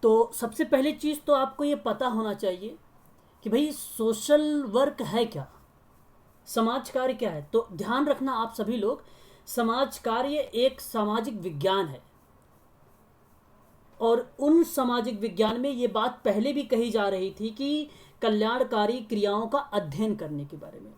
तो सबसे पहली चीज़ तो आपको ये पता होना चाहिए कि भाई सोशल वर्क है क्या, समाज कार्य क्या है। तो ध्यान रखना आप सभी लोग, समाज कार्य एक सामाजिक विज्ञान है। और उन सामाजिक विज्ञान में ये बात पहले भी कही जा रही थी कि कल्याणकारी क्रियाओं का अध्ययन करने के बारे में,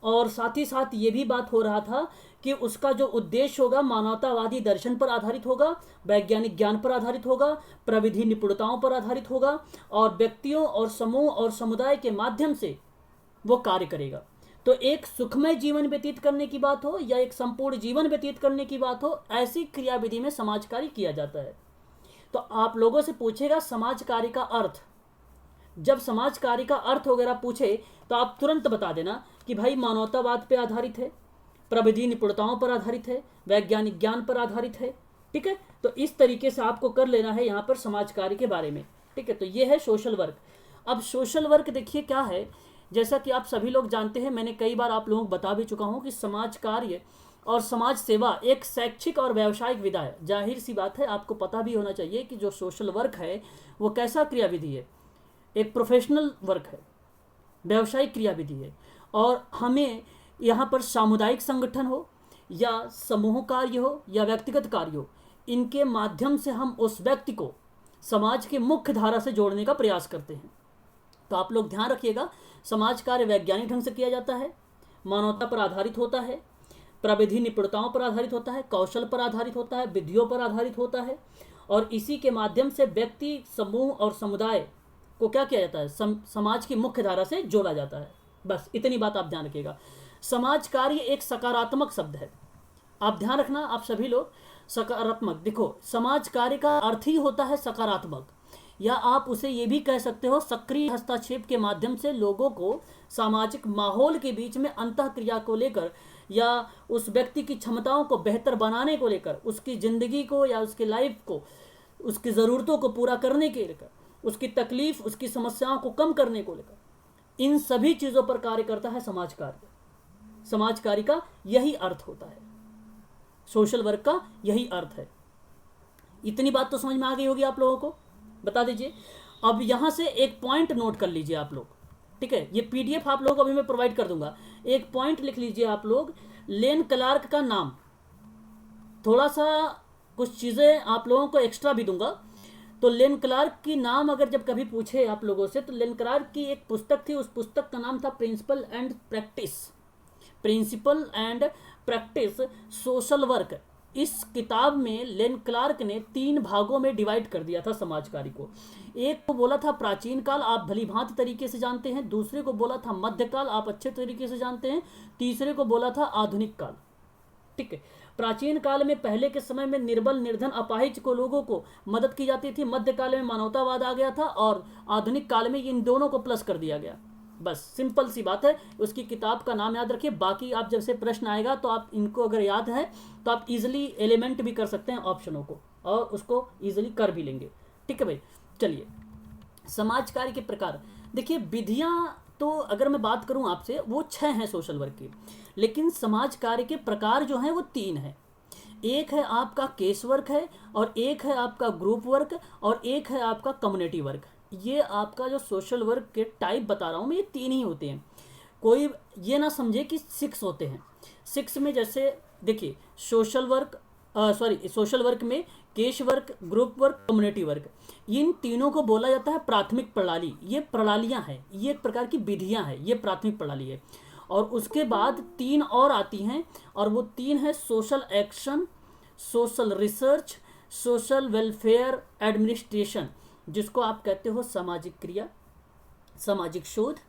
और साथ ही साथ ये भी बात हो रहा था कि उसका जो उद्देश्य होगा मानवतावादी दर्शन पर आधारित होगा, वैज्ञानिक ज्ञान पर आधारित होगा, प्रविधि निपुणताओं पर आधारित होगा, और व्यक्तियों और समूह और समुदाय के माध्यम से वो कार्य करेगा। तो एक सुखमय जीवन व्यतीत करने की बात हो या एक संपूर्ण जीवन व्यतीत करने की बात हो, ऐसी क्रियाविधि में समाज कार्य किया जाता है। तो आप लोगों से पूछेगा समाज कार्य का अर्थ, जब समाज कार्य का अर्थ वगैरह पूछे तो आप तुरंत बता देना कि भाई मानवतावाद पे आधारित है, प्रविधि निपुणताओं पर आधारित है, वैज्ञानिक ज्ञान पर आधारित है। ठीक है, तो इस तरीके से आपको कर लेना है यहाँ पर समाज कार्य के बारे में। ठीक है, तो ये है सोशल वर्क। अब सोशल वर्क देखिए क्या है, जैसा कि आप सभी लोग जानते हैं, मैंने कई बार आप लोगों को बता भी चुका हूँ कि समाज कार्य और समाज सेवा एक शैक्षिक और व्यावसायिक विधा है। जाहिर सी बात है, आपको पता भी होना चाहिए कि जो सोशल वर्क है वो कैसा क्रियाविधि है, एक प्रोफेशनल वर्क है, व्यावसायिक क्रियाविधि है। और हमें यहाँ पर सामुदायिक संगठन हो या समूह कार्य हो या व्यक्तिगत कार्य हो, इनके माध्यम से हम उस व्यक्ति को समाज के मुख्य धारा से जोड़ने का प्रयास करते हैं। तो आप लोग ध्यान रखिएगा, समाज कार्य वैज्ञानिक ढंग से किया जाता है, मानवता पर आधारित होता है, प्रविधि निपुणताओं पर आधारित होता है, कौशल पर आधारित होता है, विधियों पर आधारित होता है, और इसी के माध्यम से व्यक्ति, समूह और समुदाय को क्या किया जाता है, समाज की मुख्य धारा से जोड़ा जाता है। बस इतनी बात आप ध्यान रखिएगा। समाज कार्य एक सकारात्मक शब्द है, आप ध्यान रखना आप सभी लोग, सकारात्मक। देखो, समाज कार्य का अर्थ ही होता है सकारात्मक, या आप उसे ये भी कह सकते हो सक्रिय हस्तक्षेप के माध्यम से लोगों को सामाजिक माहौल के बीच में अंतःक्रिया को लेकर या उस व्यक्ति की क्षमताओं को बेहतर बनाने को लेकर, उसकी ज़िंदगी को या उसकी लाइफ को, उसकी ज़रूरतों को पूरा करने के लेकर, उसकी तकलीफ, उसकी समस्याओं को कम करने को लेकर, इन सभी चीज़ों पर कार्य करता है समाज कार्य। समाज कार्य का यही अर्थ होता है, सोशल वर्क का यही अर्थ है। इतनी बात तो समझ में आ गई होगी आप लोगों को, बता दीजिए। अब यहाँ से एक पॉइंट नोट कर लीजिए आप लोग, ठीक है, ये पीडीएफ आप लोग अभी मैं प्रोवाइड कर दूंगा। एक पॉइंट लिख लीजिए आप लोग, लेन क्लार्क का नाम, थोड़ा सा कुछ चीज़ें आप लोगों को एक्स्ट्रा भी दूंगा। तो लेन क्लार्क की नाम अगर जब कभी पूछे आप लोगों से, तो लेन क्लार्क की एक पुस्तक थी, उस पुस्तक का नाम था principle and practice, principle and practice social work. इस किताब में लेन क्लार्क ने 3 भागों में डिवाइड कर दिया था समाज कार्य को। एक को बोला था प्राचीन काल, आप भली भांति तरीके से जानते हैं, दूसरे को बोला था मध्यकाल, आप अच्छे तरीके से जानते हैं, तीसरे को बोला था आधुनिक काल। ठीक है, प्राचीन काल में पहले के समय में निर्बल निर्धन अपाहिज को लोगों को मदद की जाती थी, मध्य काल में मानवतावाद आ गया था, और आधुनिक काल में इन दोनों को प्लस कर दिया गया। बस सिंपल सी बात है, उसकी किताब का नाम याद रखिए। बाकी आप जब से प्रश्न आएगा तो आप इनको अगर याद है तो आप इजीली एलिमेंट भी कर सकते हैं ऑप्शनों को, और उसको इजीली कर भी लेंगे। ठीक है भाई, चलिए समाज कार्य के प्रकार देखिए। विधियाँ तो अगर मैं बात करूं आपसे, वो 6 हैं सोशल वर्क की, लेकिन समाज कार्य के प्रकार जो हैं वो 3 हैं। एक है आपका केस वर्क है, और एक है आपका ग्रुप वर्क, और एक है आपका कम्युनिटी वर्क। ये आपका जो सोशल वर्क के टाइप बता रहा हूँ मैं, ये 3 ही होते हैं। कोई ये ना समझे कि 6 होते हैं। 6 में जैसे देखिए, सोशल वर्क सोशल वर्क में case work, group work, community work, इन तीनों को बोला जाता है प्राथमिक प्रणाली। ये प्रणालियाँ हैं, ये एक प्रकार की विधियाँ हैं, ये प्राथमिक प्रणाली है। और उसके बाद 3 और आती हैं, और वो 3 है social action, social research, social welfare administration, जिसको आप कहते हो सामाजिक क्रिया, सामाजिक शोध,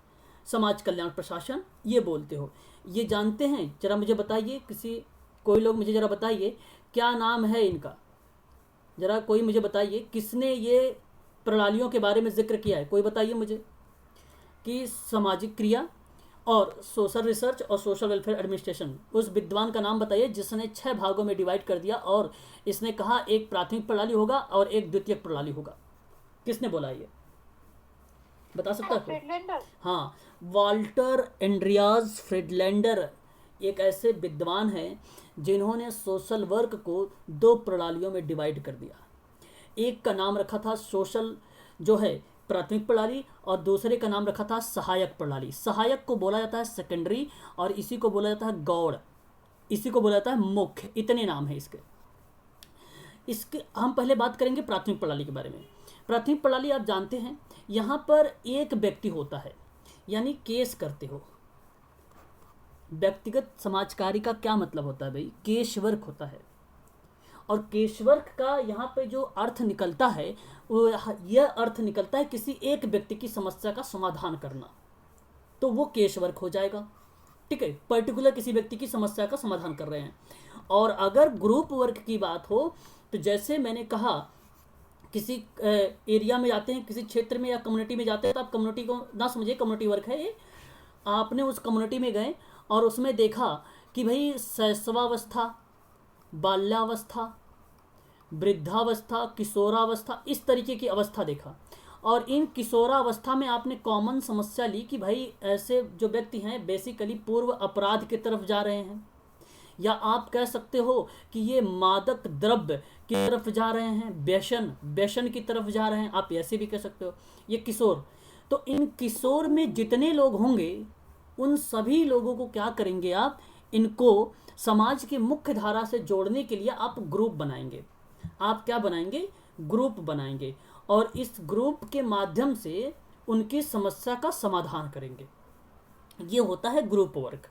समाज कल्याण प्रशासन, ये बोलते हो। ये जानते हैं? जरा मुझे बताइए, कोई लोग मुझे जरा बताइए क्या नाम है इनका। जरा कोई मुझे बताइए किसने ये प्रणालियों के बारे में जिक्र किया है, कोई बताइए मुझे कि सामाजिक क्रिया और सोशल रिसर्च और सोशल वेलफेयर एडमिनिस्ट्रेशन। उस विद्वान का नाम बताइए जिसने 6 भागों में डिवाइड कर दिया, और इसने कहा एक प्राथमिक प्रणाली होगा और एक द्वितीयक प्रणाली होगा। किसने बोला ये, बता सकता है? हाँ, वाल्टर एंड्रियाज फ्रिडलैंडर एक ऐसे विद्वान हैं जिन्होंने सोशल वर्क को 2 प्रणालियों में डिवाइड कर दिया। एक का नाम रखा था सोशल जो है प्राथमिक प्रणाली, और दूसरे का नाम रखा था सहायक प्रणाली। सहायक को बोला जाता है सेकेंडरी, और इसी को बोला जाता है गौड़, इसी को बोला जाता है मुख्य। इतने नाम है इसके। हम पहले बात करेंगे प्राथमिक प्रणाली के बारे में। प्राथमिक प्रणाली आप जानते हैं, यहाँ पर एक व्यक्ति होता है, यानी केस करते हो। व्यक्तिगत समाज कार्य का क्या मतलब होता है भाई? केस वर्क होता है। और केस वर्क का यहाँ पे जो अर्थ निकलता है वो यह अर्थ निकलता है किसी एक व्यक्ति की समस्या का समाधान करना, तो वो केस वर्क हो जाएगा। ठीक है, पर्टिकुलर किसी व्यक्ति की समस्या का समाधान कर रहे हैं। और अगर ग्रुप वर्क की बात हो तो जैसे मैंने कहा, किसी एरिया में जाते हैं, किसी क्षेत्र में या कम्युनिटी में जाते हैं, तो आप कम्युनिटी को ना समझिए कम्युनिटी वर्क है ये। आपने उस कम्युनिटी में गए और उसमें देखा कि भाई शैशवावस्था, बाल्यावस्था, वृद्धावस्था, किशोरावस्था, इस तरीके की अवस्था देखा। और इन किशोरावस्था में आपने कॉमन समस्या ली कि भाई ऐसे जो व्यक्ति हैं बेसिकली पूर्व अपराध की तरफ जा रहे हैं, या आप कह सकते हो कि ये मादक द्रव्य की तरफ जा रहे हैं, व्यसन की तरफ जा रहे हैं, आप ऐसे भी कह सकते हो। ये किशोर, तो इन किशोर में जितने लोग होंगे उन सभी लोगों को क्या करेंगे आप, इनको समाज की मुख्य धारा से जोड़ने के लिए आप ग्रुप बनाएंगे। आप क्या बनाएंगे? ग्रुप बनाएंगे, और इस ग्रुप के माध्यम से उनकी समस्या का समाधान करेंगे। ये होता है ग्रुप वर्क,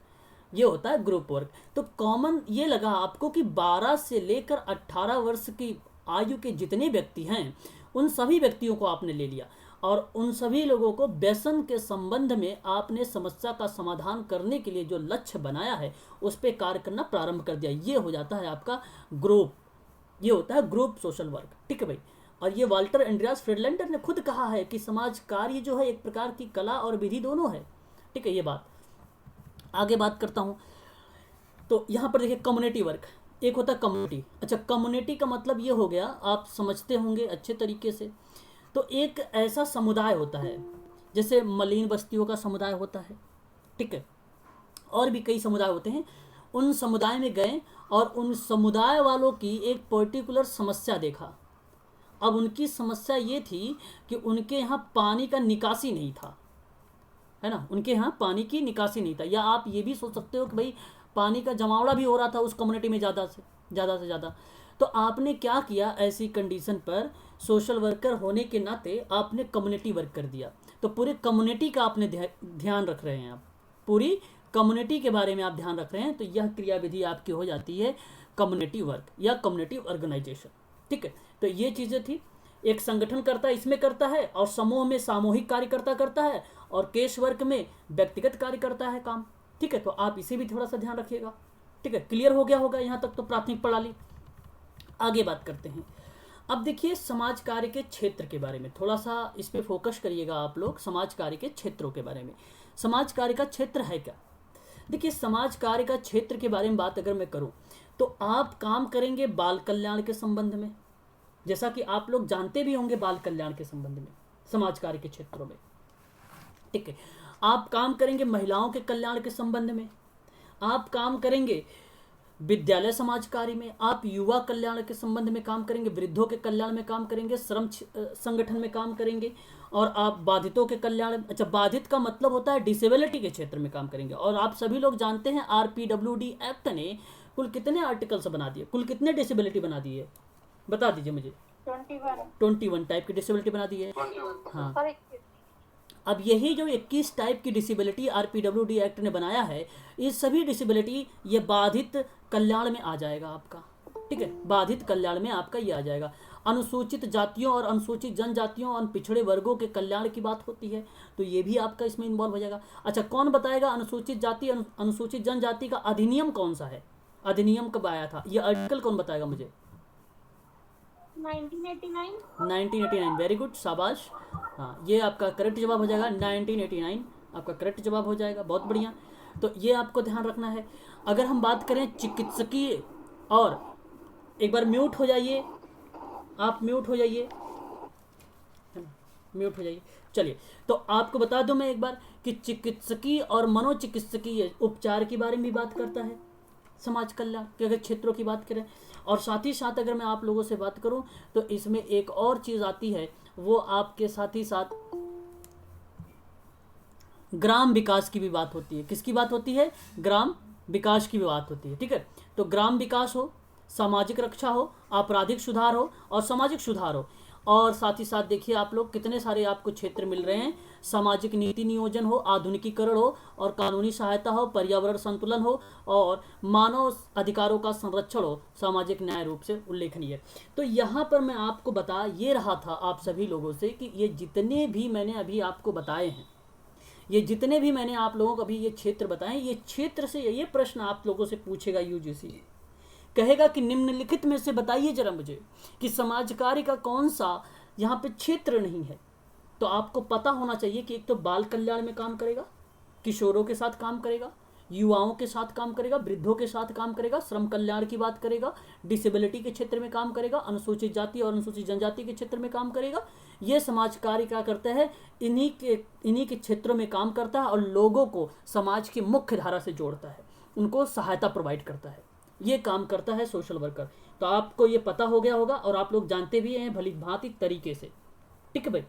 ये होता है ग्रुप वर्क। तो कॉमन ये लगा आपको कि 12 से लेकर 18 वर्ष की आयु के जितने व्यक्ति हैं उन सभी व्यक्तियों को आपने ले लिया, और उन सभी लोगों को व्यसन के संबंध में आपने समस्या का समाधान करने के लिए जो लक्ष्य बनाया है उस पर कार्य करना प्रारंभ कर दिया। ये हो जाता है आपका ग्रुप, ये होता है ग्रुप सोशल वर्क। ठीक है भाई। और ये वाल्टर एंड्रियास फ्रीडलैंडर ने खुद कहा है कि समाज कार्य जो है एक प्रकार की कला और विधि दोनों है। ठीक है, ये बात आगे बात करता हूँ। तो यहाँ पर देखिए कम्युनिटी वर्क, एक होता है कम्युनिटी। अच्छा, कम्युनिटी का मतलब ये हो गया, आप समझते होंगे अच्छे तरीके से। तो एक ऐसा समुदाय होता है, जैसे मलिन बस्तियों का समुदाय होता है, ठीक है, और भी कई समुदाय होते हैं। उन समुदाय में गए और उन समुदाय वालों की एक पर्टिकुलर समस्या देखा। अब उनकी समस्या ये थी कि उनके यहाँ पानी का निकासी नहीं था, है ना, उनके यहाँ पानी की निकासी नहीं था। या आप ये भी सोच सकते हो कि भाई पानी का जमावड़ा भी हो रहा था उस कम्युनिटी में ज़्यादा से ज़्यादा। तो आपने क्या किया, ऐसी कंडीशन पर सोशल वर्कर होने के नाते आपने कम्युनिटी वर्क कर दिया। तो पूरे कम्युनिटी का आपने ध्यान रख रहे हैं, आप पूरी कम्युनिटी के बारे में आप ध्यान रख रहे हैं, तो यह क्रियाविधि आपकी हो जाती है कम्युनिटी वर्क या कम्युनिटी ऑर्गेनाइजेशन। ठीक है, तो ये चीज़ें थी। एक संगठन करता है, इसमें करता है, और समूह में सामूहिक कार्यकर्ता करता है, और केस वर्क में व्यक्तिगत कार्य करता है काम। ठीक है, तो आप इसे भी थोड़ा सा ध्यान रखिएगा। ठीक है, क्लियर हो गया होगा यहाँ तक तो प्राथमिक प्रणाली। आगे बात करते हैं। अब देखिए समाज कार्य के क्षेत्र के बारे में थोड़ा सा इस पे फोकस करिएगा आप लोग, समाज कार्य के क्षेत्रों के बारे में। समाज कार्य का क्षेत्र है क्या? देखिए समाज कार्य का क्षेत्र के बारे में बात अगर मैं करूं तो आप काम करेंगे बाल कल्याण के संबंध में, जैसा कि आप लोग जानते भी होंगे बाल कल्याण के संबंध में समाज कार्य के क्षेत्रों में। ठीक है, आप काम करेंगे महिलाओं के कल्याण के संबंध में, आप काम करेंगे विद्यालय समाज कार्य में, आप युवा कल्याण के संबंध में काम करेंगे, वृद्धों के कल्याण में काम करेंगे, श्रम संगठन में काम करेंगे, और आप बाधितों के कल्याण, अच्छा बाधित का मतलब होता है डिसेबिलिटी के क्षेत्र में काम करेंगे। और आप सभी लोग जानते हैं RPWD एक्ट ने कुल कितने आर्टिकल्स बना दिए, कुल कितने डिसेबिलिटी बना दी है, बता दीजिए मुझे। 21 टाइप की डिसेबिलिटी बना दी है। हाँ, अब यही जो 21 टाइप की डिसेबिलिटी RPWD एक्ट ने बनाया है, ये सभी डिसेबिलिटी ये बाधित कल्याण में आ जाएगा आपका। ठीक है, बाधित कल्याण में आपका ये आ जाएगा। अनुसूचित जातियों और अनुसूचित जनजातियों और पिछड़े वर्गों के कल्याण की बात होती है, तो ये भी आपका इसमें इन्वॉल्व हो जाएगा। अच्छा, कौन बताएगा अनुसूचित जाति अनुसूचित जनजाति का अधिनियम कौन सा है, अधिनियम कब आया था, ये आर्टिकल कौन बताएगा मुझे? 1989। वेरी गुड, शाबाश। हाँ, ये आपका करेक्ट जवाब हो जाएगा, 1989 आपका करेक्ट जवाब हो जाएगा, बहुत बढ़िया। तो ये आपको ध्यान रखना है। अगर हम बात करें चिकित्सकीय, और एक बार म्यूट हो जाइए, आप म्यूट हो जाइए, म्यूट हो जाइए। चलिए, तो आपको बता दूं मैं एक बार कि चिकित्सकीय और मनोचिकित्सकीय उपचार के बारे में भी बात करता है। समाज कल्याण के अगर क्षेत्रों की बात करें। और साथ ही साथ अगर मैं आप लोगों से बात करूं तो इसमें एक और चीज़ आती है, वो आपके साथ ही साथ ग्राम विकास की भी बात होती है। किसकी बात होती है? ग्राम विकास की भी बात होती है। ठीक है, तो ग्राम विकास हो, सामाजिक रक्षा हो, आपराधिक सुधार हो और सामाजिक सुधार हो। और साथ ही साथ देखिए आप लोग कितने सारे आपको क्षेत्र मिल रहे हैं। सामाजिक नीति नियोजन हो, आधुनिकीकरण हो और कानूनी सहायता हो, पर्यावरण संतुलन हो और मानव अधिकारों का संरक्षण हो, सामाजिक न्याय रूप से उल्लेखनीय है। तो यहाँ पर मैं आपको बता ये रहा था आप सभी लोगों से कि ये जितने भी मैंने अभी आपको बताए हैं, ये जितने भी मैंने आप लोगों को अभी ये क्षेत्र बताए, ये क्षेत्र से ये प्रश्न आप लोगों से पूछेगा यूजीसी, कहेगा कि निम्नलिखित में से बताइए जरा मुझे कि समाज कार्य का कौन सा यहाँ पे क्षेत्र नहीं है। तो आपको पता होना चाहिए कि एक तो बाल कल्याण में काम करेगा, किशोरों के साथ काम करेगा, युवाओं के साथ काम करेगा, वृद्धों के साथ काम करेगा, श्रम कल्याण की बात करेगा, डिसेबिलिटी के क्षेत्र में काम करेगा, अनुसूचित जाति और अनुसूचित जनजाति के क्षेत्र में काम करेगा। ये समाज कार्य क्या करता है? इन्हीं के क्षेत्रों में काम करता है और लोगों को समाज की मुख्य धारा से जोड़ता है, उनको सहायता प्रोवाइड करता है। ये काम करता है सोशल वर्कर। तो आपको ये पता हो गया होगा और आप लोग जानते भी हैं भली भांति तरीके से। ठीक है भाई,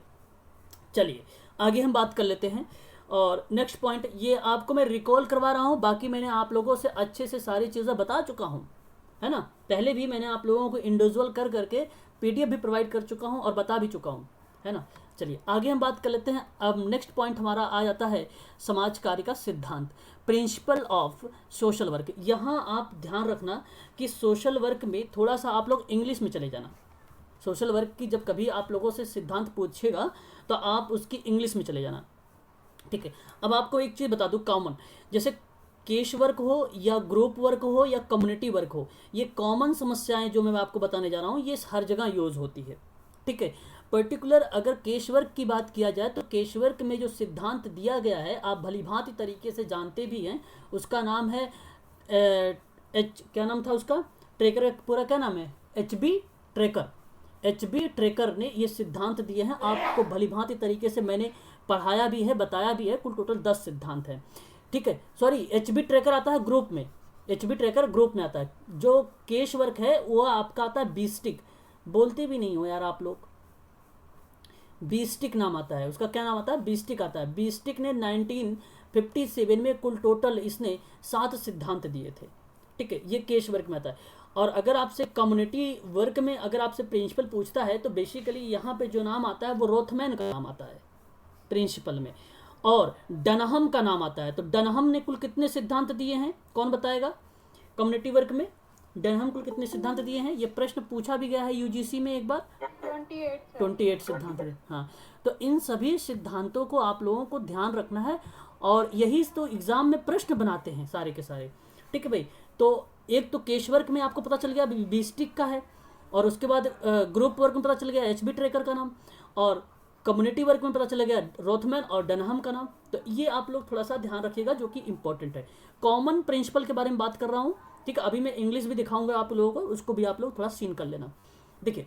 चलिए आगे हम बात कर लेते हैं। और नेक्स्ट पॉइंट ये आपको मैं रिकॉल करवा रहा हूँ, बाकी मैंने आप लोगों से अच्छे से सारी चीज़ें बता चुका हूँ, है ना। पहले भी मैंने आप लोगों को इंडिविजुअल कर करके पीडीएफ भी प्रोवाइड कर चुका हूँ और बता भी चुका हूँ, है ना। चलिए आगे हम बात कर लेते हैं। अब नेक्स्ट पॉइंट हमारा आ जाता है समाज कार्य का सिद्धांत, प्रिंसिपल ऑफ सोशल वर्क। यहाँ आप ध्यान रखना कि सोशल वर्क में थोड़ा सा आप लोग इंग्लिश में चले जाना। सोशल वर्क की जब कभी आप लोगों से सिद्धांत पूछेगा तो आप उसकी इंग्लिश में चले जाना। ठीक है, अब आपको एक चीज़ बता दूं कॉमन, जैसे केस वर्क हो या ग्रुप वर्क हो या कम्युनिटी वर्क हो, ये कॉमन समस्याएं जो मैं आपको बताने जा रहा हूँ ये हर जगह यूज होती है। ठीक है, पर्टिकुलर अगर केस वर्क की बात किया जाए तो केस वर्क में जो सिद्धांत दिया गया है आप भलीभांति तरीके से जानते भी हैं, उसका नाम है क्या नाम था उसका, ट्रेकर, पूरा क्या नाम है, एचबी ट्रेकर। एचबी ट्रेकर ने ये सिद्धांत दिए हैं, आपको भलीभांति तरीके से मैंने पढ़ाया भी है, बताया भी है। कुल टोटल 10 सिद्धांत हैं। ठीक है, सॉरी एचबी ट्रेकर आता है ग्रुप में, एचबी ट्रेकर ग्रुप में आता है। जो केस वर्क है वो आपका आता है बीस्टिक, बोलते भी नहीं हो यार आप लोग, बीस्टिक नाम आता है उसका। क्या नाम आता है? बीस्टिक आता है। बीस्टिक ने 1957 में कुल टोटल इसने 7 सिद्धांत दिए थे। ठीक है, ये केस वर्क में आता है। और अगर आपसे कम्युनिटी वर्क में अगर आपसे प्रिंसिपल पूछता है तो बेसिकली यहाँ पे जो नाम आता है वो रोथमैन का नाम आता है प्रिंसिपल में, और डनहम का नाम आता है। तो डनहम ने कुल कितने सिद्धांत दिए हैं, कौन बताएगा? कम्युनिटी वर्क में डनहम कुल कितने सिद्धांत दिए हैं? ये प्रश्न पूछा भी गया है यूजीसी में एक बार। 28 सिद्धांत है। हाँ, तो इन सभी सिद्धांतों को आप लोगों को ध्यान रखना है और यही तो एग्जाम में प्रश्न बनाते हैं सारे के सारे। ठीक है भाई, तो एक तो केस वर्क में आपको पता चल गया बीस्टिक का है, और उसके बाद ग्रुप वर्क में पता चल गया एचबी ट्रेकर का नाम, और कम्युनिटी वर्क में पता चला गया रोथमैन और डनहम का नाम। तो ये आप लोग थोड़ा सा ध्यान रखिएगा जो कि इंपॉर्टेंट है। कॉमन प्रिंसिपल के बारे में बात कर रहा हूँ। ठीक है, अभी मैं इंग्लिश भी दिखाऊंगा आप लोगों को, उसको भी आप लोग थोड़ा सीन कर लेना। देखिए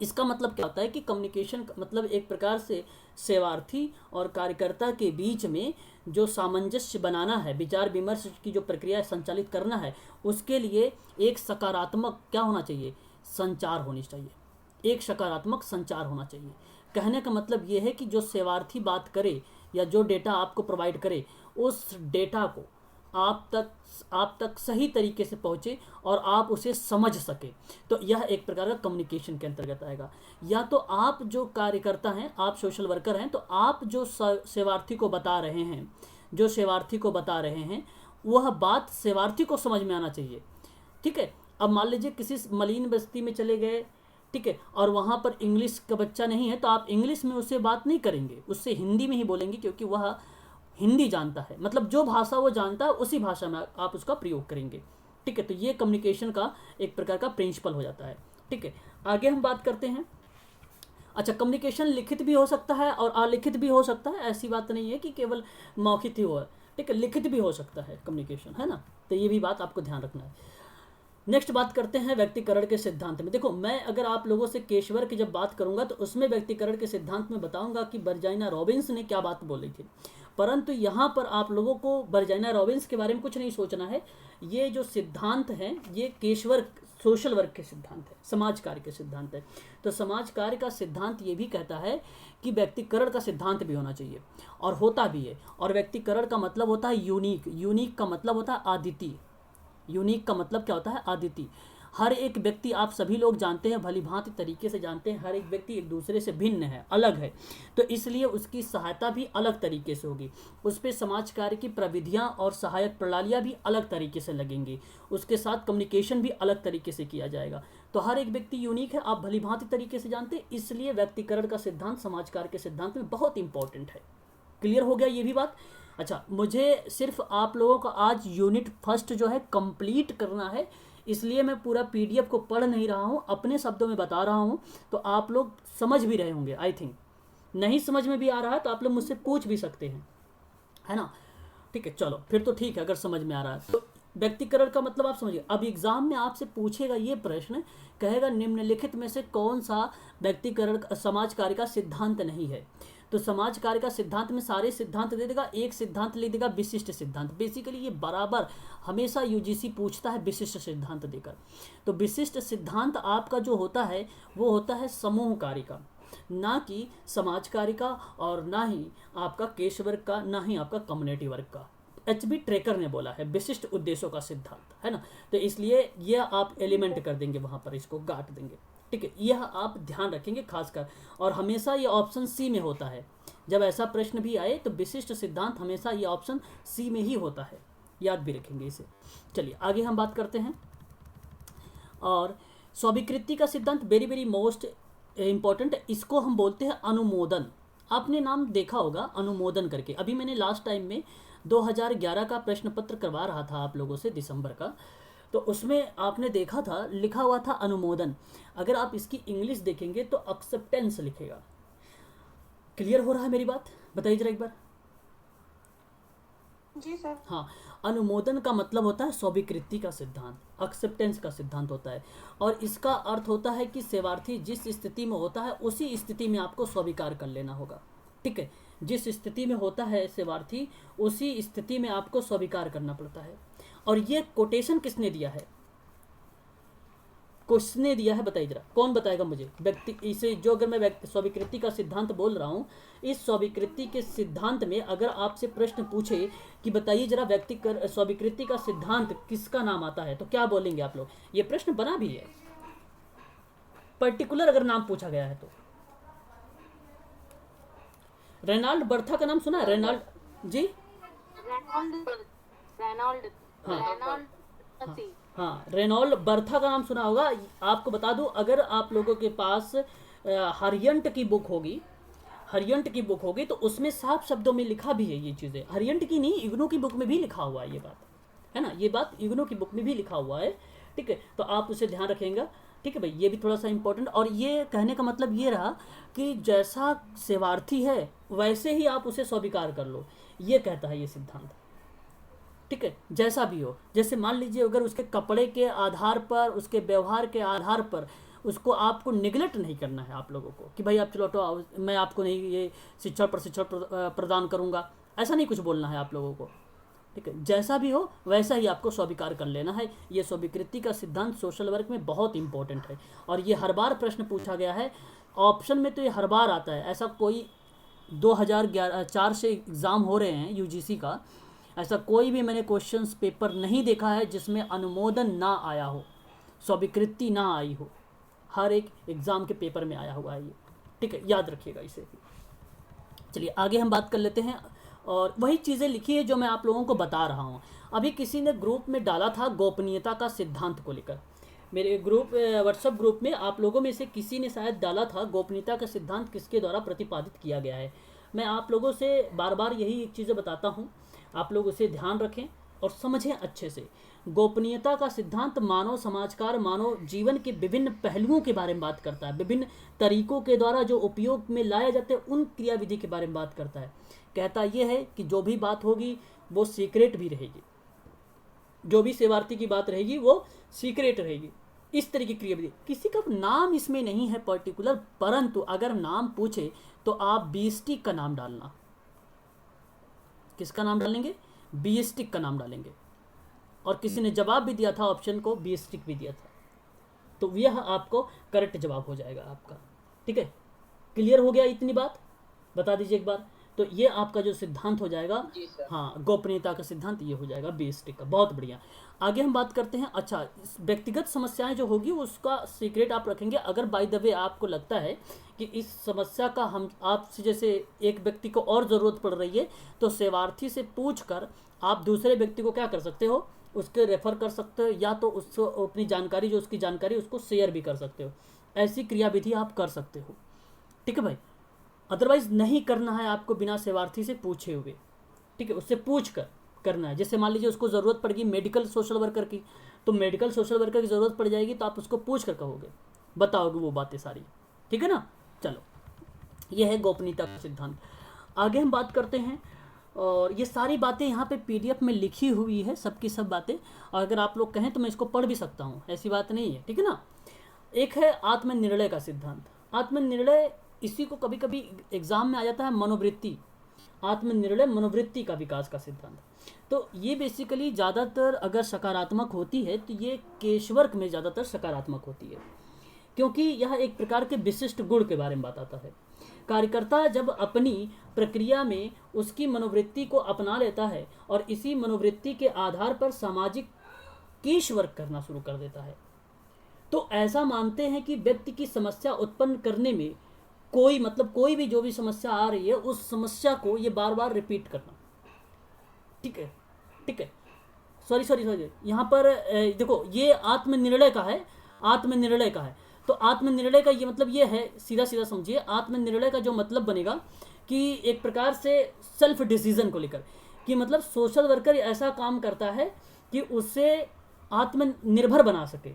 इसका मतलब क्या होता है कि कम्युनिकेशन मतलब एक प्रकार से सेवार्थी और कार्यकर्ता के बीच में जो सामंजस्य बनाना है, विचार विमर्श की जो प्रक्रिया संचालित करना है, उसके लिए एक सकारात्मक क्या होना चाहिए, संचार होनी चाहिए। एक सकारात्मक संचार होना चाहिए। कहने का मतलब ये है कि जो सेवार्थी बात करे या जो डेटा आपको प्रोवाइड करे, उस डेटा को आप तक सही तरीके से पहुँचे और आप उसे समझ सके। तो यह एक प्रकार का कम्युनिकेशन के अंतर्गत आएगा। या तो आप जो कार्यकर्ता हैं, आप सोशल वर्कर हैं, तो आप जो सेवार्थी को बता रहे हैं वह बात सेवार्थी को समझ में आना चाहिए। ठीक है, अब मान लीजिए किसी मलिन बस्ती में चले गए, ठीक है, और वहाँ पर इंग्लिश का बच्चा नहीं है, तो आप इंग्लिश में उससे बात नहीं करेंगे, उससे हिंदी में ही बोलेंगे, क्योंकि वह हिंदी जानता है। मतलब जो भाषा वो जानता है उसी भाषा में आप उसका प्रयोग करेंगे। ठीक है, तो ये कम्युनिकेशन का एक प्रकार का प्रिंसिपल हो जाता है। ठीक है, आगे हम बात करते हैं। अच्छा, कम्युनिकेशन लिखित भी हो सकता है और अलिखित भी हो सकता है, ऐसी बात नहीं है कि केवल मौखिक ही हो। ठीक है, लिखित भी हो सकता है कम्युनिकेशन, है ना। तो ये भी बात आपको ध्यान रखना है। नेक्स्ट बात करते हैं व्यक्तिकरण के सिद्धांत में। देखो, मैं अगर आप लोगों से केशवर की जब बात करूंगा तो उसमें व्यक्तिकरण के सिद्धांत में बताऊंगा कि वर्जीनिया रॉबिन्स ने क्या बात बोली थी, परंतु यहाँ पर आप लोगों को वर्जीनिया रॉबिन्स के बारे में कुछ नहीं सोचना है। ये जो सिद्धांत हैं ये केशवर सोशल वर्क के सिद्धांत है, समाज कार्य के सिद्धांत है। तो समाज कार्य का सिद्धांत ये भी कहता है कि व्यक्तिकरण का सिद्धांत भी होना चाहिए, और होता भी है। और व्यक्तिकरण का मतलब होता है यूनिक, यूनिक का मतलब होता है अद्वितीय। यूनिक का मतलब क्या होता है? अद्वितीय। हर एक व्यक्ति, आप सभी लोग जानते हैं, भली भांति तरीके से जानते हैं, हर एक व्यक्ति एक दूसरे से भिन्न है, अलग है, तो इसलिए उसकी सहायता भी अलग तरीके से होगी। उस पर समाज कार्य की प्रविधियां और सहायक प्रणालियां भी अलग तरीके से लगेंगी, उसके साथ कम्युनिकेशन भी अलग तरीके से किया जाएगा। तो हर एक व्यक्ति यूनिक है, आप भली भांति तरीके से जानते हैं, इसलिए व्यक्तिकरण का सिद्धांत समाज कार्य के सिद्धांत में बहुत इंपॉर्टेंट है। क्लियर हो गया ये भी बात? अच्छा, मुझे सिर्फ आप लोगों का आज यूनिट फर्स्ट जो है कंप्लीट करना है, इसलिए मैं पूरा पीडीएफ को पढ़ नहीं रहा हूँ, अपने शब्दों में बता रहा हूँ, तो आप लोग समझ भी रहे होंगे। आई थिंक नहीं समझ में भी आ रहा है तो आप लोग मुझसे पूछ भी सकते हैं, है ना? ठीक है, चलो फिर तो ठीक है। अगर समझ में आ रहा है तो व्यक्तिकरण का मतलब आप समझिए। अब एग्जाम में आपसे पूछेगा ये प्रश्न, कहेगा निम्नलिखित में से कौन सा व्यक्तिकरण समाज कार्य का सिद्धांत नहीं है। तो समाज कार्य का सिद्धांत में सारे सिद्धांत दे देगा, एक सिद्धांत ले देगा विशिष्ट सिद्धांत। बेसिकली ये बराबर हमेशा यूजीसी पूछता है विशिष्ट सिद्धांत देकर। तो विशिष्ट सिद्धांत आपका जो होता है वो होता है समूह कार्य का, ना कि समाज कार्य का, और ना ही आपका केश वर्ग का, ना ही आपका कम्युनिटी वर्ग का। एचबी ट्रेकर ने बोला है विशिष्ट उद्देश्यों का सिद्धांत, है ना? तो इसलिए यह आप एलिमेंट कर देंगे वहां पर, इसको गांठ देंगे। ठीक है, यह आप ध्यान रखेंगे खासकर। और हमेशा ये ऑप्शन सी में होता है, जब ऐसा प्रश्न भी आए तो विशिष्ट सिद्धांत हमेशा ये ऑप्शन सी में ही होता है, याद भी रखेंगे इसे। चलिए आगे हम बात करते हैं। और स्वीकृति का सिद्धांत वेरी वेरी मोस्ट इंपॉर्टेंट, इसको हम बोलते हैं अनुमोदन। आपने नाम देखा होगा अनुमोदन करके। अभी मैंने लास्ट टाइम में 2011 का प्रश्न पत्र करवा रहा था आप लोगों से, दिसंबर का, तो उसमें आपने देखा था लिखा हुआ था अनुमोदन। अगर आप इसकी इंग्लिश देखेंगे तो एक्सेप्टेंस लिखेगा। क्लियर हो रहा है मेरी बात? बताइए जरा एक बार। जी सर। हाँ, अनुमोदन का मतलब होता है स्वीकृति का सिद्धांत, एक्सेप्टेंस का सिद्धांत होता है। और इसका अर्थ होता है कि सेवार्थी जिस स्थिति में होता है उसी स्थिति में आपको स्वीकार कर लेना होगा। ठीक है, जिस स्थिति में होता है सेवार्थी उसी स्थिति में आपको स्वीकार करना पड़ता है। और ये कोटेशन किसने दिया है? किसने दिया है बताइए जरा, कौन बताएगा मुझे? व्यक्ति इसे जो, अगर मैं स्वीकृति का सिद्धांत बोल रहा हूँ, इस स्वीकृति के सिद्धांत में अगर आपसे प्रश्न पूछे कि बताइए जरा स्वीकृति का सिद्धांत किसका नाम आता है, तो क्या बोलेंगे आप लोग? ये प्रश्न बना भी है, पर्टिकुलर अगर नाम पूछा गया है तो। रेनाल्ड बर्था का नाम सुना है? रेनाल्ड जी, हाँ, रेनॉल्ड बर्था का नाम सुना होगा। आपको बता दूं, अगर आप लोगों के पास हरियंट की बुक होगी, हरियंट की बुक होगी तो उसमें साफ शब्दों में लिखा भी है ये चीज़ें। हरियंट की नहीं, इग्नू की बुक में भी लिखा हुआ है ये बात, है ना? ये बात इग्नू की बुक में भी लिखा हुआ है। ठीक है, तो आप उसे ध्यान रखेंगे। ठीक है भाई, ये भी थोड़ा सा इंपॉर्टेंट। और ये कहने का मतलब ये रहा कि जैसा सेवार्थी है वैसे ही आप उसे स्वीकार कर लो, ये कहता है ये सिद्धांत। ठीक है, जैसा भी हो, जैसे मान लीजिए अगर उसके कपड़े के आधार पर, उसके व्यवहार के आधार पर उसको आपको निगलेक्ट नहीं करना है आप लोगों को कि भाई आप चलो तो मैं आपको नहीं ये शिक्षण प्रशिक्षण प्रदान करूंगा, ऐसा नहीं कुछ बोलना है आप लोगों को। ठीक है, जैसा भी हो वैसा ही आपको स्वीकार कर लेना है। ये स्वीकृति का सिद्धांत सोशल वर्क में बहुत इंपॉर्टेंट है, और ये हर बार प्रश्न पूछा गया है ऑप्शन में, तो ये हर बार आता है। ऐसा कोई 2004 से एग्ज़ाम हो रहे हैं यूजीसी का, ऐसा कोई भी मैंने क्वेश्चंस पेपर नहीं देखा है जिसमें अनुमोदन ना आया हो, स्वीकृति ना आई हो। हर एक एग्ज़ाम के पेपर में आया हुआ है ये। ठीक है, याद रखिएगा इसे। चलिए आगे हम बात कर लेते हैं। और वही चीज़ें लिखी है जो मैं आप लोगों को बता रहा हूँ। अभी किसी ने ग्रुप में डाला था गोपनीयता का सिद्धांत को लेकर, मेरे ग्रुप व्हाट्सएप ग्रुप में आप लोगों में से किसी ने शायद डाला था गोपनीयता का सिद्धांत किसके द्वारा प्रतिपादित किया गया है। मैं आप लोगों से बार बार यही चीज़ें बताता हूँ, आप लोग उसे ध्यान रखें और समझें अच्छे से। गोपनीयता का सिद्धांत मानव समाजकार, मानव जीवन के विभिन्न पहलुओं के बारे में बात करता है, विभिन्न तरीकों के द्वारा जो उपयोग में लाए जाते हैं उन क्रियाविधि के बारे में बात करता है। कहता यह है कि जो भी बात होगी वो सीक्रेट भी रहेगी, जो भी सेवार्थी की बात रहेगी वो सीक्रेट रहेगी। इस तरह की क्रियाविधि, किसी का नाम इसमें नहीं है पर्टिकुलर, परंतु अगर नाम पूछे तो आप बीएसटी का नाम डालना। किसका नाम डालेंगे? बीएसटी का नाम डालेंगे। और किसी ने जवाब भी दिया था, ऑप्शन को बीएसटी भी दिया था, तो यह आपको करेक्ट जवाब हो जाएगा आपका। ठीक है, क्लियर हो गया इतनी बात? बता दीजिए एक बार। तो ये आपका जो सिद्धांत हो जाएगा, हाँ, गोपनीयता का सिद्धांत ये हो जाएगा बीएसटी का। बहुत बढ़िया। आगे हम बात करते हैं। अच्छा, व्यक्तिगत समस्याएं जो होगी उसका सीक्रेट आप रखेंगे। अगर बाय द वे आपको लगता है कि इस समस्या का हम आपसे जैसे एक व्यक्ति को और ज़रूरत पड़ रही है, तो सेवार्थी से पूछ कर आप दूसरे व्यक्ति को क्या कर सकते हो, उसके रेफर कर सकते हो, या तो उसको अपनी जानकारी, जो उसकी जानकारी उसको शेयर भी कर सकते हो। ऐसी क्रियाविधि आप कर सकते हो। ठीक है भाई, अदरवाइज नहीं करना है आपको बिना सेवार्थी से पूछे हुए। ठीक है, उससे पूछ कर करना है। जैसे मान लीजिए उसको ज़रूरत पड़ेगी मेडिकल सोशल वर्कर की, तो मेडिकल सोशल वर्कर की ज़रूरत पड़ जाएगी, तो आप उसको पूछ कर कहोगे, बताओगे वो बातें सारी। ठीक है ना? चलो, यह है गोपनीयता का सिद्धांत। आगे हम बात करते हैं, और ये सारी बातें यहाँ पे पीडीएफ में लिखी हुई है, सबकी सब बातें। और अगर आप लोग कहें तो मैं इसको पढ़ भी सकता हूँ, ऐसी बात नहीं है। ठीक है ना? एक है आत्मनिर्णय का सिद्धांत। आत्मनिर्णय, इसी को कभी कभी एग्जाम में आ जाता है मनोवृत्ति। आत्मनिर्णय मनोवृत्ति का विकास का सिद्धांत। तो ये बेसिकली ज़्यादातर अगर सकारात्मक होती है तो ये केस वर्क में ज़्यादातर सकारात्मक होती है, क्योंकि यह एक प्रकार के विशिष्ट गुण के बारे में बताता है। कार्यकर्ता जब अपनी प्रक्रिया में उसकी मनोवृत्ति को अपना लेता है और इसी मनोवृत्ति के आधार पर सामाजिक केस वर्क करना शुरू कर देता है, तो ऐसा मानते हैं कि व्यक्ति की समस्या उत्पन्न करने में कोई भी जो भी समस्या आ रही है, उस समस्या को ये बार बार रिपीट करना। ठीक है, ठीक है, सॉरी, यहाँ पर देखो, ये आत्मनिर्णय का है, आत्मनिर्णय का है। तो आत्मनिर्णय का ये मतलब ये है, सीधा सीधा समझिए, आत्मनिर्णय का जो मतलब बनेगा कि एक प्रकार से सेल्फ डिसीजन को लेकर, कि मतलब सोशल वर्कर ऐसा काम करता है कि उससे आत्मनिर्भर बना सके।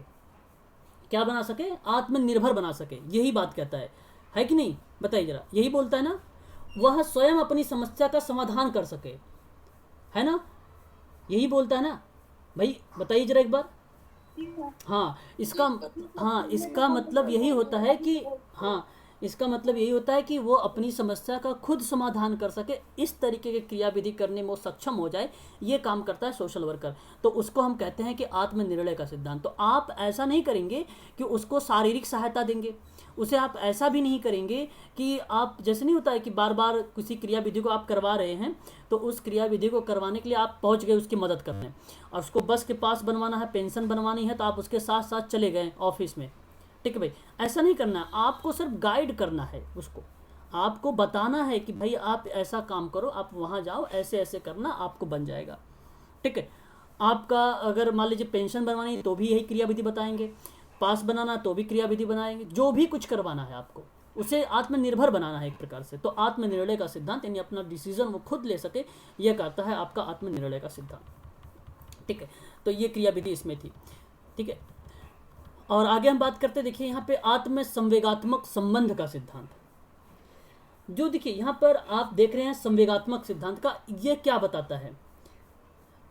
क्या बना सके? आत्मनिर्भर बना सके। यही बात कहता है कि नहीं? बताइए जरा, यही बोलता है ना, वह स्वयं अपनी समस्या का समाधान कर सके, है ना? यही बोलता है ना भाई? बताइए जरा एक बार। हाँ, इसका मतलब यही होता है कि, हाँ, इसका मतलब यही होता है कि वो अपनी समस्या का खुद समाधान कर सके, इस तरीके की क्रियाविधि करने में वो सक्षम हो जाए, ये काम करता है सोशल वर्कर। तो उसको हम कहते हैं कि आत्मनिर्णय का सिद्धांत। तो आप ऐसा नहीं करेंगे कि उसको शारीरिक सहायता देंगे, उसे आप ऐसा भी नहीं करेंगे कि आप, जैसे नहीं होता है कि बार बार किसी क्रियाविधि को आप करवा रहे हैं, तो उस क्रियाविधि को करवाने के लिए आप पहुंच गए उसकी मदद करने, और उसको बस के पास बनवाना है, पेंशन बनवानी है, तो आप उसके साथ साथ चले गए ऑफिस में। ठीक है भाई, ऐसा नहीं करना है। आपको सिर्फ गाइड करना है उसको, आपको बताना है कि भाई आप ऐसा काम करो, आप वहाँ जाओ, ऐसे ऐसे करना, आपको बन जाएगा। ठीक है, आपका अगर मान लीजिए पेंशन बनवानी है तो भी यही क्रियाविधि बताएंगे, पास बनाना तो भी क्रियाविधि बनाएंगे, जो भी कुछ करवाना है आपको, उसे आत्मनिर्भर बनाना है एक प्रकार से। तो आत्मनिर्णय का सिद्धांत, यानी अपना डिसीजन वो खुद ले सके, यह कहता है आपका आत्मनिर्णय का सिद्धांत। ठीक है, तो ये क्रियाविधि इसमें थी। ठीक है, और आगे हम बात करते, देखिए यहाँ पे आत्म संवेगात्मक संबंध का सिद्धांत। जो देखिए यहाँ पर आप देख रहे हैं संवेगात्मक सिद्धांत का, ये क्या बताता है?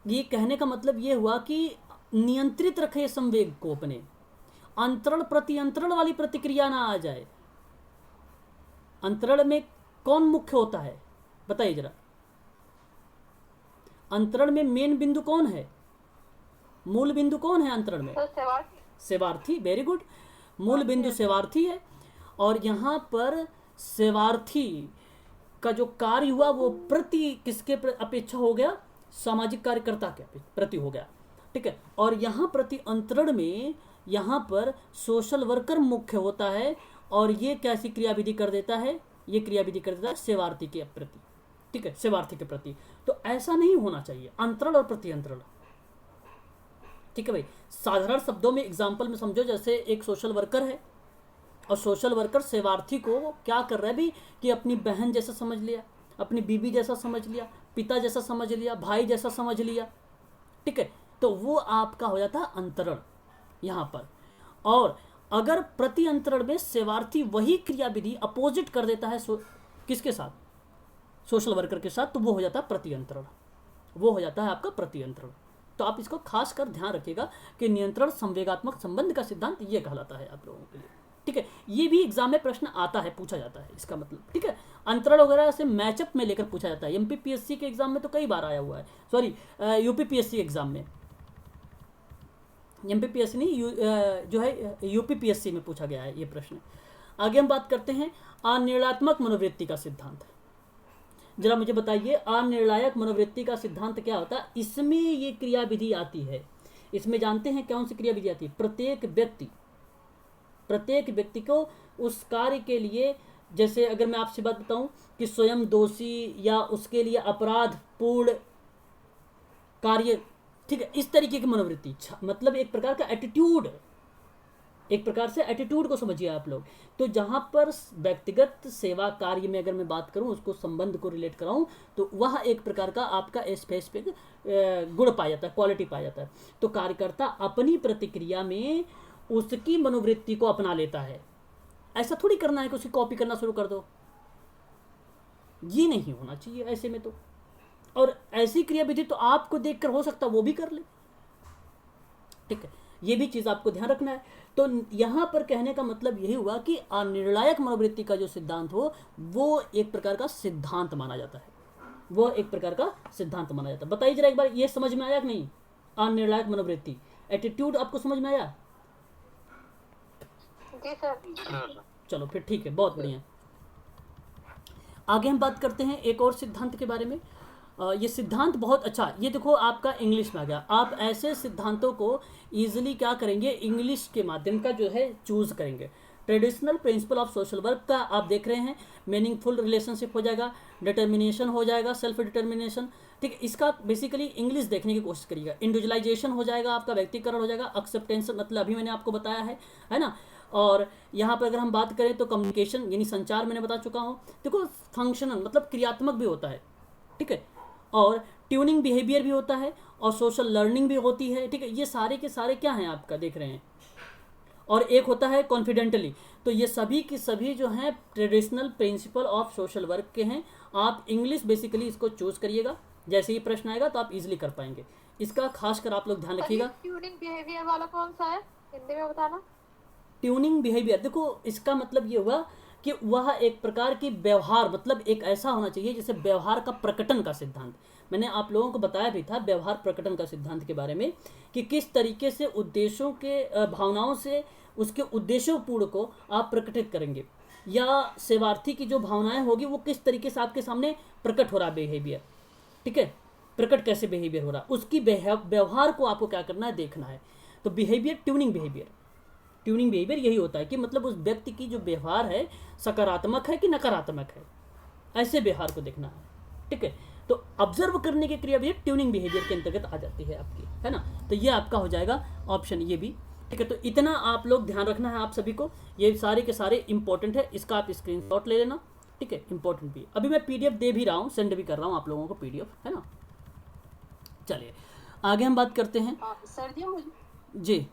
ये कहने का मतलब ये हुआ कि नियंत्रित रखे संवेग को, अपने अंतरण प्रति अंतरण वाली प्रतिक्रिया ना आ जाए। अंतरण में कौन मुख्य होता है? बताइए जरा। अंतरण में मेन बिंदु कौन है? मूल बिंदु कौन है अंतरण में? सेवार्थी। वेरी गुड, मूल बिंदु सेवार्थी है। और यहाँ पर सेवार्थी का जो कार्य हुआ वो प्रति किसके अपेक्षा हो गया? सामाजिक कार्यकर्ता के प्रति हो गया। ठीक है, और यहाँ प्रति अंतरण में यहाँ पर सोशल वर्कर मुख्य होता है, और ये कैसी क्रियाविधि कर देता है? ये क्रियाविधि कर देता है सेवार्थी के प्रति। ठीक है, सेवार्थी के प्रति। तो ऐसा नहीं होना चाहिए, अंतरण और प्रति अंतरण। ठीक है भाई, साधारण शब्दों में एग्जाम्पल में समझो, जैसे एक सोशल वर्कर है और सोशल वर्कर सेवार्थी को क्या कर रहा है भी, कि अपनी बहन जैसा समझ लिया, अपनी बीबी जैसा समझ लिया, पिता जैसा समझ लिया, भाई जैसा समझ लिया। ठीक है, तो वो आपका हो जाता है अंतरण यहाँ पर। और अगर प्रति अंतरण में सेवार्थी वही क्रियाविधि अपोजिट कर देता है किसके साथ? सोशल वर्कर के साथ, तो वो हो जाता है प्रति अंतरण, वो हो जाता है आपका प्रति अंतरण। तो आप इसको खास कर ध्यान रखिएगा कि नियंत्रण संवेगात्मक संबंध का सिद्धांत ये कहलाता है आप लोगों के लिए। ठीक है, ये भी एग्जाम में प्रश्न आता है, पूछा जाता है इसका मतलब। ठीक है, अंतराल वगैरह से मैचअप में लेकर पूछा जाता है। एमपीपीएससी के एग्जाम में तो कई बार आया हुआ है, सॉरी यूपीपीएससी एग्जाम में, एमपीपीएससी नहीं जो है यूपीपीएससी में पूछा गया है ये प्रश्न। आगे हम बात करते हैं अनिर्णयात्मक मनोवृत्ति का सिद्धांत। जरा मुझे बताइए अनिर्णायक मनोवृत्ति का सिद्धांत क्या होता है? इसमें ये क्रिया विधि आती है। इसमें जानते हैं कौन सी क्रिया विधि आती है? प्रत्येक व्यक्ति को उस कार्य के लिए, जैसे अगर मैं आपसे बात बताऊं कि स्वयं दोषी या उसके लिए अपराध पूर्ण कार्य, ठीक है, इस तरीके की मनोवृत्ति, मतलब एक प्रकार का एटीट्यूड, एक प्रकार से एटीट्यूड को समझिए आप लोग। तो जहां पर व्यक्तिगत सेवा कार्य में अगर मैं बात करूं, उसको संबंध को रिलेट कराऊं, तो वह एक प्रकार का आपका स्पेसिफिक गुण पाया जाता है, क्वालिटी पाया जाता है। तो कार्यकर्ता अपनी प्रतिक्रिया में उसकी मनोवृत्ति को अपना लेता है। ऐसा थोड़ी करना है कि उसकी कॉपी करना शुरू कर दो, ये नहीं होना चाहिए ऐसे में तो। और ऐसी क्रिया विधि तो आपको देखकर हो सकता है वो भी कर ले। ठीक है, ये भी चीज आपको ध्यान रखना है। तो यहां पर कहने का मतलब यही हुआ कि अनिर्णायक मनोवृत्ति का जो सिद्धांत हो वो एक प्रकार का सिद्धांत माना जाता है, वो एक प्रकार का सिद्धांत माना जाता है। बताइए जरा एक बार, ये समझ में आया कि नहीं? अनिर्णायक मनोवृत्ति, एटीट्यूड आपको समझ में आया? जी सर। चलो फिर ठीक है, बहुत बढ़िया। आगे हम बात करते हैं एक और सिद्धांत के बारे में। ये सिद्धांत बहुत अच्छा, ये देखो आपका इंग्लिश में आ गया। आप ऐसे सिद्धांतों को इजीली क्या करेंगे, इंग्लिश के माध्यम का जो है चूज करेंगे। Traditional principle of social work का आप देख रहे हैं, मीनिंगफुल रिलेशनशिप हो जाएगा, डिटर्मिनेशन हो जाएगा, सेल्फ डिटर्मिनेशन। ठीक है, इसका बेसिकली इंग्लिश देखने की कोशिश करिएगा। इंडिविजुअलाइजेशन हो जाएगा, आपका व्यक्तिकरण हो जाएगा, एक्सेप्टेंस मतलब अभी मैंने आपको बताया है ना। और यहाँ पर अगर हम बात करें तो कम्युनिकेशन यानी संचार मैंने बता चुका हूँ। देखो फंक्शनल मतलब क्रियात्मक भी होता है, ठीक है, और ट्यूनिंग बिहेवियर भी होता है, और सोशल लर्निंग भी होती है। ठीक है, ये सारे के सारे क्या हैं आपका देख रहे हैं। और एक होता है कॉन्फिडेंटली। तो ये सभी की सभी जो हैं traditional principle of social work के हैं। आप इंग्लिश बेसिकली इसको चूज करिएगा, जैसे ही प्रश्न आएगा तो आप इजीली कर पाएंगे। इसका खासकर आप लोग ध्यान रखिएगा। ट्यूनिंग बिहेवियर वाला कौन सा है, हिंदी में बताना। ट्यूनिंग बिहेवियर, देखो इसका मतलब ये हुआ कि वह एक प्रकार की व्यवहार, मतलब एक ऐसा होना चाहिए जैसे व्यवहार का प्रकटन का सिद्धांत। मैंने आप लोगों को बताया भी था व्यवहार प्रकटन का सिद्धांत के बारे में, कि किस तरीके से उद्देश्यों के भावनाओं से उसके उद्देश्यों पूर्ण को आप प्रकटित करेंगे, या सेवार्थी की जो भावनाएं होगी वो किस तरीके से आपके सामने प्रकट हो रहा बिहेवियर। ठीक है, प्रकट कैसे बिहेवियर हो रहा, उसकी व्यवहार को आपको क्या करना है, देखना है। तो बिहेवियर, ट्यूनिंग बिहेवियर यही होता है कि मतलब उस व्यक्ति की जो व्यवहार है सकारात्मक है कि नकारात्मक है, ऐसे व्यवहार को देखना है। ठीक है, तो ऑब्जर्व करने की क्रिया भी ट्यूनिंग बिहेवियर के अंतर्गत आ जाती है आपकी, है ना। तो ये आपका हो जाएगा ऑप्शन ये भी। ठीक है, तो इतना आप लोग ध्यान रखना है आप सभी को, ये सारे के सारे इंपॉर्टेंट है, इसका आप स्क्रीनशॉट ले लेना। ठीक है, इंपॉर्टेंट भी। अभी मैं पीडीएफ दे भी रहा हूँ, सेंड भी कर रहा हूँ आप लोगों को पीडीएफ, है ना। चलिए आगे हम बात करते हैं। सर जी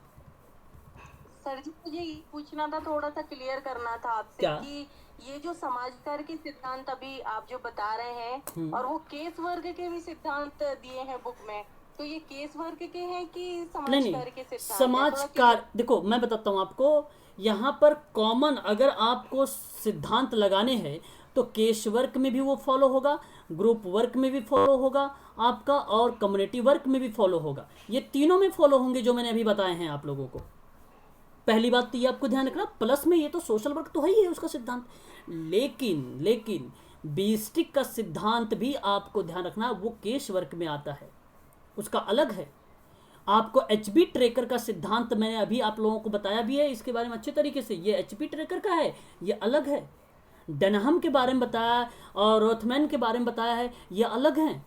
मुझे पूछना था, थोड़ा सा क्लियर करना था आपसे कि ये जो समाज कार्य के सिद्धांत अभी आप जो बता रहे हैं, और वो केस वर्ग के भी सिद्धांत दिए हैं बुक में, तो ये केस वर्ग के हैं कि समाज कार्य के सिद्धांत? समाज कार्य, देखो मैं बताता हूँ आपको, यहाँ पर कॉमन अगर आपको सिद्धांत लगाने हैं तो केस वर्क में भी वो फॉलो होगा, ग्रुप वर्क में भी फॉलो होगा आपका, और कम्युनिटी वर्क में भी फॉलो होगा। ये तीनों में फॉलो होंगे जो मैंने अभी बताए हैं आप लोगों को। पहली बात तो ये आपको ध्यान रखना, प्लस में ये तो सोशल वर्क तो है ही है उसका सिद्धांत, लेकिन बीस्टिक का सिद्धांत भी आपको ध्यान रखना, वो केस वर्क में आता है, उसका अलग है। आपको एचबी ट्रेकर का सिद्धांत मैंने अभी आप लोगों को बताया भी है इसके बारे में अच्छे तरीके से, ये एचबी ट्रेकर का है, ये अलग है। डनहम के बारे में बताया और रोथमैन के बारे में बताया है, ये अलग हैं।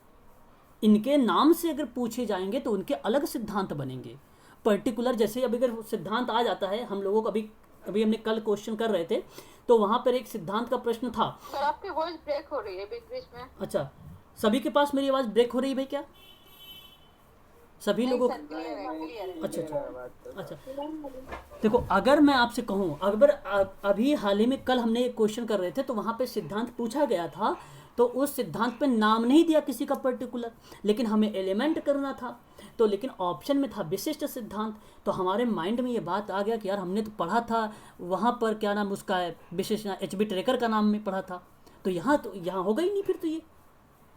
इनके नाम से अगर पूछे जाएंगे तो उनके अलग सिद्धांत बनेंगे पर्टिकुलर। जैसे अभी अगर सिद्धांत आ जाता है, हम लोगों को अभी हमने कल क्वेश्चन कर रहे थे, तो वहां पर एक सिद्धांत का प्रश्न था। सर आपकी वॉइस ब्रेक हो रही है बीच में। अच्छा, सभी के पास मेरी आवाज ब्रेक हो रही है भाई क्या? सभी लोगों अच्छा देखो, अगर मैं आपसे कहूं, अगर अभी हाल ही में कल हमने एक क्वेश्चन कर रहे थे तो वहां पे सिद्धांत पूछा गया था तो उस सिद्धांत पे नाम नहीं दिया किसी का पर्टिकुलर, लेकिन हमें एलिमेंट करना था। तो लेकिन ऑप्शन में था विशिष्ट सिद्धांत, तो हमारे माइंड में ये बात आ गया कि यार हमने तो पढ़ा था वहाँ पर, क्या नाम उसका है, विशिष्ट HB ट्रेकर का नाम में पढ़ा था, तो यहाँ होगा ही नहीं फिर तो ये।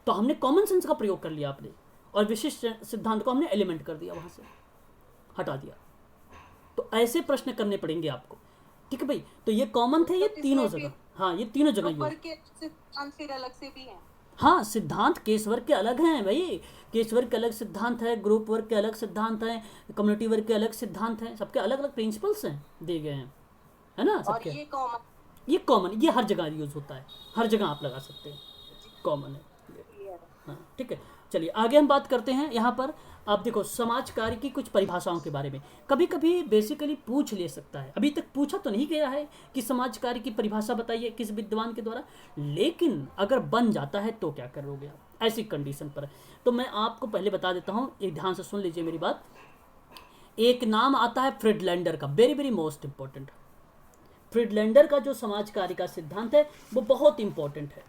तो हमने कॉमन सेंस का प्रयोग कर लिया आपने, और विशिष्ट सिद्धांत को हमने एलिमेंट कर दिया, वहाँ से हटा दिया। तो ऐसे प्रश्न करने पड़ेंगे आपको, ठीक है भाई। तो ये कॉमन थे ये तीनों जगह, हाँ ये तीनों जगह ये सिद्धांत फिर अलग से भी हैं। हाँ, सिद्धांत केस वर्क के अलग हैं भाई, केस वर्क के अलग सिद्धांत है, ग्रुप वर्क के अलग सिद्धांत हैं, कम्युनिटी वर्क के अलग सिद्धांत हैं, सबके अलग अलग प्रिंसिपल्स हैं दिए गए हैं, है ना सबके। ये कॉमन, ये हर जगह यूज होता है, हर जगह आप लगा सकते हैं, कॉमन है। हाँ ठीक है, चलिए आगे हम बात करते हैं। यहाँ पर आप देखो समाज कार्य की कुछ परिभाषाओं के बारे में कभी कभी बेसिकली पूछ ले सकता है, अभी तक पूछा तो नहीं गया है कि समाज कार्य की परिभाषा बताइए किस विद्वान के द्वारा, लेकिन अगर बन जाता है तो क्या करोगे आप ऐसी कंडीशन पर। तो मैं आपको पहले बता देता हूँ, एक ध्यान से सुन लीजिए मेरी बात। एक नाम आता है फ्रिडलैंडर का, वेरी वेरी मोस्ट इंपॉर्टेंट। फ्रिडलैंडर का जो समाज कार्य का सिद्धांत है वो बहुत इंपॉर्टेंट है।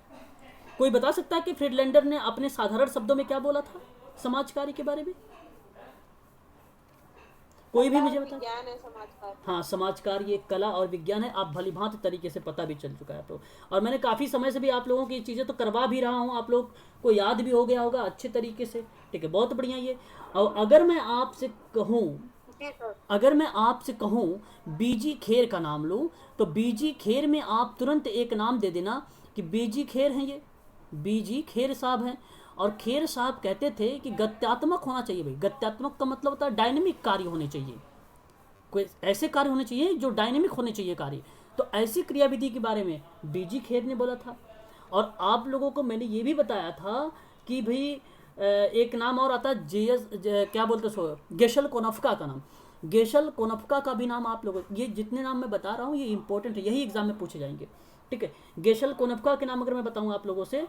कोई बता सकता है कि फ्रिडलैंडर ने अपने साधारण शब्दों में क्या बोला था समाज कार्य के बारे में? कोई भी मुझे बता। हाँ, समाज कार्य एक कला और विज्ञान है, आप भलीभांति तरीके से पता भी चल चुका है तो। और मैंने काफ़ी समय से भी आप लोगों की चीज़ें तो करवा भी रहा हूँ, आप लोग को याद भी हो गया होगा अच्छे तरीके से, ठीक है, बहुत बढ़िया ये। और अगर मैं आपसे कहूँ बीजी खेर का नाम लूँ, तो बीजी खेर में आप तुरंत एक नाम दे देना कि बीजी खेर हैं, ये बीजी खेर साहब हैं। और खेर साहब कहते थे कि गत्यात्मक होना चाहिए भाई, गत्यात्मक का मतलब होता है डायनेमिक कार्य होने चाहिए, कोई ऐसे कार्य होने चाहिए जो डायनेमिक होने चाहिए कार्य। तो ऐसी क्रियाविधि के बारे में बीजी खेर ने बोला था। और आप लोगों को मैंने ये भी बताया था कि भाई एक नाम और आता है क्या बोलते सो गेशल कोनफ्का का नाम, गेशल कोनफ्का का भी नाम आप लोगों, ये जितने नाम मैं बता रहा हूँ ये इंपॉर्टेंट है, यही एग्जाम में पूछे जाएंगे, ठीक है। गेशल कोनफ्का के नाम अगर मैं बताऊँ आप लोगों से,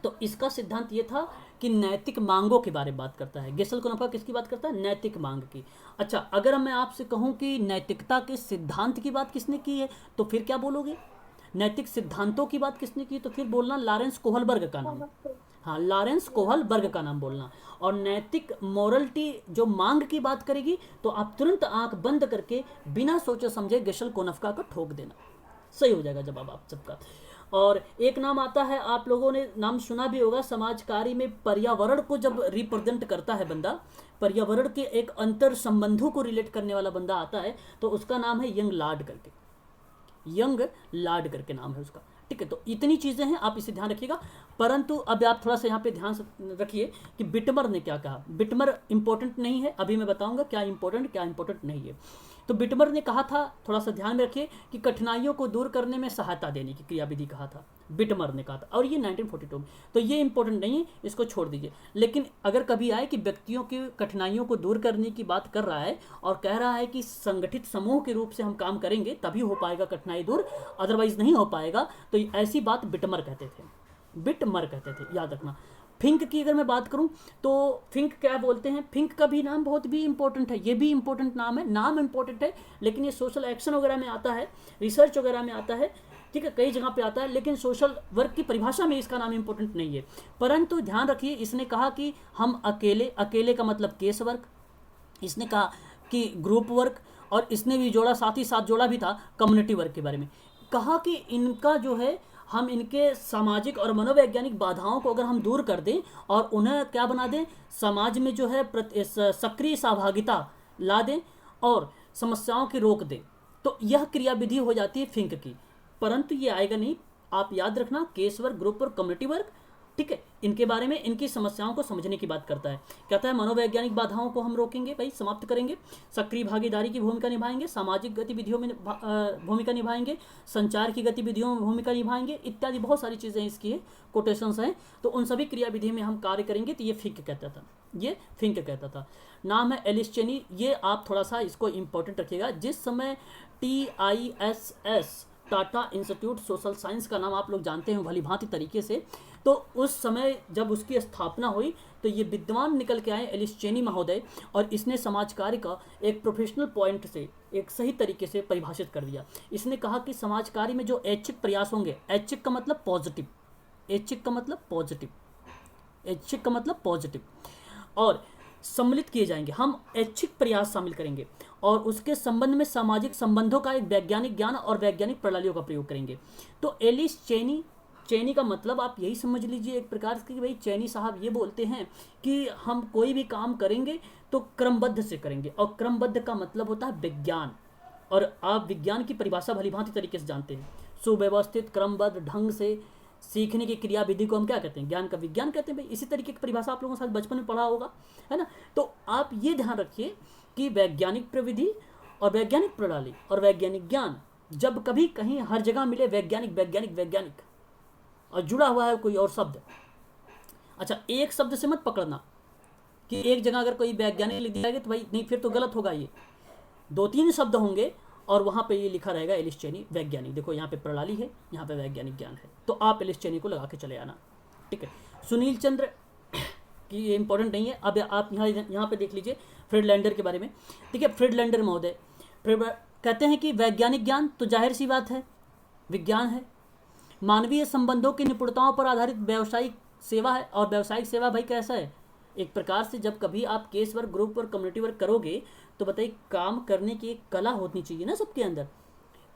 तो इसका सिद्धांत ये था कि नैतिक मांगों के बारे में बात करता है। गेशल कोनफ्का किसकी बात करता है? नैतिक मांग की। अच्छा, अगर मैं आपसे कहूँ कि नैतिकता के सिद्धांत की बात किसने की है, तो फिर क्या बोलोगे? नैतिक सिद्धांतों की बात किसने की, तो फिर बोलना लॉरेंस कोहलबर्ग का नाम। हाँ, लॉरेंस कोहलबर्ग का नाम बोलना। और नैतिक मोरलिटी जो मांग की बात करेगी, तो आप तुरंत आंख बंद करके बिना सोचे समझे गेशल कोनफ्का को ठोक देना, सही हो जाएगा जवाब आप सबका। और एक नाम आता है, आप लोगों ने नाम सुना भी होगा, समाज कार्य में पर्यावरण को जब रिप्रेजेंट करता है बंदा, पर्यावरण के एक अंतर संबंधों को रिलेट करने वाला बंदा आता है, तो उसका नाम है यंग लार्ड करके, यंग लार्ड करके नाम है उसका, ठीक है। तो इतनी चीज़ें हैं, आप इसे ध्यान रखिएगा। परंतु अब आप थोड़ा सा यहाँ पे ध्यान रखिए कि बिटमर ने क्या कहा। बिटमर इंपॉर्टेंट नहीं है, अभी मैं बताऊंगा क्या इंपॉर्टेंट नहीं है। तो बिटमर ने कहा था, थोड़ा सा ध्यान में रखिए, कि कठिनाइयों को दूर करने में सहायता देने की क्रियाविधि कहा था, बिटमर ने कहा था, और ये 1942 में। तो ये इंपॉर्टेंट नहीं है, इसको छोड़ दीजिए। लेकिन अगर कभी आए कि व्यक्तियों की कठिनाइयों को दूर करने की बात कर रहा है और कह रहा है कि संगठित समूह के रूप से हम काम करेंगे तभी हो पाएगा कठिनाई दूर, अदरवाइज नहीं हो पाएगा, तो ऐसी बात बिटमर कहते थे, याद रखना। फिंक की अगर मैं बात करूं, तो फिंक क्या बोलते हैं, फिंक का भी नाम बहुत भी इंपॉर्टेंट है, ये भी इंपॉर्टेंट नाम है, नाम इंपॉर्टेंट है, लेकिन ये सोशल एक्शन वगैरह में आता है, रिसर्च वगैरह में आता है, ठीक है, कई जगह पे आता है, लेकिन सोशल वर्क की परिभाषा में इसका नाम इंपॉर्टेंट नहीं है। परंतु ध्यान रखिए, इसने कहा कि हम अकेले का मतलब केस वर्क, इसने कहा कि ग्रुप वर्क, और इसने भी जोड़ा, साथ ही साथ जोड़ा भी था कम्युनिटी वर्क के बारे में। कहा कि इनका जो है, हम इनके सामाजिक और मनोवैज्ञानिक बाधाओं को अगर हम दूर कर दें और उन्हें क्या बना दें, समाज में जो है सक्रिय सहभागिता ला दें और समस्याओं की रोक दें, तो यह क्रियाविधि हो जाती है फिंक की। परंतु ये आएगा नहीं, आप याद रखना, case work, group work, community work, ठीक है, इनके बारे में, इनकी समस्याओं को समझने की बात करता है। कहता है मनोवैज्ञानिक बाधाओं को हम रोकेंगे भाई, समाप्त करेंगे, सक्रिय भागीदारी की भूमिका निभाएंगे, सामाजिक गतिविधियों में भूमिका निभाएंगे, संचार की गतिविधियों में भूमिका निभाएंगे, इत्यादि बहुत सारी चीज़ें इसकी कोटेशंस हैं। तो उन सभी क्रियाविधि में हम कार्य करेंगे, तो ये फिंक कहता था। नाम है एलिस चेनी। ये आप थोड़ा सा इसको इम्पोर्टेंट रखिएगा। जिस समय TISS Tata institute social science का नाम आप लोग जानते हैं भली भांति तरीके से, तो उस समय जब उसकी स्थापना हुई तो ये विद्वान निकल के आए एलिस चेनी महोदय, और इसने समाज कार्य का एक प्रोफेशनल पॉइंट से एक सही तरीके से परिभाषित कर दिया। इसने कहा कि समाज कार्य में जो ऐच्छिक प्रयास होंगे, ऐच्छिक का मतलब पॉजिटिव, ऐच्छिक का मतलब पॉजिटिव, ऐच्छिक का मतलब पॉजिटिव, और सम्मिलित किए जाएंगे। हम ऐच्छिक प्रयास शामिल करेंगे और उसके संबंध में सामाजिक संबंधों का एक वैज्ञानिक ज्ञान और वैज्ञानिक प्रणालियों का प्रयोग करेंगे। तो एलिस चेनी, चेनी का मतलब आप यही समझ लीजिए एक प्रकार से कि भाई चेनी साहब ये बोलते हैं कि हम कोई भी काम करेंगे तो क्रमबद्ध से करेंगे, और क्रमबद्ध का मतलब होता है विज्ञान। और आप विज्ञान की परिभाषा भलीभांति तरीके से जानते हैं, सुव्यवस्थित क्रमबद्ध ढंग से सीखने की क्रियाविधि को हम क्या कहते हैं, ज्ञान का विज्ञान कहते हैं। भाई इसी तरीके की परिभाषा आप लोगों के साथ बचपन में पढ़ा होगा, है ना। तो आप ये ध्यान रखिए कि वैज्ञानिक प्रविधि और वैज्ञानिक प्रणाली और वैज्ञानिक ज्ञान जब कभी कहीं हर जगह मिले वैज्ञानिक वैज्ञानिक वैज्ञानिक और जुड़ा हुआ है कोई और शब्द, अच्छा एक शब्द से मत पकड़ना कि एक जगह अगर कोई वैज्ञानिक लिख दिया गया तो भाई नहीं, फिर तो गलत होगा। ये 2-3 शब्द होंगे और वहाँ पे ये लिखा रहेगा एलिस चेनी वैज्ञानिक। देखो यहाँ पे प्रणाली है, यहाँ पे वैज्ञानिक ज्ञान है, तो आप एलिस चेनी को लगा के चले आना, ठीक है। सुनील चंद्र की ये इंपॉर्टेंट नहीं है। अब आप यहाँ पे देख लीजिए फ्रीडलैंडर के बारे में, ठीक है। फ्रीडलैंडर महोदय कहते हैं कि वैज्ञानिक ज्ञान तो जाहिर सी बात है विज्ञान है, मानवीय संबंधों की निपुणताओं पर आधारित व्यावसायिक सेवा है। और व्यावसायिक सेवा भाई कैसा है, एक प्रकार से जब कभी आप case work, group work, community work करोगे तो बताइए काम करने की एक कला होनी चाहिए ना सबके अंदर।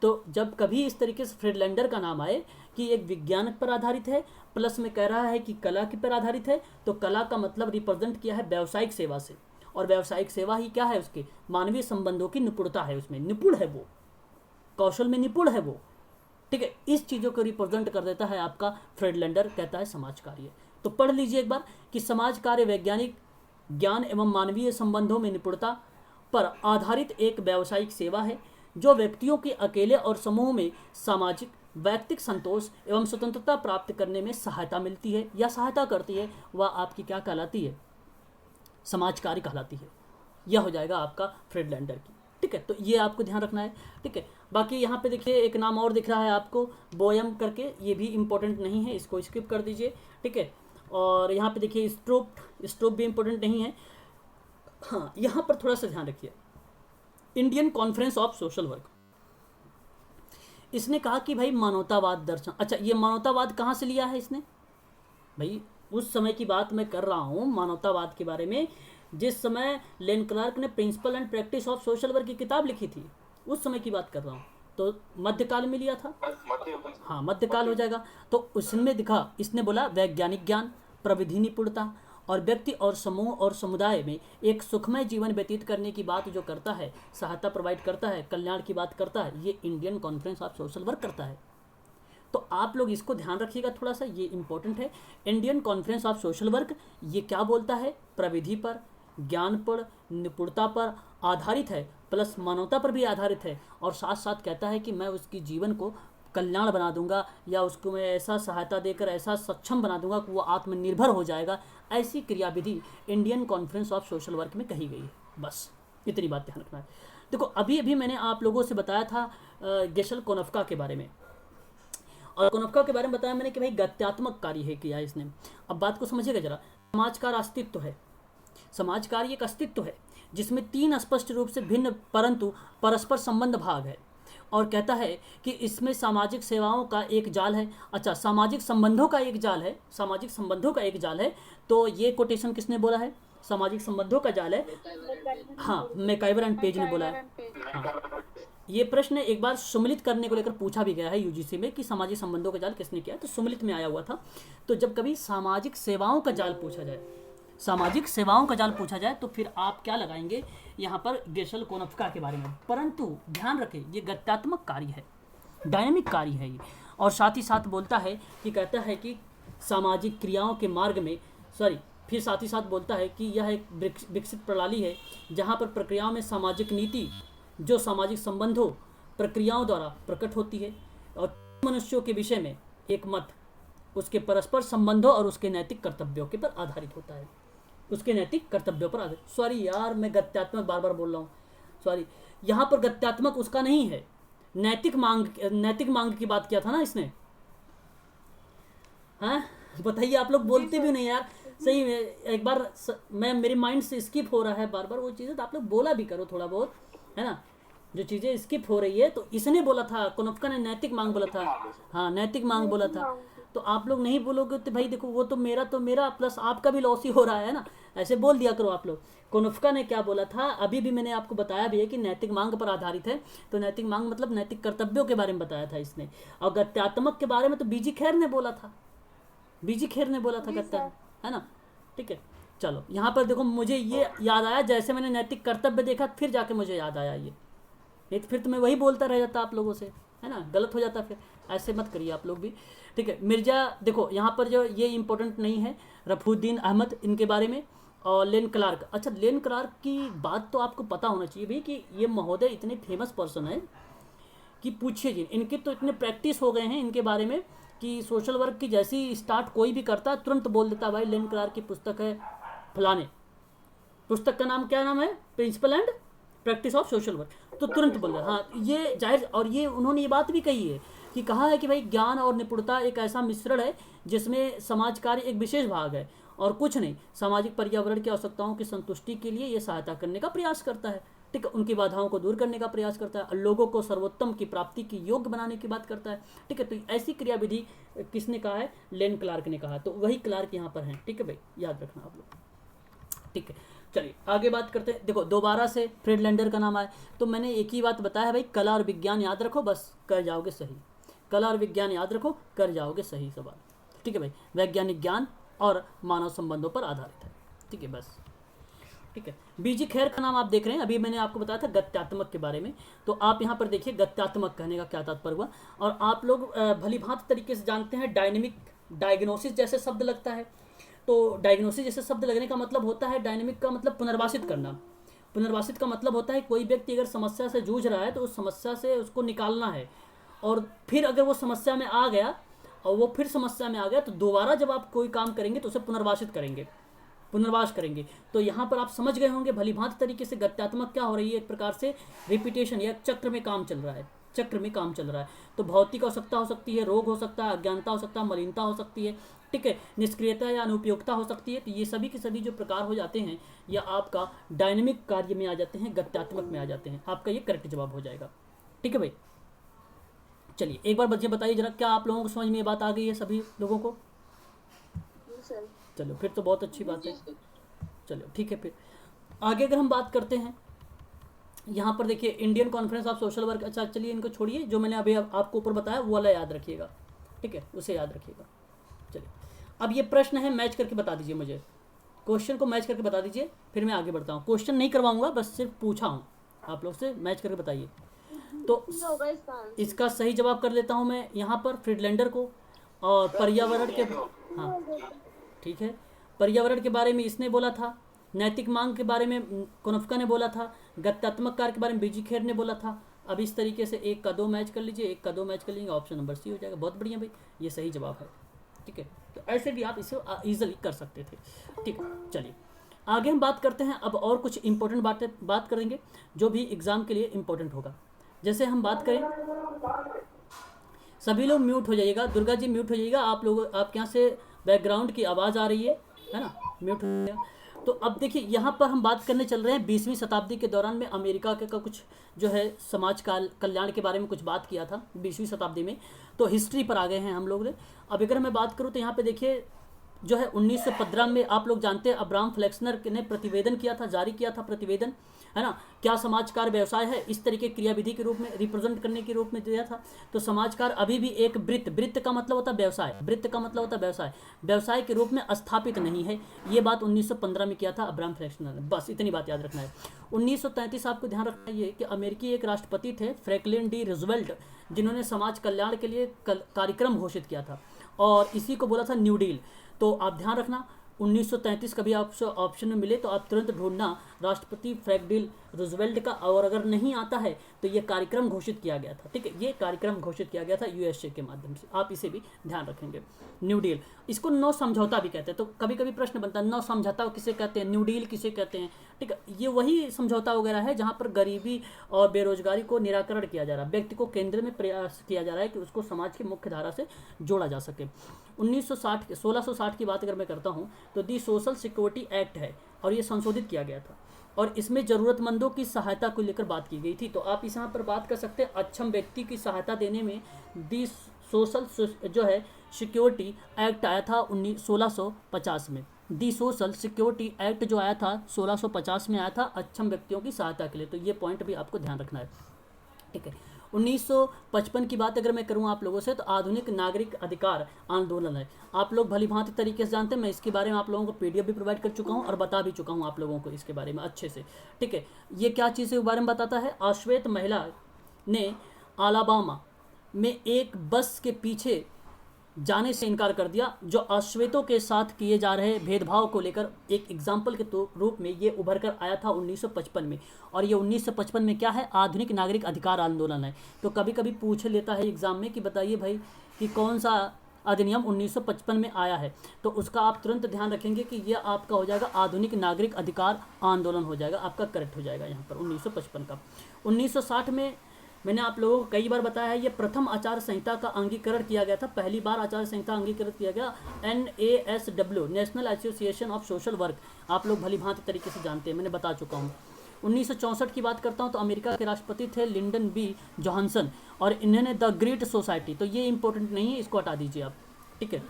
तो जब कभी इस तरीके से फ्रीडलैंडर का नाम आए कि एक विज्ञान पर आधारित है प्लस में कह रहा है कि कला के पर आधारित है, तो कला का मतलब रिप्रेजेंट किया है व्यावसायिक सेवा से, और व्यावसायिक सेवा ही क्या है, उसके मानवीय संबंधों की निपुणता है, उसमें निपुण है वो, कौशल में निपुण है वो, ठीक है। इस चीज़ों को रिप्रेजेंट कर देता है आपका फ्रीडलैंडर, कहता है समाज कार्य। तो पढ़ लीजिए एक बार कि समाज कार्य वैज्ञानिक ज्ञान एवं मानवीय संबंधों में निपुणता पर आधारित एक व्यावसायिक सेवा है जो व्यक्तियों के अकेले और समूह में सामाजिक वैयक्तिक संतोष एवं स्वतंत्रता प्राप्त करने में सहायता मिलती है या सहायता करती है। वह आपकी क्या कहलाती है, समाज कार्य कहलाती है। यह हो जाएगा आपका फ्रीडलैंडर की, ठीक है। तो ये आपको ध्यान रखना है, ठीक है। बाकी यहाँ पे देखिए एक नाम और दिख रहा है आपको बोयम करके, ये भी इम्पोर्टेंट नहीं है, इसको स्किप कर दीजिए, ठीक है। और यहाँ पे देखिए स्ट्रोप भी इम्पोर्टेंट नहीं है। हाँ, यहाँ पर थोड़ा सा ध्यान रखिए, Indian conference of social work, इसने कहा कि भाई मानवतावाद दर्शन। अच्छा, ये मानवतावाद कहाँ से लिया है इसने, भाई उस समय की बात मैं कर रहा हूँ मानवतावाद के बारे में, जिस समय लेन क्लार्क ने principle and practice of social work की किताब लिखी थी, उस समय की बात कर रहा हूँ। तो मध्यकाल में लिया था, हाँ मध्यकाल हो जाएगा। तो उसमें दिखा, इसने बोला वैज्ञानिक ज्ञान, प्रविधि निपुणता और व्यक्ति और समूह और समुदाय में एक सुखमय जीवन व्यतीत करने की बात जो करता है, सहायता प्रोवाइड करता है, कल्याण की बात करता है, ये Indian conference of social work करता है। तो आप लोग इसको ध्यान रखिएगा थोड़ा सा, ये इंपॉर्टेंट है। Indian conference of social work ये क्या बोलता है, प्रविधि पर, ज्ञान पर, निपुणता पर आधारित है, प्लस मानवता पर भी आधारित है, और साथ साथ कहता है कि मैं उसकी जीवन को कल्याण बना दूंगा या उसको मैं ऐसा सहायता देकर ऐसा सक्षम बना दूंगा कि वो आत्मनिर्भर हो जाएगा। ऐसी क्रियाविधि Indian conference of social work में कही गई है। बस इतनी बात ध्यान रखना है। देखो अभी मैंने आप लोगों से बताया था गेशल कोनफ्का के बारे में, और कोनफ्का के बारे में बताया मैंने कि भाई गत्यात्मक कार्य है किया इसने। अब बात को समझिएगा जरा, समाज कार्य अस्तित्व है, समाज कार्य एक अस्तित्व है जिसमें 3 स्पष्ट रूप से भिन्न परंतु परस्पर संबंध भाग है, और कहता है कि इसमें सामाजिक सेवाओं का एक जाल है। अच्छा, सामाजिक संबंधों का एक जाल है, सामाजिक संबंधों का एक जाल है। तो ये कोटेशन किसने बोला है, सामाजिक संबंधों का जाल है, हाँ मैकाइवर एंड पेज ने बोला है। हाँ, ये प्रश्न एक बार सुमिलित करने को लेकर पूछा भी गया है यूजीसी में कि सामाजिक संबंधों का जाल किसने किया, तो सुमिलित में आया हुआ था। तो जब कभी सामाजिक सेवाओं का जाल पूछा जाए, सामाजिक सेवाओं का जाल पूछा जाए तो फिर आप क्या लगाएंगे यहाँ पर गेशल कोनफ्का के बारे में। परंतु ध्यान रखें ये गत्यात्मक कार्य है, डायनामिक कार्य है ये, और साथ ही साथ बोलता है कि कहता है कि सामाजिक क्रियाओं के मार्ग में फिर साथ ही साथ बोलता है कि यह एक विकसित प्रणाली है जहाँ पर प्रक्रियाओं में सामाजिक नीति जो सामाजिक संबंधों प्रक्रियाओं द्वारा प्रकट होती है, और मनुष्यों के विषय में एक मत उसके परस्पर संबंधों और उसके नैतिक कर्तव्यों के पर आधारित होता है, उसके नैतिक कर्तव्यों पर आधारित। सॉरी यार, मैं गत्यात्मक बार बार बोल रहा हूँ, सॉरी। यहाँ पर गत्यात्मक उसका नहीं है, नैतिक मांग की बात किया था ना इसने। हाँ बताइए, आप लोग बोलते भी नहीं यार, सही में एक बार मैं मेरे माइंड से स्किप हो रहा है बार बार वो चीज़ें, तो आप लोग बोला भी करो थोड़ा बहुत, है ना। जो चीज़ें स्किप हो रही है, तो इसने बोला था, कोनफ्का ने नैतिक मांग बोला था, हाँ नैतिक मांग बोला था, तो आप लोग नहीं बोलोगे तो भाई देखो वो तो मेरा प्लस आपका भी लॉस ही हो रहा है ना, ऐसे बोल दिया करो आप लोग। कोनुफ्का ने क्या बोला था, अभी भी मैंने आपको बताया भी है कि नैतिक मांग पर आधारित है, तो नैतिक मांग मतलब नैतिक कर्तव्यों के बारे में बताया था इसने। और गत्यात्मक के बारे में तो बीजी खेर ने बोला था, बीजी खेर ने बोला था गत्या, है ना। ठीक है, चलो यहाँ पर देखो मुझे ये याद आया, जैसे मैंने नैतिक कर्तव्य देखा फिर जाके मुझे याद आया ये, नहीं तो फिर तो मैं वही बोलता रह जाता आप लोगों से, है ना, गलत हो जाता फिर, ऐसे मत करिए आप लोग भी। ठीक है, मिर्जा देखो यहाँ पर जो ये इंपॉर्टेंट नहीं है, रफुद्दीन अहमद इनके बारे में, और लेन क्लार्क। अच्छा, लेन क्लार्क की बात तो आपको पता होना चाहिए भाई कि ये महोदय इतने फेमस पर्सन है कि पूछिए जी, इनके तो इतने प्रैक्टिस हो गए हैं इनके बारे में कि सोशल वर्क की जैसी स्टार्ट कोई भी करता तुरंत बोल देता भाई लेन क्लार्क की पुस्तक है फलाने, पुस्तक का नाम क्या नाम है, principle and practice of social work, तो तुरंत बोल रहा। हाँ ये जाहिर, और ये उन्होंने ये बात भी कही है कि कहा है कि भाई ज्ञान और निपुणता एक ऐसा मिश्रण है जिसमें समाज कार्य एक विशेष भाग है और कुछ नहीं, सामाजिक पर्यावरण की आवश्यकताओं की संतुष्टि के लिए ये सहायता करने का प्रयास करता है। ठीक है, उनकी बाधाओं को दूर करने का प्रयास करता है, लोगों को सर्वोत्तम की प्राप्ति की योग्य बनाने की बात करता है। ठीक है, तो ऐसी क्रियाविधि किसने कहा है, लेन क्लार्क ने कहा, तो वही क्लार्क यहाँ पर हैं। ठीक है भाई, याद रखना आप लोग। ठीक है, चलिए आगे बात करते हैं। देखो दोबारा से फ्रीडलैंडर का नाम आया, तो मैंने एक ही बात बताया है भाई, कला और विज्ञान याद रखो, बस कर जाओगे सही, कला और विज्ञान याद रखो, कर जाओगे सही सवाल। ठीक है भाई, वैज्ञानिक ज्ञान और मानव संबंधों पर आधारित है। ठीक है बस। ठीक है, बीजी खैर का नाम आप देख रहे हैं, अभी मैंने आपको बताया था गत्यात्मक के बारे में, तो आप यहाँ पर देखिए गत्यात्मक कहने का क्या तात्पर्य हुआ। और आप लोग भली भांति तरीके से जानते हैं डायनेमिक डायग्नोसिस जैसे शब्द लगता है, तो डायग्नोसिस जैसे शब्द लगने का मतलब होता है, डायनेमिक का मतलब पुनर्वासित करना, पुनर्वासित का मतलब होता है कोई व्यक्ति अगर समस्या से जूझ रहा है तो उस समस्या से उसको निकालना है, और फिर अगर वो समस्या में आ गया और वो फिर समस्या में आ गया तो दोबारा जब आप कोई काम करेंगे तो उसे पुनर्वासित करेंगे, पुनर्वास करेंगे। तो यहाँ पर आप समझ गए होंगे भली भांति तरीके से गत्यात्मक क्या हो रही है, एक प्रकार से रिपीटेशन या चक्र में काम चल रहा है, चक्र में काम चल रहा है। तो भौतिक आवश्यकता हो सकती है, रोग हो सकता है, अज्ञानता हो सकता है, मलिनता हो सकती है, ठीक है, निष्क्रियता या अनुपयोगिता हो सकती है। तो ये सभी के सभी जो प्रकार हो जाते हैं या आपका डायनेमिक कार्य में आ जाते हैं, गत्यात्मक में आ जाते हैं। आपका ये करेक्ट जवाब हो जाएगा। ठीक है भाई, चलिए एक बार बच्चे बताइए जरा, क्या आप लोगों को समझ में ये बात आ गई है सभी लोगों को? चलो फिर तो बहुत अच्छी बात है। चलो ठीक है, फिर आगे अगर हम बात करते हैं, यहाँ पर देखिए Indian conference of social work. अच्छा चलिए इनको छोड़िए, जो मैंने अभी आपको ऊपर बताया वो वाला याद रखिएगा। ठीक है, उसे याद रखिएगा। चलिए अब ये प्रश्न है, मैच करके बता दीजिए मुझे, क्वेश्चन को मैच करके बता दीजिए, फिर मैं आगे बढ़ता हूँ। क्वेश्चन नहीं करवाऊंगा, बस सिर्फ पूछा हूँ आप लोग से, मैच करके बताइए। तो इसका सही जवाब कर लेता हूँ मैं यहाँ पर फ्रीडलैंडर को, और पर्यावरण के, हाँ ठीक है, पर्यावरण के बारे में इसने बोला था, नैतिक मांग के बारे में कोनुफ्का ने बोला था, गत्यात्मक कार्य के बारे में बीजी खेर ने बोला था। अब इस तरीके से एक का दो मैच कर लीजिए, एक का दो मैच कर लेंगे, ऑप्शन नंबर सी हो जाएगा। बहुत बढ़िया भाई, ये सही जवाब है। ठीक है, तो ऐसे भी आप इसे ईजिली कर सकते थे। ठीक है, चलिए आगे हम बात करते हैं। अब और कुछ इंपॉर्टेंट बात करेंगे जो भी एग्जाम के लिए इंपॉर्टेंट होगा। जैसे हम बात करें, सभी लोग म्यूट हो जाइएगा, दुर्गा जी म्यूट हो जाइएगा, आप लोग आपके यहाँ से बैकग्राउंड की आवाज़ आ रही है ना, म्यूट हो जाएगा। तो अब देखिए यहाँ पर हम बात करने चल रहे हैं 20वीं शताब्दी के दौरान में अमेरिका का कुछ जो है समाज कल्याण के बारे में कुछ बात किया था 20वीं शताब्दी में, तो हिस्ट्री पर आ गए हैं हम लोग ने। अब अगर मैं बात करूँ तो यहाँ पे देखिए जो है 1915 में आप लोग जानते हैं अब्राहम फ्लेक्सनर ने प्रतिवेदन किया था, जारी किया था प्रतिवेदन, है ना, क्या समाजकार व्यवसाय है, इस तरीके क्रियाविधि के रूप में रिप्रेजेंट करने के रूप में दिया था। तो समाजकार अभी भी एक वृत्त का मतलब होता है व्यवसाय, वृत्त का मतलब होता है व्यवसाय, व्यवसाय के रूप में स्थापित नहीं है। ये बात 1915 में किया था अब्राहम फ्लेक्सनर ने, बस इतनी बात याद रखना है। 1933 आपको ध्यान रखना है कि अमेरिकी एक राष्ट्रपति थे फ्रैंकलिन डी रूजवेल्ट, जिन्होंने समाज कल्याण के लिए कार्यक्रम घोषित किया था और इसी को बोला था न्यू डील। तो आप ध्यान रखना 1933 कभी आपको ऑप्शन में मिले तो आप तुरंत ढूंढना राष्ट्रपति फ्रैंकलिन रूजवेल्ट का, और अगर नहीं आता है तो ये कार्यक्रम घोषित किया गया था। ठीक है, ये कार्यक्रम घोषित किया गया था यूएसए के माध्यम से, आप इसे भी ध्यान रखेंगे। न्यू डील, इसको नौ समझौता भी कहते हैं। तो कभी कभी प्रश्न बनता है नौ समझौता किसे कहते हैं, न्यू डील किसे कहते हैं। ठीक है, ये वही समझौता वगैरह है जहाँ पर गरीबी और बेरोजगारी को निराकरण किया जा रहा है, व्यक्ति को केंद्र में प्रयास किया जा रहा है कि उसको समाज की मुख्य धारा से जोड़ा जा सके। 1660 की बात अगर मैं करता हूँ तो दी सोशल सिक्योरिटी एक्ट है और ये संशोधित किया गया था, और इसमें ज़रूरतमंदों की सहायता को लेकर बात की गई थी। तो आप इस यहाँ पर बात कर सकते हैं अक्षम व्यक्ति की सहायता देने में दी सोशल जो है सिक्योरिटी एक्ट आया था 1650 में। दी सोशल सिक्योरिटी एक्ट जो आया था 1650 में आया था अक्षम व्यक्तियों की सहायता के लिए। तो ये पॉइंट भी आपको ध्यान रखना है, ठीक है। 1955 की बात अगर मैं करूं आप लोगों से, तो आधुनिक नागरिक अधिकार आंदोलन है। आप लोग भली भांति तरीके से जानते हैं, मैं इसके बारे में आप लोगों को पीडीएफ भी प्रोवाइड कर चुका हूं और बता भी चुका हूं आप लोगों को इसके बारे में अच्छे से, ठीक है। ये क्या चीज़ के बारे में बताता है? अश्वेत महिला ने अलाबामा में एक बस के पीछे जाने से इनकार कर दिया, जो अश्वेतों के साथ किए जा रहे भेदभाव को लेकर एक एग्जाम्पल के रूप में ये उभर कर आया था 1955 में। और ये 1955 में क्या है? आधुनिक नागरिक अधिकार आंदोलन है। तो कभी कभी पूछ लेता है एग्जाम में कि बताइए भाई कि कौन सा अधिनियम 1955 में आया है, तो उसका आप तुरंत ध्यान रखेंगे कि यह आपका हो जाएगा आधुनिक नागरिक अधिकार आंदोलन हो जाएगा, आपका करेक्ट हो जाएगा यहाँ पर 1955 का। 1960 में मैंने आप लोगों को कई बार बताया है, ये प्रथम आचार संहिता का अंगीकरण किया गया था। पहली बार आचार संहिता अंगीकृत किया गया NASW, national association of social work. आप लोग भली भांति तरीके से जानते हैं, मैंने बता चुका हूँ। 1964 की बात करता हूँ तो अमेरिका के राष्ट्रपति थे लिंडन बी जॉनसन, और इन्होंने द ग्रेट सोसाइटी, तो ये इंपॉर्टेंट नहीं है, इसको हटा दीजिए आप, ठीक है।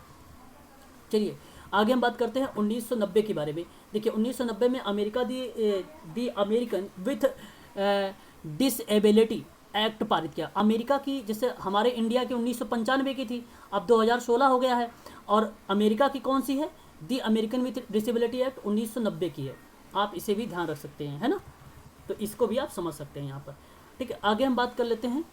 चलिए आगे हम बात करते हैं 1990 के बारे में। देखिए 1990 में America the American with disability act पारित किया। अमेरिका की, जैसे हमारे इंडिया की 1995 की थी, अब 2016 हो गया है, और अमेरिका की कौन सी है? दी अमेरिकन विथ डिसेबिलिटी एक्ट 1990 की है। आप इसे भी ध्यान रख सकते हैं, है ना, तो इसको भी आप समझ सकते हैं यहाँ पर, ठीक है। आगे हम बात कर लेते हैं,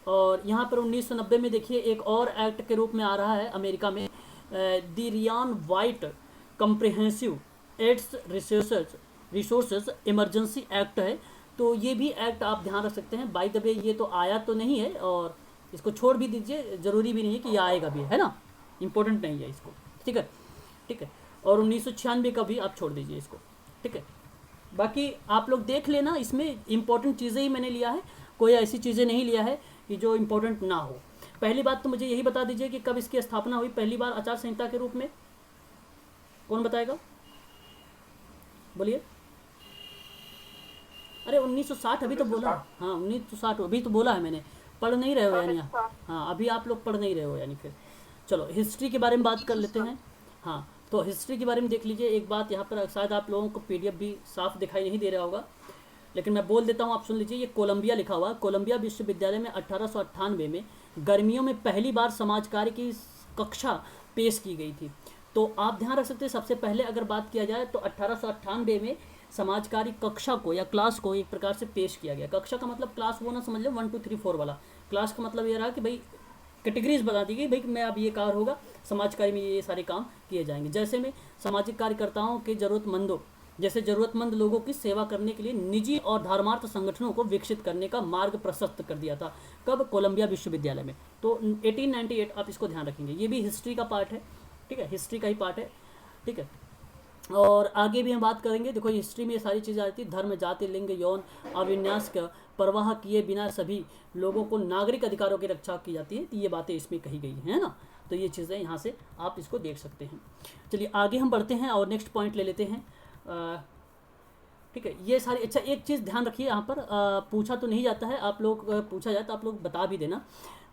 और यहाँ पर 1990 में देखिए एक और एक्ट के रूप में आ रहा है अमेरिका में, the Ryan White comprehensive AIDS resources emergency act है। तो ये भी एक्ट आप ध्यान रख सकते हैं। बाय द वे ये तो आया तो नहीं है, और इसको छोड़ भी दीजिए, ज़रूरी भी नहीं है कि ये आएगा भी, है ना, इंपॉर्टेंट नहीं है इसको, ठीक है, ठीक है। और 1996 का भी आप छोड़ दीजिए इसको, ठीक है। बाकी आप लोग देख लेना, इसमें इंपॉर्टेंट चीज़ें ही मैंने लिया है, कोई ऐसी चीज़ें नहीं लिया है कि जो इंपॉर्टेंट ना हो। पहली बात तो मुझे यही बता दीजिए कि कब इसकी स्थापना हुई पहली बार आचार संहिता के रूप में, कौन बताएगा? बोलिए। अरे 1960 अभी तो बोला, हाँ 1960 अभी तो बोला है मैंने, पढ़ नहीं रहे हो यानी? हाँ अभी आप लोग पढ़ नहीं रहे हो यानी। फिर चलो हिस्ट्री के बारे में बात कर लेते हैं। हाँ तो हिस्ट्री के बारे में देख लीजिए एक बात, यहाँ पर शायद आप लोगों को पीडीएफ भी साफ दिखाई नहीं दे रहा होगा, लेकिन मैं बोल देता हूँ, आप सुन लीजिए। ये कोलंबिया लिखा हुआ, कोलंबिया विश्वविद्यालय में 1898 में गर्मियों में पहली बार समाज कार्य की कक्षा पेश की गई थी। तो आप ध्यान रख सकते हैं, सबसे पहले अगर बात किया जाए तो 1898 में समाज कार्य कक्षा को या क्लास को एक प्रकार से पेश किया गया। कक्षा का मतलब क्लास वो ना समझ लो 1 2 3 4 वाला, क्लास का मतलब ये रहा कि भाई कैटेगरीज बता दी गई, भाई मैं अब ये कार्य होगा, समाज कार्य में ये सारे काम किए जाएंगे। जैसे में सामाजिक कार्यकर्ताओं के जरूरतमंदों, जैसे ज़रूरतमंद लोगों की सेवा करने के लिए निजी और धर्मार्थ संगठनों को विकसित करने का मार्ग प्रशस्त कर दिया था। कब? कोलंबिया विश्वविद्यालय में। तो 1898 आप इसको ध्यान रखेंगे, ये भी हिस्ट्री का पार्ट है, ठीक है, हिस्ट्री का ही पार्ट है, ठीक है। और आगे भी हम बात करेंगे। देखो हिस्ट्री में ये सारी चीज़ें आती है, धर्म, जाति, लिंग, यौन अविन्यास का परवाह किए बिना सभी लोगों को नागरिक अधिकारों की रक्षा की जाती है। तो ये बातें इसमें कही गई हैं ना, तो ये चीज़ें यहाँ से आप इसको देख सकते हैं। चलिए आगे हम बढ़ते हैं और नेक्स्ट पॉइंट ले लेते हैं, ठीक है। ये सारी, अच्छा एक चीज़ ध्यान रखिए यहाँ पर, पूछा तो नहीं जाता है, आप लोग पूछा जाए तो आप लोग बता भी देना।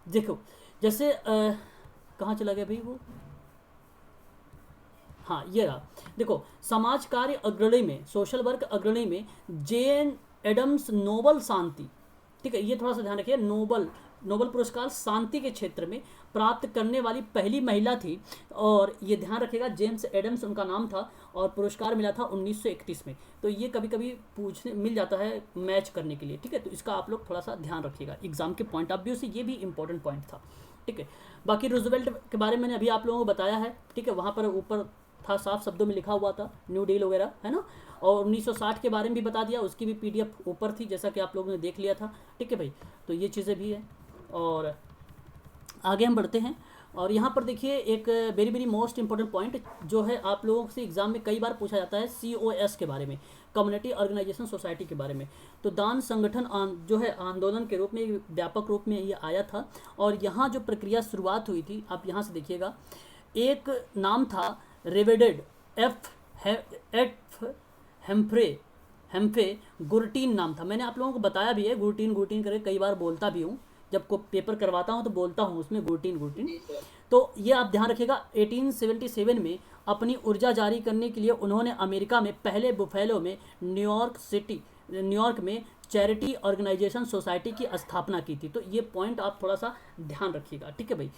देखो जैसे कहाँ चला गया भाई वो, हाँ ये रहा। देखो समाज कार्य अग्रणी में, सोशल वर्क अग्रणी में जेन एडम्स नोबल शांति, ठीक है, ये थोड़ा सा ध्यान रखिए, नोबल पुरस्कार शांति के क्षेत्र में प्राप्त करने वाली पहली महिला थी। और ये ध्यान रखिएगा जेम्स एडम्स उनका नाम था, और पुरस्कार मिला था 1931 में। तो ये कभी कभी पूछने मिल जाता है मैच करने के लिए, ठीक है, तो इसका आप लोग थोड़ा सा ध्यान रखिएगा एग्जाम के पॉइंट ऑफ व्यू से, ये भी इंपॉर्टेंट पॉइंट था, ठीक है। बाकी रूजवेल्ट के बारे में मैंने अभी आप लोगों को बताया है, ठीक है, वहाँ पर ऊपर था साफ शब्दों में लिखा हुआ था, न्यू डील वगैरह, है ना। और 1960 के बारे में भी बता दिया, उसकी भी पीडीएफ ऊपर थी, जैसा कि आप लोगों ने देख लिया था, ठीक है भाई। तो ये चीज़ें भी हैं। और आगे हम बढ़ते हैं, और यहाँ पर देखिए एक very very most important point जो है आप लोगों से एग्जाम में कई बार पूछा जाता है, COS के बारे में, कम्युनिटी ऑर्गेनाइजेशन सोसाइटी के बारे में। तो दान संगठन जो है आंदोलन के रूप में व्यापक रूप में ये आया था। और यहाँ जो प्रक्रिया शुरुआत हुई थी, आप यहाँ से देखिएगा, एक नाम था रेवेडेड हेम्फ्रे गुर्टीन नाम था। मैंने आप लोगों को बताया भी है, गुर्टीन करके कई बार बोलता भी हूँ जब को पेपर करवाता हूँ तो बोलता हूँ उसमें गुर्टिन। तो ये आप ध्यान रखिएगा। 1877 में अपनी ऊर्जा जारी करने के लिए उन्होंने अमेरिका में पहले बुफेलो में न्यूयॉर्क में चैरिटी ऑर्गेनाइजेशन सोसाइटी की स्थापना की थी। तो ये पॉइंट आप थोड़ा सा ध्यान रखिएगा, ठीक है भाई।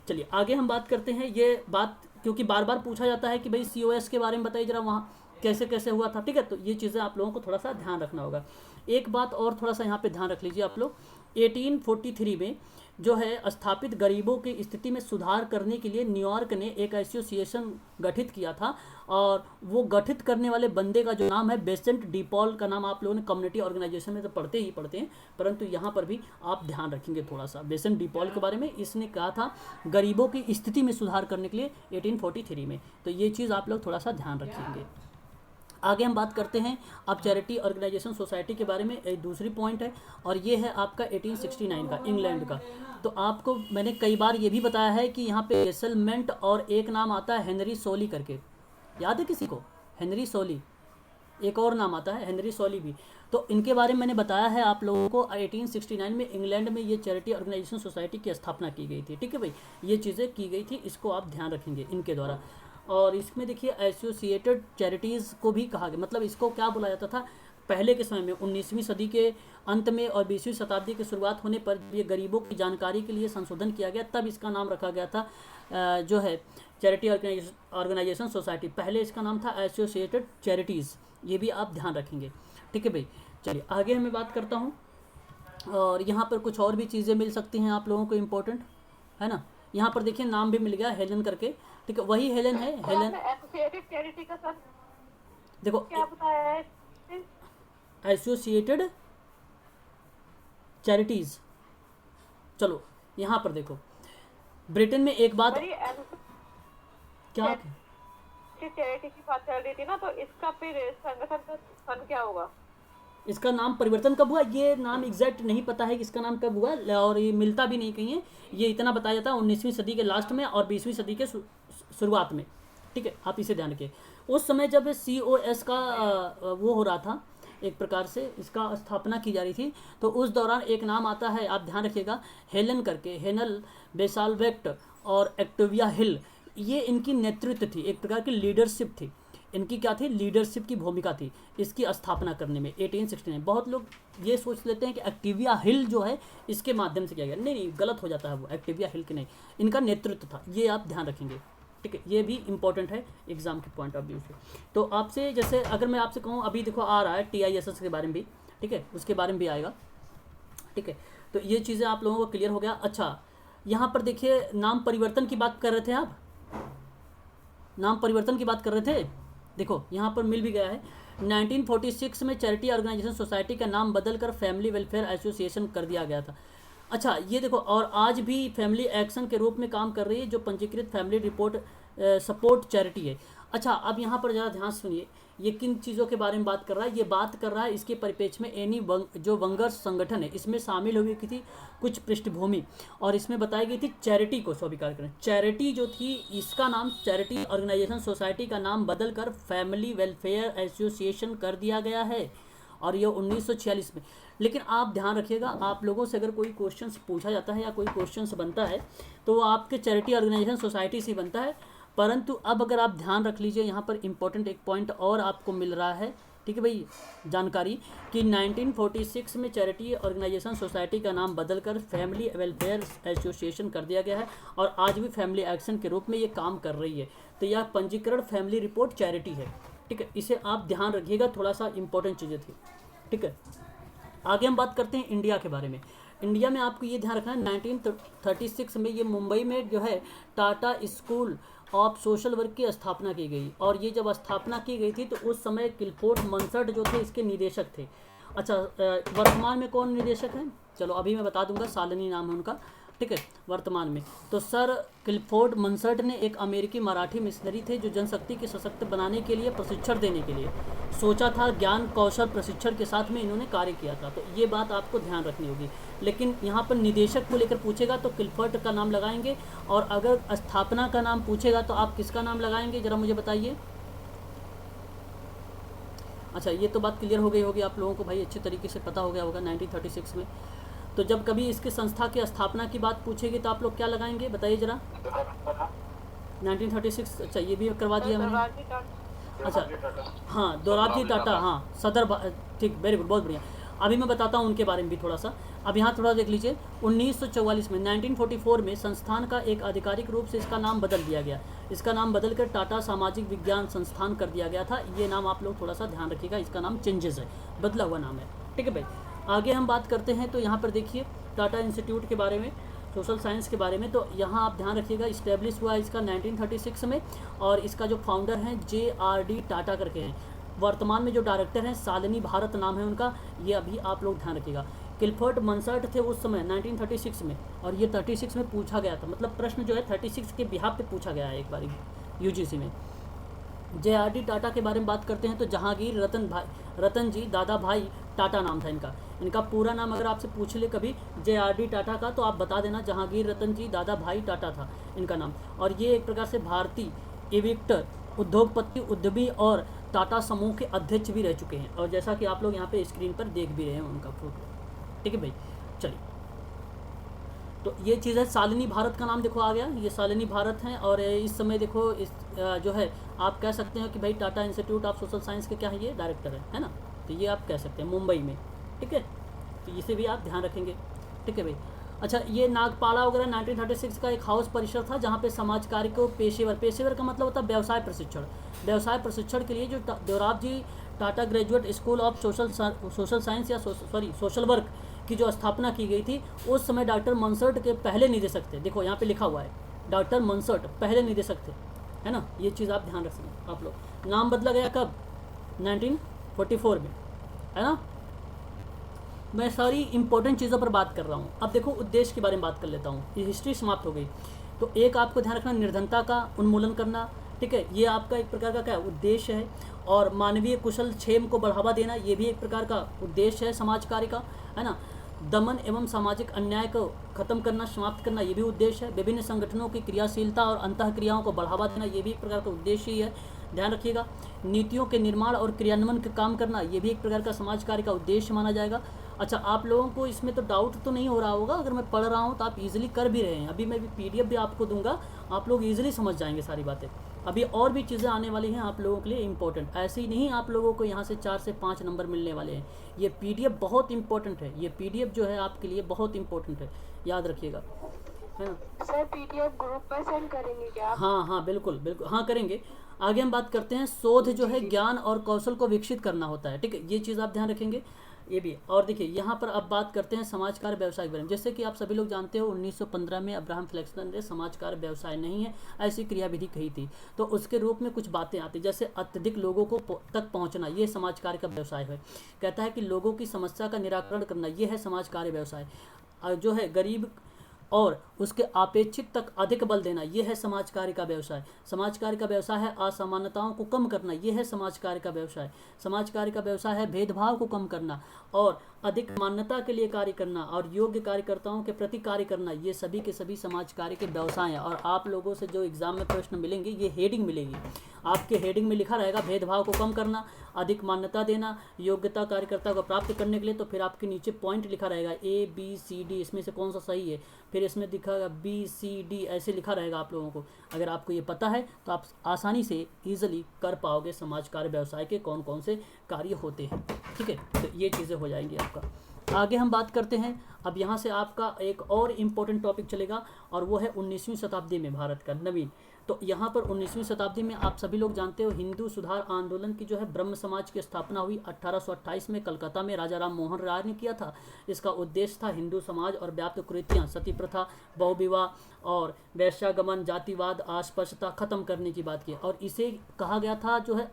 चलिए आगे हम बात करते हैं। ये बात क्योंकि बार बार पूछा जाता है कि भाई COS के बारे में बताइए जरा, वहाँ कैसे कैसे हुआ था, ठीक है। तो ये चीज़ें आप लोगों को थोड़ा सा ध्यान रखना होगा। एक बात और थोड़ा सा यहाँ पे ध्यान रख लीजिए आप लोग। 1843 में जो है स्थापित गरीबों की स्थिति में सुधार करने के लिए न्यूयॉर्क ने एक एसोसिएशन गठित किया था, और वो गठित करने वाले बंदे का जो नाम है बेसेंट डीपॉल का नाम आप लोगों ने कम्युनिटी ऑर्गेनाइजेशन में तो पढ़ते हैं, परंतु यहाँ पर भी आप ध्यान रखेंगे थोड़ा सा बेसेंट डीपॉल के बारे में। इसने कहा था गरीबों की स्थिति में सुधार करने के लिए 1843 में। तो ये चीज़ आप लोग थोड़ा सा ध्यान रखेंगे। आगे हम बात करते हैं अब चैरिटी ऑर्गेनाइजेशन सोसाइटी के बारे में। एक दूसरी पॉइंट है, और ये है आपका 1869 का, इंग्लैंड का। तो आपको मैंने कई बार ये भी बताया है कि यहाँ पे सेटलमेंट और एक नाम आता है हेनरी सोली करके, याद है किसी को? हेनरी सोली, एक और नाम आता है हेनरी सोली भी। तो इनके बारे में मैंने बताया है आप लोगों को। 1869 में इंग्लैंड में ये चैरिटी ऑर्गेनाइजेशन सोसाइटी की स्थापना की गई थी, ठीक है भाई। ये चीज़ें की गई थी, इसको आप ध्यान रखेंगे इनके द्वारा। और इसमें देखिए एसोसिएटेड चैरिटीज़ को भी कहा गया, मतलब इसको क्या बोला जाता था पहले के समय में। 19वीं सदी के अंत में और 20वीं शताब्दी की शुरुआत होने पर ये गरीबों की जानकारी के लिए संशोधन किया गया, तब इसका नाम रखा गया था जो है चैरिटी ऑर्गेनाइजेशन सोसाइटी। पहले इसका नाम था एसोसिएटेड चैरिटीज़। ये भी आप ध्यान रखेंगे, ठीक है भाई। चलिए आगे मैं बात करता हूँ, और यहाँ पर कुछ और भी चीज़ें मिल सकती हैं आप लोगों को, इम्पोर्टेंट है ना। यहाँ पर देखिए नाम भी मिल गया हेलन करके, ठीक है, वही हेलन है। हेलन एसोसिएटेड चैरिटी का सर देखो क्या बताया है? Associated charities. चलो यहाँ पर देखो, ब्रिटेन में एक बात क्या चैरिटी की बात चल रही थी ना, तो इसका फिर संगठन का सन क्या होगा? इसका नाम परिवर्तन कब हुआ ये नाम एग्जैक्ट नहीं पता है कि इसका नाम कब हुआ, और ये मिलता भी नहीं कहीं है। ये इतना बताया जाता है 19वीं सदी के लास्ट में और 20वीं सदी के शुरुआत में, ठीक है। आप इसे ध्यान रखिए। उस समय जब COS का वो हो रहा था, एक प्रकार से इसका स्थापना की जा रही थी, तो उस दौरान एक नाम आता है, आप ध्यान रखिएगा, हेलन करके, हेनल बेसाल्वेक्ट और एक्टिविया हिल। ये इनकी नेतृत्व थी, एक प्रकार की लीडरशिप थी इनकी। क्या थी? लीडरशिप की भूमिका थी इसकी स्थापना करने में 1869। बहुत लोग ये सोच लेते हैं कि एक्टिविया हिल जो है इसके माध्यम से किया गया, नहीं, गलत हो जाता है वो, एक्टिविया हिल की नहीं, इनका नेतृत्व था। ये आप ध्यान रखेंगे, ठीक है। ये भी इंपॉर्टेंट है एग्जाम के पॉइंट ऑफ व्यू से। तो आपसे जैसे अगर मैं आपसे कहूँ, अभी देखो आ रहा है TISS के बारे में भी, ठीक है, उसके बारे में भी आएगा, ठीक है। तो ये चीज़ें आप लोगों को क्लियर हो गया। अच्छा, यहाँ पर देखिए नाम परिवर्तन की बात कर रहे थे आप, नाम परिवर्तन की बात कर रहे थे, देखो यहाँ पर मिल भी गया है। 1946 में चैरिटी ऑर्गेनाइजेशन सोसाइटी का नाम बदलकर फैमिली वेलफेयर एसोसिएशन कर दिया गया था। अच्छा ये देखो, और आज भी फैमिली एक्शन के रूप में काम कर रही है, जो पंजीकृत फैमिली रिपोर्ट सपोर्ट चैरिटी है। अच्छा अब यहाँ पर ज़रा ध्यान सुनिए, ये किन चीज़ों के बारे में बात कर रहा है? ये बात कर रहा है इसके परिप्रेक्ष्य में एनी जो वंगर्स संगठन है, इसमें शामिल हुई थी कुछ पृष्ठभूमि, और इसमें बताई गई थी चैरिटी को स्वीकार करें। चैरिटी जो थी, इसका नाम चैरिटी ऑर्गेनाइजेशन सोसाइटी का नाम बदलकर फैमिली वेलफेयर एसोसिएशन कर दिया गया है, और ये 1946 में। लेकिन आप ध्यान रखिएगा, आप लोगों से अगर कोई क्वेश्चन पूछा जाता है या कोई क्वेश्चन बनता है तो वो आपके चैरिटी ऑर्गेनाइजेशन सोसाइटी से बनता है। परंतु अब अगर आप ध्यान रख लीजिए, यहाँ पर इम्पोर्टेंट एक पॉइंट और आपको मिल रहा है, ठीक है भाई, जानकारी कि 1946 में चैरिटी ऑर्गेनाइजेशन सोसाइटी का नाम बदलकर फैमिली वेलफेयर एसोसिएशन कर दिया गया है, और आज भी फैमिली एक्शन के रूप में ये काम कर रही है। तो यह पंजीकरण फैमिली रिपोर्ट चैरिटी है, ठीक है, इसे आप ध्यान रखिएगा, थोड़ा सा इंपॉर्टेंट चीज़ें थी, ठीक है। आगे हम बात करते हैं इंडिया के बारे में। इंडिया में आपको ये ध्यान रखना है, 1936 में ये मुंबई में जो है Tata school of social work की स्थापना की गई, और ये जब स्थापना की गई थी तो उस समय क्लिफोर्ड मन्सर्ट जो थे इसके निदेशक थे। अच्छा वर्तमान में कौन निदेशक हैं? चलो अभी मैं बता दूंगा, सालनी नाम है उनका, ठीक है, वर्तमान में। तो सर क्लिफोर्ड मन्सर्ट ने एक अमेरिकी मराठी मिशनरी थे, जो जनशक्ति के सशक्त बनाने के लिए, प्रशिक्षण देने के लिए सोचा था। ज्ञान कौशल प्रशिक्षण के साथ में इन्होंने कार्य किया था, तो ये बात आपको ध्यान रखनी होगी। लेकिन यहाँ पर निदेशक को लेकर पूछेगा तो क्लिफोर्ड का नाम लगाएंगे, और अगर स्थापना का नाम पूछेगा तो आप किसका नाम लगाएंगे, ज़रा मुझे बताइए। अच्छा ये तो बात क्लियर हो गई होगी आप लोगों को भाई, अच्छे तरीके से पता हो गया होगा 1936 में। तो जब कभी इसकी संस्था की स्थापना की बात पूछेगी तो आप लोग क्या लगाएंगे, बताइए जरा। 1936, अच्छा ये भी करवा दिया मैंने। अच्छा हाँ, दोराबजी टाटा, हाँ ठीक, वेरी गुड, बहुत बढ़िया। अभी मैं बताता हूँ उनके बारे में भी थोड़ा सा। अब यहाँ थोड़ा देख लीजिए, 1944 में 1944 में संस्थान का एक आधिकारिक रूप से इसका नाम बदल दिया गया। इसका नाम बदल कर टाटा सामाजिक विज्ञान संस्थान कर दिया गया था। ये नाम आप लोग थोड़ा सा ध्यान रखिएगा, इसका नाम चेंजेस है, बदला हुआ नाम है, ठीक है भाई। आगे हम बात करते हैं तो यहाँ पर देखिए टाटा इंस्टीट्यूट के बारे में, सोशल साइंस के बारे में। तो यहाँ आप ध्यान रखिएगा, इस्टेब्लिश हुआ इसका 1936 में, और इसका जो फाउंडर हैं JRD टाटा करके हैं। वर्तमान में जो डायरेक्टर हैं शालिनी भारत नाम है उनका, ये अभी आप लोग ध्यान रखिएगा। क्लिफर्ड मंसर्ट थे उस समय 1936 में, और ये 36 में पूछा गया था, मतलब प्रश्न जो है 36 के बिहाफ पे पूछा गया है एक बार UGC में। JRD टाटा के बारे में बात करते हैं तो जहांगीर रतन जी दादा भाई टाटा नाम था इनका। इनका पूरा नाम अगर आपसे पूछ ले कभी JRD टाटा का, तो आप बता देना जहांगीर रतन जी दादा भाई टाटा था इनका नाम। और ये एक प्रकार से भारतीय इविक्टर, उद्योगपति, उद्यमी और टाटा समूह के अध्यक्ष भी रह चुके हैं। और जैसा कि आप लोग यहाँ पे स्क्रीन पर देख भी रहे हैं उनका फोटो, ठीक है भाई। चलिए, तो ये चीज़ है। शालिनी भारत का नाम देखो आ गया, ये शालिनी भारत हैं। और इस समय देखो इस जो है आप कह सकते हो कि भाई Tata institute of social science के क्या है, ये डायरेक्टर है ना। तो ये आप कह सकते हैं मुंबई में, ठीक है। तो इसे भी आप ध्यान रखेंगे, ठीक है भाई। अच्छा, ये नागपाड़ा वगैरह 1936 का एक हाउस परिसर था जहाँ पे समाज कार्य को पेशेवर का मतलब होता है व्यवसाय प्रशिक्षण। व्यवसाय प्रशिक्षण के लिए जो Dorabji Tata graduate school of social science या सोशल वर्क की जो स्थापना की गई थी, उस समय डॉक्टर मंसर्ट के पहले निदेशक थे। देखो यहाँ पे लिखा हुआ है डॉक्टर मंसर्ट पहले निदेशक थे, है ना। ये चीज़ आप ध्यान रखेंगे आप लोग। नाम बदला गया कब, 1944 में, है ना। मैं सारी इंपॉर्टेंट चीज़ों पर बात कर रहा हूँ। अब देखो उद्देश्य के बारे में बात कर लेता हूँ, ये हिस्ट्री समाप्त हो गई। तो एक आपको ध्यान रखना, निर्धनता का उन्मूलन करना, ठीक है, ये आपका एक प्रकार का क्या उद्देश्य है। और मानवीय कुशल क्षेम को बढ़ावा देना, ये भी एक प्रकार का उद्देश्य है समाज कार्य का, है ना। दमन एवं सामाजिक अन्याय को खत्म करना, समाप्त करना, ये भी उद्देश्य है। विभिन्न संगठनों की क्रियाशीलता और अंतः क्रियाओं को बढ़ावा देना, ये भी एक प्रकार का उद्देश्य ही है, ध्यान रखिएगा। नीतियों के निर्माण और क्रियान्वयन का काम करना, ये भी एक प्रकार का समाज कार्य का उद्देश्य माना जाएगा। अच्छा, आप लोगों को इसमें तो डाउट तो नहीं हो रहा होगा, अगर मैं पढ़ रहा हूँ तो आप इजीली कर भी रहे हैं। अभी मैं भी PDF भी आपको दूंगा, आप लोग इजीली समझ जाएंगे सारी बातें। अभी और भी चीज़ें आने वाली हैं आप लोगों के लिए इंपॉर्टेंट। ऐसे ही नहीं आप लोगों को यहाँ से 4 से 5 नंबर मिलने वाले हैं। ये PDF बहुत इंपॉर्टेंट है, ये PDF जो है आपके लिए बहुत इंपॉर्टेंट है, याद रखिएगा, है ना। सर PDF ग्रुप पर सेंड करेंगे क्या? हाँ बिल्कुल बिल्कुल, हाँ करेंगे। आगे हम बात करते हैं, शोध जो है ज्ञान और कौशल को विकसित करना होता है, ठीक है, ये चीज़ आप ध्यान रखेंगे, ये भी। और देखिए यहाँ पर अब बात करते हैं समाज कार्य व्यवसाय के बारे में। जैसे कि आप सभी लोग जानते हो 1915 में अब्राहम फ्लेक्सन ने समाज कार्य व्यवसाय नहीं है ऐसी क्रियाविधि कही थी। तो उसके रूप में कुछ बातें आती, जैसे अत्यधिक लोगों को तक पहुँचना, ये समाज कार्य का व्यवसाय है। कहता है कि लोगों की समस्या का निराकरण करना, ये है समाज कार्य व्यवसाय। जो है गरीब और उसके अपेक्षित तक अधिक बल देना, यह है समाज कार्य का व्यवसाय। समाज कार्य का व्यवसाय है असमानताओं को कम करना, यह है समाज कार्य का व्यवसाय। समाज कार्य का व्यवसाय है भेदभाव को कम करना और अधिक मान्यता के लिए कार्य करना और योग्य कार्यकर्ताओं के प्रति कार्य करना, ये सभी के सभी समाज कार्य के व्यवसाय हैं। और आप लोगों से जो एग्जाम में प्रश्न मिलेंगे, ये हेडिंग मिलेगी आपके, हेडिंग में लिखा रहेगा भेदभाव को कम करना, अधिक मान्यता देना, योग्यता कार्यकर्ता को प्राप्त करने के लिए। तो फिर आपके नीचे पॉइंट लिखा रहेगा ABCD, इसमें से कौन सा सही है, फिर इसमें दिखाएगा BCD, ऐसे लिखा रहेगा आप लोगों को। अगर आपको ये पता है तो आप आसानी से ईजिली कर पाओगे समाज कार्य व्यवसाय के कौन कौन से कार्य होते हैं, ठीक है। तो ये चीज़ें हो जाएंगी आपका। आगे हम बात करते हैं, अब यहाँ से आपका एक और इम्पोर्टेंट टॉपिक चलेगा और वो है 19वीं शताब्दी में भारत का नवीन। तो यहाँ पर 19वीं शताब्दी में आप सभी लोग जानते हो हिंदू सुधार आंदोलन की जो है ब्रह्म समाज की स्थापना हुई 1828 में कलकत्ता में, राजा राम मोहन राय ने किया था। इसका उद्देश्य था हिंदू समाज और व्याप्त कुरीतियाँ, सती प्रथा, बहुविवाह और वैश्यागमन, जातिवाद, अस्पृश्यता खत्म करने की बात की। और इसे कहा गया था जो है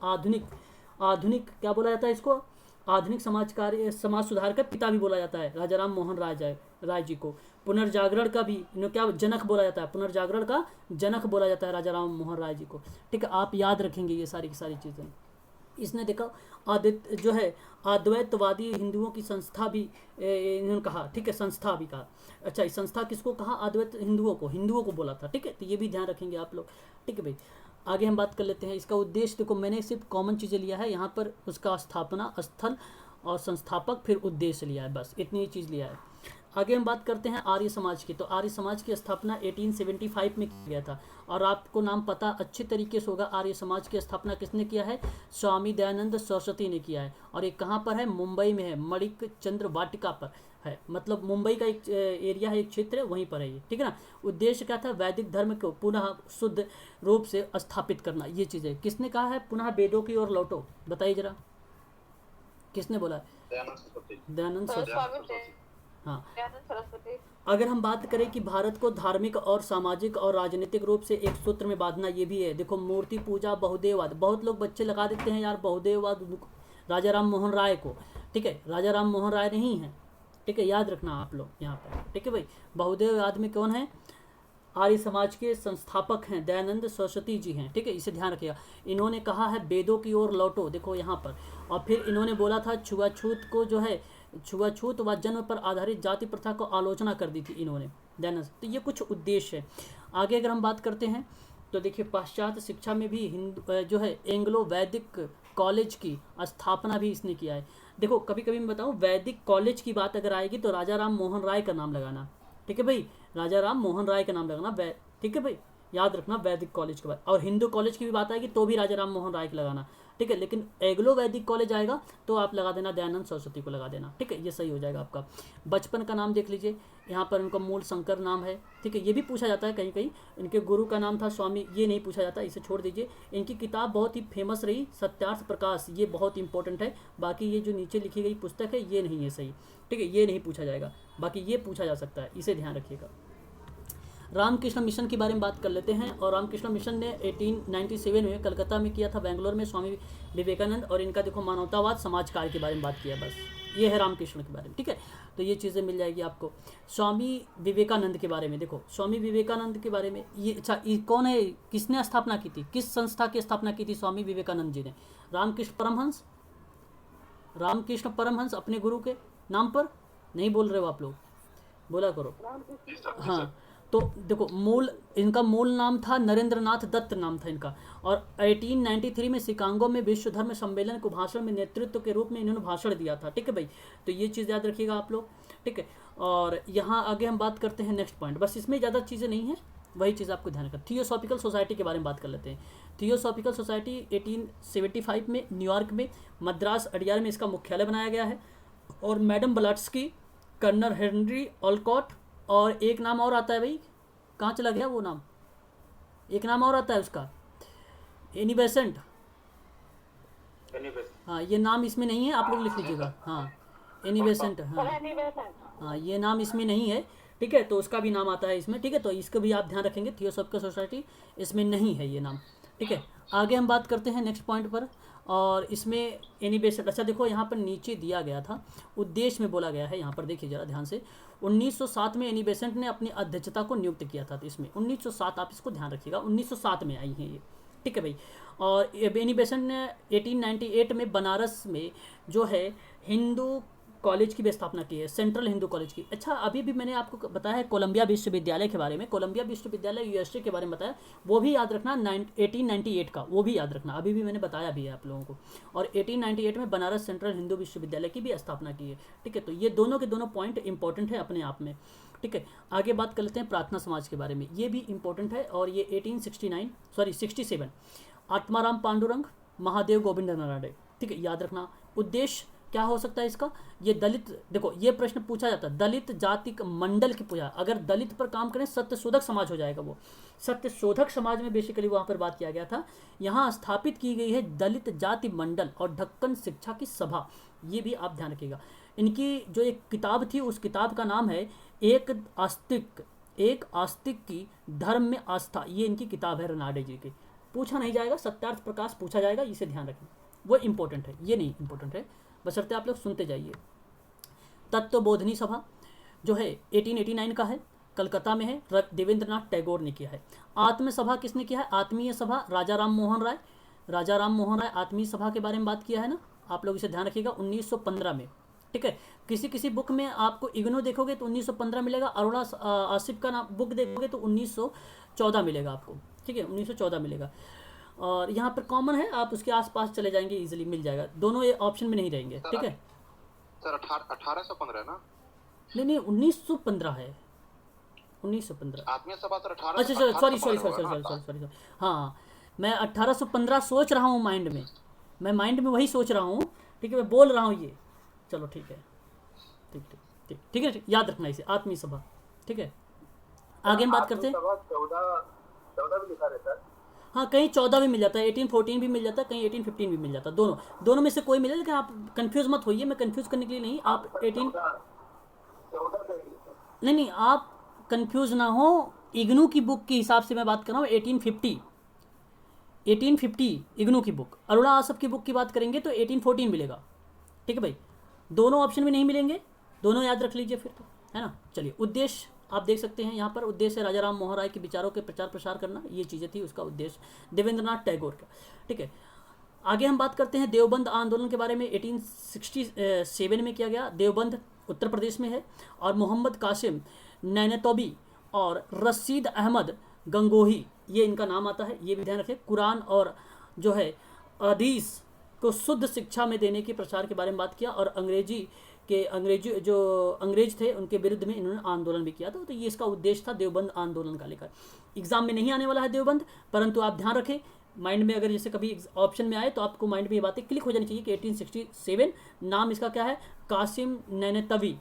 आधुनिक क्या बोला जाता है इसको, आधुनिक समाज सुधार का पिता भी बोला जाता है राजा राम मोहन राय जी को। पुनर्जागरण का भी क्या जनक बोला जाता है, पुनर्जागरण का जनक बोला जाता है राजा राम मोहन राय जी को, ठीक है। आप याद रखेंगे ये सारी की सारी चीज़ें। इसने देखा जो है अद्वैतवादी हिंदुओं की संस्था भी इन्होंने कहा, ठीक है, संस्था भी कहा। अच्छा, इस संस्था किसको कहा, अद्वैत हिंदुओं को बोला था, ठीक है। तो ये भी ध्यान रखेंगे आप लोग, ठीक है भाई। आगे हम बात कर लेते हैं। इसका उद्देश्य देखो, मैंने सिर्फ कॉमन चीज़ें लिया है यहाँ पर, उसका स्थापना स्थल और संस्थापक, फिर उद्देश्य लिया है, बस इतनी चीज़ लिया है। आगे हम बात करते हैं आर्य समाज की। तो आर्य समाज की स्थापना 1875 में किया गया था, और आपको नाम पता अच्छे तरीके से होगा आर्य समाज की स्थापना किसने किया है? स्वामी दयानंद सरस्वती ने किया है। और ये कहाँ पर है? मुंबई में है, मणिक चंद्र वाटिका पर है, मतलब मुंबई का एक एरिया है, एक क्षेत्र है, वहीं पर है ये, ठीक है ना। उद्देश्य क्या था? वैदिक धर्म को पुनः शुद्ध रूप से स्थापित करना, ये चीज़ें किसने कहा है? पुनः वेदों की ओर लौटो, बताइए जरा, किसने बोला है? दयानंद सरस्वती। हाँ, अगर हम बात करें कि भारत को धार्मिक और सामाजिक और राजनीतिक रूप से एक सूत्र में बांधना, ये भी है। देखो, मूर्ति पूजा, बहुदेववाद, बहुत लोग बच्चे लगा देते हैं यार बहुदेववाद राजा राम मोहन राय को, ठीक है, राजा राम मोहन राय नहीं है, ठीक है, याद रखना आप लोग यहाँ पर, ठीक है भाई। बहुदेववाद में कौन है? आर्य समाज के संस्थापक हैं दयानंद सरस्वती जी हैं, ठीक है, इसे ध्यान रखिएगा। इन्होंने कहा है वेदों की ओर लौटो, देखो यहाँ पर। और फिर इन्होंने बोला था छुआछूत को जो है, छुआछूत व जन्म पर आधारित जाति प्रथा को आलोचना कर दी थी इन्होंने, दयानंद। तो ये कुछ उद्देश्य है। आगे अगर हम बात करते हैं तो देखिए, पाश्चात्य शिक्षा में भी हिंदू जो है एंग्लो वैदिक कॉलेज की स्थापना भी इसने किया है। देखो, कभी कभी मैं बताऊँ, वैदिक कॉलेज की बात अगर आएगी तो राजा राम मोहन राय का नाम लगाना, ठीक है भाई, राजा राम मोहन राय का नाम लगाना, ठीक है भाई, याद रखना वैदिक कॉलेज के बाद। और हिंदू कॉलेज की भी बात आएगी तो भी राजा राम मोहन राय का लगाना, ठीक है। लेकिन एग्लो वैदिक कॉलेज आएगा तो आप लगा देना दयानंद सरस्वती को लगा देना, ठीक है, ये सही हो जाएगा आपका। बचपन का नाम देख लीजिए, यहाँ पर उनका मूल शंकर नाम है, ठीक है, ये भी पूछा जाता है कहीं कहीं। इनके गुरु का नाम था स्वामी, ये नहीं पूछा जाता, इसे छोड़ दीजिए। इनकी किताब बहुत ही फेमस रही, सत्यार्थ प्रकाश, ये बहुत इंपॉर्टेंट है। बाकी ये जो नीचे लिखी गई पुस्तक है ये नहीं है सही, ठीक है, ये नहीं पूछा जाएगा, बाकी ये पूछा जा सकता है, इसे ध्यान रखिएगा। रामकृष्ण मिशन के बारे में बात कर लेते हैं। और रामकृष्ण मिशन ने 1897 में कलकत्ता में किया था, बेंगलोर में स्वामी विवेकानंद। और इनका देखो मानवतावाद समाज कार्य के बारे में बात किया, बस ये है रामकृष्ण के बारे में, ठीक है। तो ये चीज़ें मिल जाएगी आपको। स्वामी विवेकानंद के बारे में देखो, स्वामी विवेकानंद के बारे में ये, अच्छा, ये कौन है, किसने स्थापना की थी, किस संस्था की स्थापना की थी स्वामी विवेकानंद जी ने? रामकृष्ण परमहंस, रामकृष्ण परमहंस अपने गुरु के नाम पर नहीं बोल रहे हो आप लोग, बोला करो। हाँ, तो देखो, इनका मूल नाम था नरेंद्रनाथ दत्त नाम था इनका। और 1893 में शिकागो में विश्व धर्म सम्मेलन को भाषण में नेतृत्व के रूप में इन्होंने भाषण दिया था, ठीक है भाई। तो ये चीज़ याद रखिएगा आप लोग, ठीक है। और यहाँ आगे हम बात करते हैं नेक्स्ट पॉइंट, बस इसमें ज़्यादा चीज़ें नहीं है, वही चीज़ आपको ध्यान रखना। थियोसॉफिकल सोसाइटी के बारे में बात कर लेते हैं। थियोसॉफिकल सोसाइटी 1875 में न्यूयॉर्क में मद्रास अडियार में इसका मुख्यालय बनाया गया है। और मैडम ब्लाट्स्की, कर्नल हेनरी ऑलकॉट, और एक नाम और आता है भाई, कहाँ चला गया वो नाम, एक नाम और आता है उसका, एनी बेसेंट। हाँ, ये नाम इसमें नहीं है, आप लोग लिख लीजिएगा। हाँ, एनी बेसेंट, हाँ, ये नाम इसमें नहीं है, ठीक है, तो उसका भी नाम आता है इसमें, ठीक है। तो इसका भी आप ध्यान रखेंगे, थियोसॉफिकल सोसाइटी इसमें नहीं है ये नाम, ठीक है। आगे हम बात करते हैं नेक्स्ट पॉइंट पर। और इसमें एनी बेसेंट, अच्छा देखो यहाँ पर नीचे दिया गया था, उद्देश्य में बोला गया है, यहाँ पर देखिए जरा ध्यान से। 1907 में एनी बेसेंट ने अपनी अध्यक्षता को नियुक्त किया था, तो इसमें 1907, आप इसको ध्यान रखिएगा, 1907 में आई हैं ये, ठीक है भाई। और एनी बेसेंट ने 1898 में बनारस में जो है हिंदू कॉलेज की भी स्थापना की है, सेंट्रल हिंदू कॉलेज की। अच्छा, अभी भी मैंने आपको बताया है कोलंबिया विश्वविद्यालय के बारे में, कोलंबिया विश्वविद्यालय यूएसए के बारे में बताया, वो भी याद रखना, 1898 का, वो भी याद रखना, अभी भी मैंने बताया भी है आप लोगों को। और 1898 में बनारस सेंट्रल हिंदू विश्वविद्यालय की भी स्थापना की है, ठीक है। तो ये दोनों के दोनों पॉइंट इंपॉर्टेंट है अपने आप में, ठीक है। आगे बात कर लेते हैं प्रार्थना समाज के बारे में, ये भी इंपॉर्टेंट है। और ये 67 आत्माराम पांडुरंग, महादेव गोविंद नराडे, ठीक है, याद रखना। उद्देश्य क्या हो सकता है इसका? ये दलित, देखो ये प्रश्न पूछा जाता है, दलित जाति मंडल की पूजा, अगर दलित पर काम करें सत्यशोधक समाज हो जाएगा वो, सत्यशोधक समाज में बेसिकली वहाँ पर बात किया गया था। यहाँ स्थापित की गई है दलित जाति मंडल और ढक्कन शिक्षा की सभा, ये भी आप ध्यान रखिएगा। इनकी जो एक किताब थी, उस किताब का नाम है एक आस्तिक की धर्म में आस्था, ये इनकी किताब है रनाडे जी की। पूछा नहीं जाएगा, सत्यार्थ प्रकाश पूछा जाएगा, इसे ध्यान रखें, वो इंपॉर्टेंट है, ये नहीं इंपॉर्टेंट है, बशर्ते आप लोग सुनते जाइए। तत्वबोधनी सभा जो है 1889 का है, कलकत्ता में है, देवेंद्रनाथ टैगोर ने किया है। आत्म सभा किसने किया है? आत्मीय सभा राजा राम मोहन राय आत्मीय सभा के बारे में बात किया है ना, आप लोग इसे ध्यान रखिएगा, 1915 में, ठीक है। किसी बुक में आपको इग्नो देखोगे तो 1915 मिलेगा, अरोड़ा आसिफ का नाम बुक देखोगे तो 1914 मिलेगा आपको, ठीक है, 1914 मिलेगा। और यहाँ पर कॉमन है, आप उसके आसपास चले जाएंगे, इजीली मिल जाएगा, दोनों ये ऑप्शन में नहीं रहेंगे, ठीक है। सर 1815 ना? नहीं 1915 है, 1915 आत्मीय सभा तो अच्छा 1818 सॉरी को सॉरी पकड़ा सॉरी होगा सॉरी ना सॉरी आपका। सॉरी सॉरी हाँ, मैं 1815 सोच रहा हूँ माइंड में, मैं माइंड में वही सोच रहा हूँ, ठीक है, मैं बोल रहा हूँ ये। चलो ठीक है, ठीक ठीक ठीक ठीक है, याद रखना इसे, आत्मीय सभा। ठीक है, आगे हम बात आत्मीय करते हैं। सभा 14 भी लिखा रहता है। हाँ, कहीं 14 भी मिल जाता है, 1814 भी मिल जाता है, कहीं 1815 भी मिल जाता है, दोनों दोनों में से कोई मिले, लेकिन आप कंफ्यूज मत होइए, मैं कंफ्यूज करने के लिए नहीं, हाँ, आप तो 18 14 से ही लिखा है। नहीं आप कंफ्यूज ना हो, इग्नू की बुक के हिसाब से मैं बात कर रहा हूँ, 1850 इग्नू की बुक, अरुणा आसफ की बुक की बात करेंगे तो 1814 मिलेगा। ठीक है भाई, दोनों ऑप्शन में नहीं मिलेंगे, दोनों याद रख लीजिए फिर तो, है ना। चलिए, उद्देश्य आप देख सकते हैं यहाँ पर, उद्देश्य राजा राम मोहन राय के विचारों के प्रचार प्रसार करना, ये चीज़ें थी उसका उद्देश्य, देवेंद्रनाथ टैगोर का। ठीक है, आगे हम बात करते हैं देवबंद आंदोलन के बारे में, 1867 में किया गया। देवबंद उत्तर प्रदेश में है, और मोहम्मद कासिम नैनतौबी और रशीद अहमद गंगोही, ये इनका नाम आता है, ये भी ध्यान रखें। कुरान और जो है हदीस को शुद्ध शिक्षा में देने के प्रचार के बारे में बात किया, और अंग्रेजी जो अंग्रेज थे उनके विरुद्ध में इन्होंने आंदोलन भी किया था। तो ये इसका उद्देश्य था देवबंद आंदोलन का लेकर। एग्जाम में नहीं आने वाला है देवबंद, परंतु आप ध्यान रखें माइंड में, अगर जैसे कभी ऑप्शन में आए तो आपको माइंड में ये बातें क्लिक हो जानी चाहिए कि 1867 नाम इसका क्या है, कासिम नैनतवी।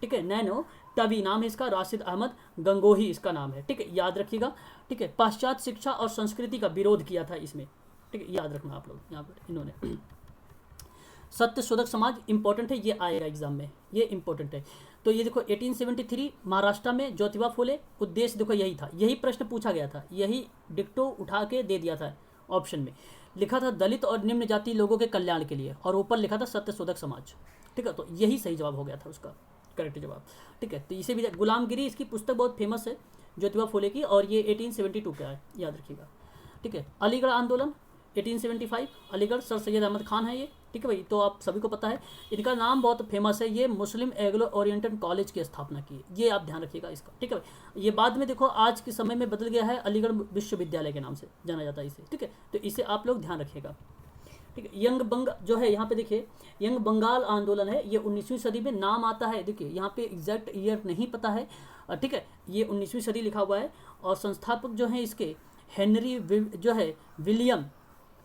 ठीक है, नैनो तवी नाम है इसका, राशिद अहमद गंगोही इसका नाम है। ठीक है, याद रखिएगा। ठीक है, पाश्चात्य शिक्षा और संस्कृति का विरोध किया था इसमें। ठीक है, याद रखना आप लोग यहाँ पर इन्होंने। सत्य शोधक समाज इंपॉर्टेंट है, ये आएगा एग्जाम में, ये इंपॉर्टेंट है। तो ये देखो 1873 महाराष्ट्र में ज्योतिबा फुले, उद्देश्य देखो यही था, यही प्रश्न पूछा गया था, यही डिक्टो उठा के दे दिया था ऑप्शन में, लिखा था दलित और निम्न जाति लोगों के कल्याण के लिए, और ऊपर लिखा था सत्य शोधक समाज। ठीक है, तो यही सही जवाब हो गया था उसका, करेक्ट जवाब। ठीक है, तो इसे भी गुलामगिरी, इसकी पुस्तक बहुत फेमस है ज्योतिबा फुले की, और ये 1872 का है, याद रखिएगा। ठीक है, अलीगढ़ आंदोलन 1875, अलीगढ़ सर सैयद अहमद खान है ये। ठीक है भाई, तो आप सभी को पता है, इनका नाम बहुत फेमस है, ये मुस्लिम एग्लो ओरिएंटेड कॉलेज की स्थापना की, ये आप ध्यान रखिएगा इसका। ठीक है भाई, ये बाद में देखो आज के समय में बदल गया है, अलीगढ़ विश्वविद्यालय के नाम से जाना जाता है इसे। ठीक है, तो इसे आप लोग ध्यान रखिएगा। ठीक है, यंग बंग जो है यहाँ पे देखिए, यंग बंगाल आंदोलन है, ये 19वीं सदी में नाम आता है, देखिए यहाँ पे एग्जैक्ट ईयर नहीं पता है। ठीक है, ये 19वीं सदी लिखा हुआ है, और संस्थापक जो है इसके हेनरी जो है विलियम,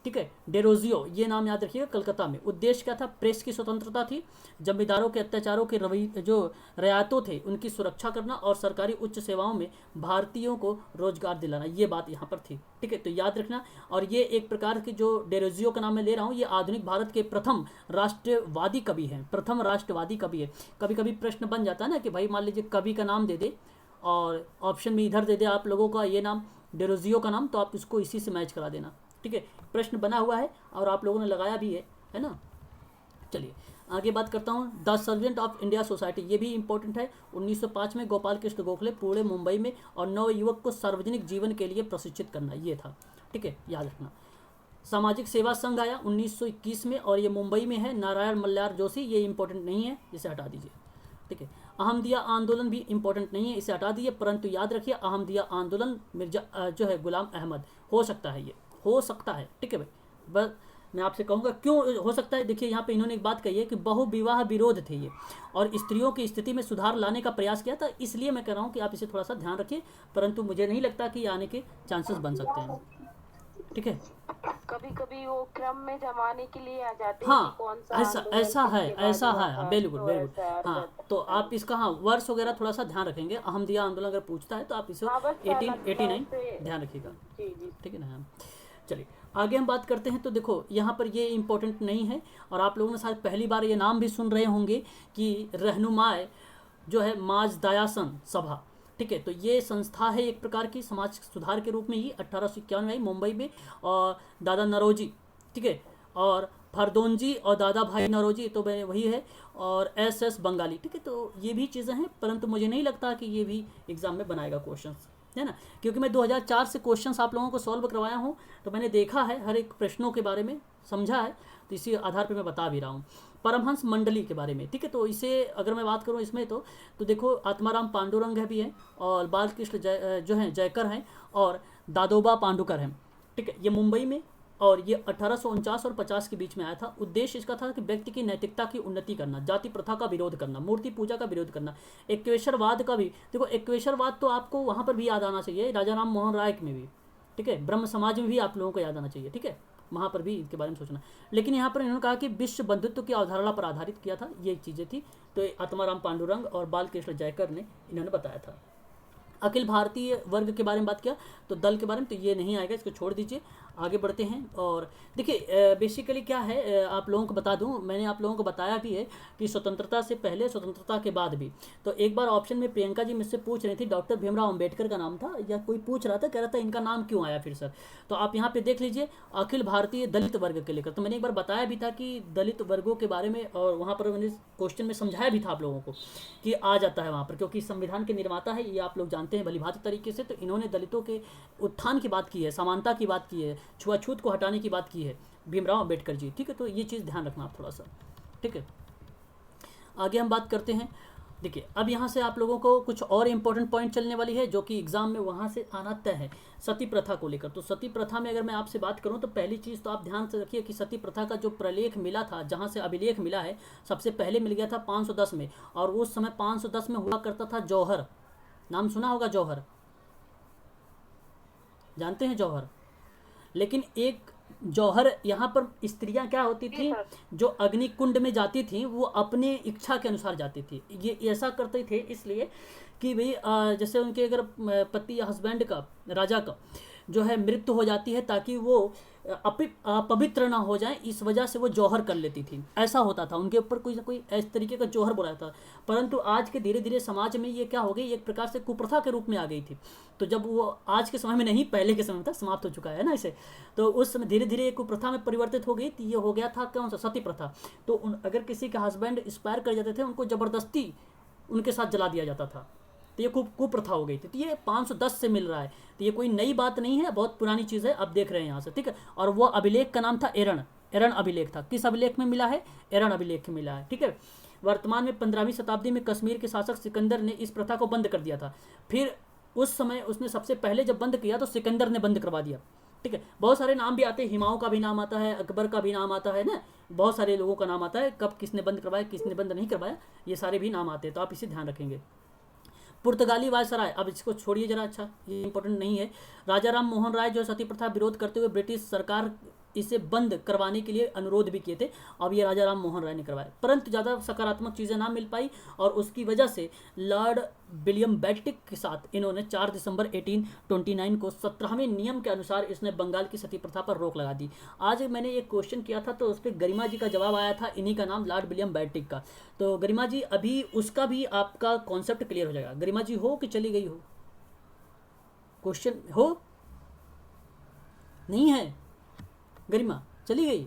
ठीक है, डेरोजियो, ये नाम याद रखिएगा, कलकत्ता में। उद्देश्य क्या था, प्रेस की स्वतंत्रता थी, जमींदारों के अत्याचारों के जो रियायतों थे उनकी सुरक्षा करना, और सरकारी उच्च सेवाओं में भारतीयों को रोजगार दिलाना, ये बात यहाँ पर थी। ठीक है, तो याद रखना। और ये एक प्रकार की, जो डेरोजियो का नाम मैं ले रहा हूँ, ये आधुनिक भारत के प्रथम राष्ट्रवादी कवि हैं, प्रथम राष्ट्रवादी कवि है। कभी कभी प्रश्न बन जाता है ना कि भाई मान लीजिए कवि का नाम दे दे और ऑप्शन में इधर दे दे आप लोगों का ये नाम, डेरोजियो का नाम, तो आप इसको इसी से मैच करा देना। ठीक है, प्रश्न बना हुआ है और आप लोगों ने लगाया भी है ना। चलिए आगे बात करता हूँ, the servant of India society, ये भी इंपॉर्टेंट है। 1905 में गोपाल कृष्ण गोखले, पुणे मुंबई में, और नव युवक को सार्वजनिक जीवन के लिए प्रशिक्षित करना, ये था। ठीक है, याद रखना। सामाजिक सेवा संघ आया 1921 में, और ये मुंबई में है, नारायण मल्लार जोशी, ये इंपॉर्टेंट नहीं है, इसे हटा दीजिए। ठीक है, अहमदिया आंदोलन भी इंपॉर्टेंट नहीं है, इसे हटा दीजिए, परंतु याद रखिए अहमदिया आंदोलन मिर्जा जो है गुलाम अहमद, हो सकता है, ये हो सकता है। ठीक है भाई, बस मैं आपसे कहूँगा क्यों हो सकता है। देखिए यहाँ पे इन्होंने एक बात कही है कि बहु विवाह विरोध थे ये, और स्त्रियों की स्थिति में सुधार लाने का प्रयास किया था, इसलिए मैं कह रहा हूँ कि आप इसे थोड़ा सा ध्यान रखिए, परंतु मुझे नहीं लगता कि आने के चांसेस बन सकते हैं। ठीक है, कभी कभी वो क्रम में जमाने के लिए आ जाते हैं हाँ कि कौन सा ऐसा आंदोलन ऐसा है, किसके बाद ऐसा हुआ है, था, बिल्कुल तो बिल्कुल। ऐसा अर्थ हाँ, रहता तो है। आप इसका हाँ वर्ष वगैरह थोड़ा सा ध्यान रखेंगे, अहमदिया आंदोलन अगर पूछता है तो आप इसे हाँ, बस 1889 से- ध्यान रखिएगा। जी जी। ठीक है ना। हाँ, चलिए आगे हम बात करते हैं। तो देखो यहाँ पर ये इंपॉर्टेंट नहीं है, और आप लोगों ने शायद पहली बार ये नाम भी सुन रहे होंगे कि रहनुमाए जो है माज दयासन सभा। ठीक है, तो ये संस्था है एक प्रकार की समाज सुधार के रूप में ही 1851 में आई मुंबई में, और दादा नरोजी, ठीक है, और फरदोंजी और दादा भाई नरोजी, तो वही है, और एस बंगाली। ठीक है, तो ये भी चीज़ें हैं, परंतु मुझे नहीं लगता कि ये भी एग्जाम में बनाएगा क्वेश्चंस, है ना, क्योंकि मैं 2004 से क्वेश्चंस आप लोगों को सॉल्व करवाया हूँ, तो मैंने देखा है हर एक प्रश्नों के बारे में, समझा है, तो इसी आधार पे मैं बता भी रहा हूँ। परमहंस मंडली के बारे में, ठीक है, तो इसे अगर मैं बात करूँ इसमें तो देखो आत्माराम पांडुरंग है भी है, और बालकृष्ण जो हैं जयकर हैं, और दादोबा पांडुकर हैं। ठीक है, ये मुंबई में और ये 1849 और 50 के बीच में आया था। उद्देश्य इसका था कि व्यक्ति की नैतिकता की उन्नति करना, जाति प्रथा का विरोध करना, मूर्ति पूजा का विरोध करना, एक्वेश्वरवाद का भी। देखो एक्वेश्वरवाद तो आपको वहाँ पर भी याद आना चाहिए, राजा राम मोहन राय में भी, ठीक है, ब्रह्म समाज में भी आप लोगों को याद आना चाहिए, ठीक है, वहाँ पर भी इनके बारे में सोचना। लेकिन यहाँ पर इन्होंने कहा कि विश्व बंधुत्व की अवधारणा पर आधारित किया था, ये चीज़ें थी। तो आत्माराम पांडुरंग और बालकृष्ण जयकर ने इन्होंने बताया था। अखिल भारतीय वर्ग के बारे में बात किया, तो दल के बारे में तो ये नहीं आएगा, इसको छोड़ दीजिए, आगे बढ़ते हैं। और देखिए बेसिकली क्या है, आप लोगों को बता दूं, मैंने आप लोगों को बताया भी है कि स्वतंत्रता से पहले, स्वतंत्रता के बाद भी। तो एक बार ऑप्शन में प्रियंका जी मुझसे पूछ रही थी, डॉक्टर भीमराव अम्बेडकर का नाम था, या कोई पूछ रहा था, कह रहा था इनका नाम क्यों आया फिर सर। तो आप यहाँ पे देख लीजिए, अखिल भारतीय दलित वर्ग के लेकर। तो मैंने एक बार बताया भी था कि दलित वर्गों के बारे में, और वहाँ पर मैंने क्वेश्चन में समझाया भी था आप लोगों को कि आ जाता है वहाँ पर, क्योंकि संविधान के निर्माता है, ये आप लोग जानते हैं भलीभांति तरीके से। तो इन्होंने दलितों के उत्थान की बात की है, समानता की बात की है, छुआछूत को हटाने की बात की है भीमराव अम्बेडकर जी, ठीक है। तो ये चीज़ ध्यान रखना आप थोड़ा सा, ठीक है। आगे हम बात करते हैं। देखिए अब यहाँ से आप लोगों को कुछ और इम्पोर्टेंट पॉइंट चलने वाली है, जो कि एग्जाम में वहाँ से आना तय है, सती प्रथा को लेकर। तो सती प्रथा में अगर मैं आपसे बात करूँ, तो पहली चीज़ तो आप ध्यान से रखिए कि सती प्रथा का जो प्रलेख मिला था, जहाँ से अभिलेख मिला है, सबसे पहले मिल गया था 510 में। और उस समय 510 में हुआ करता था जौहर, नाम सुना होगा जौहर, जानते हैं जौहर। लेकिन एक जौहर, यहाँ पर स्त्रियां क्या होती थी, जो अग्नि कुंड में जाती थी, वो अपने इच्छा के अनुसार जाती थी। ये ऐसा करते थे इसलिए कि भाई जैसे उनके अगर पति या हस्बैंड का, राजा का जो है मृत्यु हो जाती है, ताकि वो अपवित्र ना हो जाए, इस वजह से वो जौहर कर लेती थी। ऐसा होता था, उनके ऊपर कोई ना कोई इस तरीके का जौहर बोला था। परंतु आज के धीरे धीरे समाज में ये क्या हो गई, एक प्रकार से कुप्रथा के रूप में आ गई थी। तो जब वो आज के समय में नहीं, पहले के समय में था, समाप्त हो चुका है ना इसे, तो उस समय धीरे धीरे एक कुप्रथा में परिवर्तित हो गई। तो ये हो गया था कौन सा, सती प्रथा। तो अगर किसी का हस्बैंड एक्सपायर कर जाते थे, उनको ज़बरदस्ती उनके साथ जला दिया जाता था। तो ये कुप्रथा हो गई थी। तो ये 510 से मिल रहा है, तो ये कोई नई बात नहीं है, बहुत पुरानी चीज़ है, अब देख रहे हैं यहाँ से, ठीक है। और वो अभिलेख का नाम था एरन अभिलेख था। किस अभिलेख में मिला है, एरन अभिलेख में मिला है, ठीक है। वर्तमान में 15वीं शताब्दी में कश्मीर के शासक सिकंदर ने इस प्रथा को बंद कर दिया था। फिर उस समय उसने सबसे पहले जब बंद किया, तो सिकंदर ने बंद करवा दिया, ठीक है। बहुत सारे नाम भी आते हैं, हिमाऊ का भी नाम आता है, अकबर का भी नाम आता है ना, बहुत सारे लोगों का नाम आता है, कब किसने बंद करवाया, किसने बंद नहीं करवाया, ये सारे भी नाम आते हैं। तो आप इसे ध्यान रखेंगे। पुर्तगाली वायसराय, अब इसको छोड़िए जरा, अच्छा ये इंपॉर्टेंट नहीं है। राजा राम मोहन राय जो सती प्रथा विरोध करते हुए ब्रिटिश सरकार इसे बंद करवाने के लिए अनुरोध भी किए थे। अब ये राजा राम मोहन राय ने करवाया, परंतु ज़्यादा सकारात्मक चीज़ें ना मिल पाई, और उसकी वजह से लॉर्ड विलियम बेल्टिक के साथ इन्होंने 4 दिसंबर 1829 को 17वें नियम के अनुसार इसने बंगाल की सती प्रथा पर रोक लगा दी। आज मैंने एक क्वेश्चन किया था, तो उस पर गरिमा जी का जवाब आया था, इन्हीं का नाम, लॉर्ड विलियम बेल्टिक का। तो गरिमा जी अभी उसका भी आपका कॉन्सेप्ट क्लियर हो जाएगा। गरिमा जी हो कि चली गई हो, क्वेश्चन हो, नहीं है गरिमा, चली गई,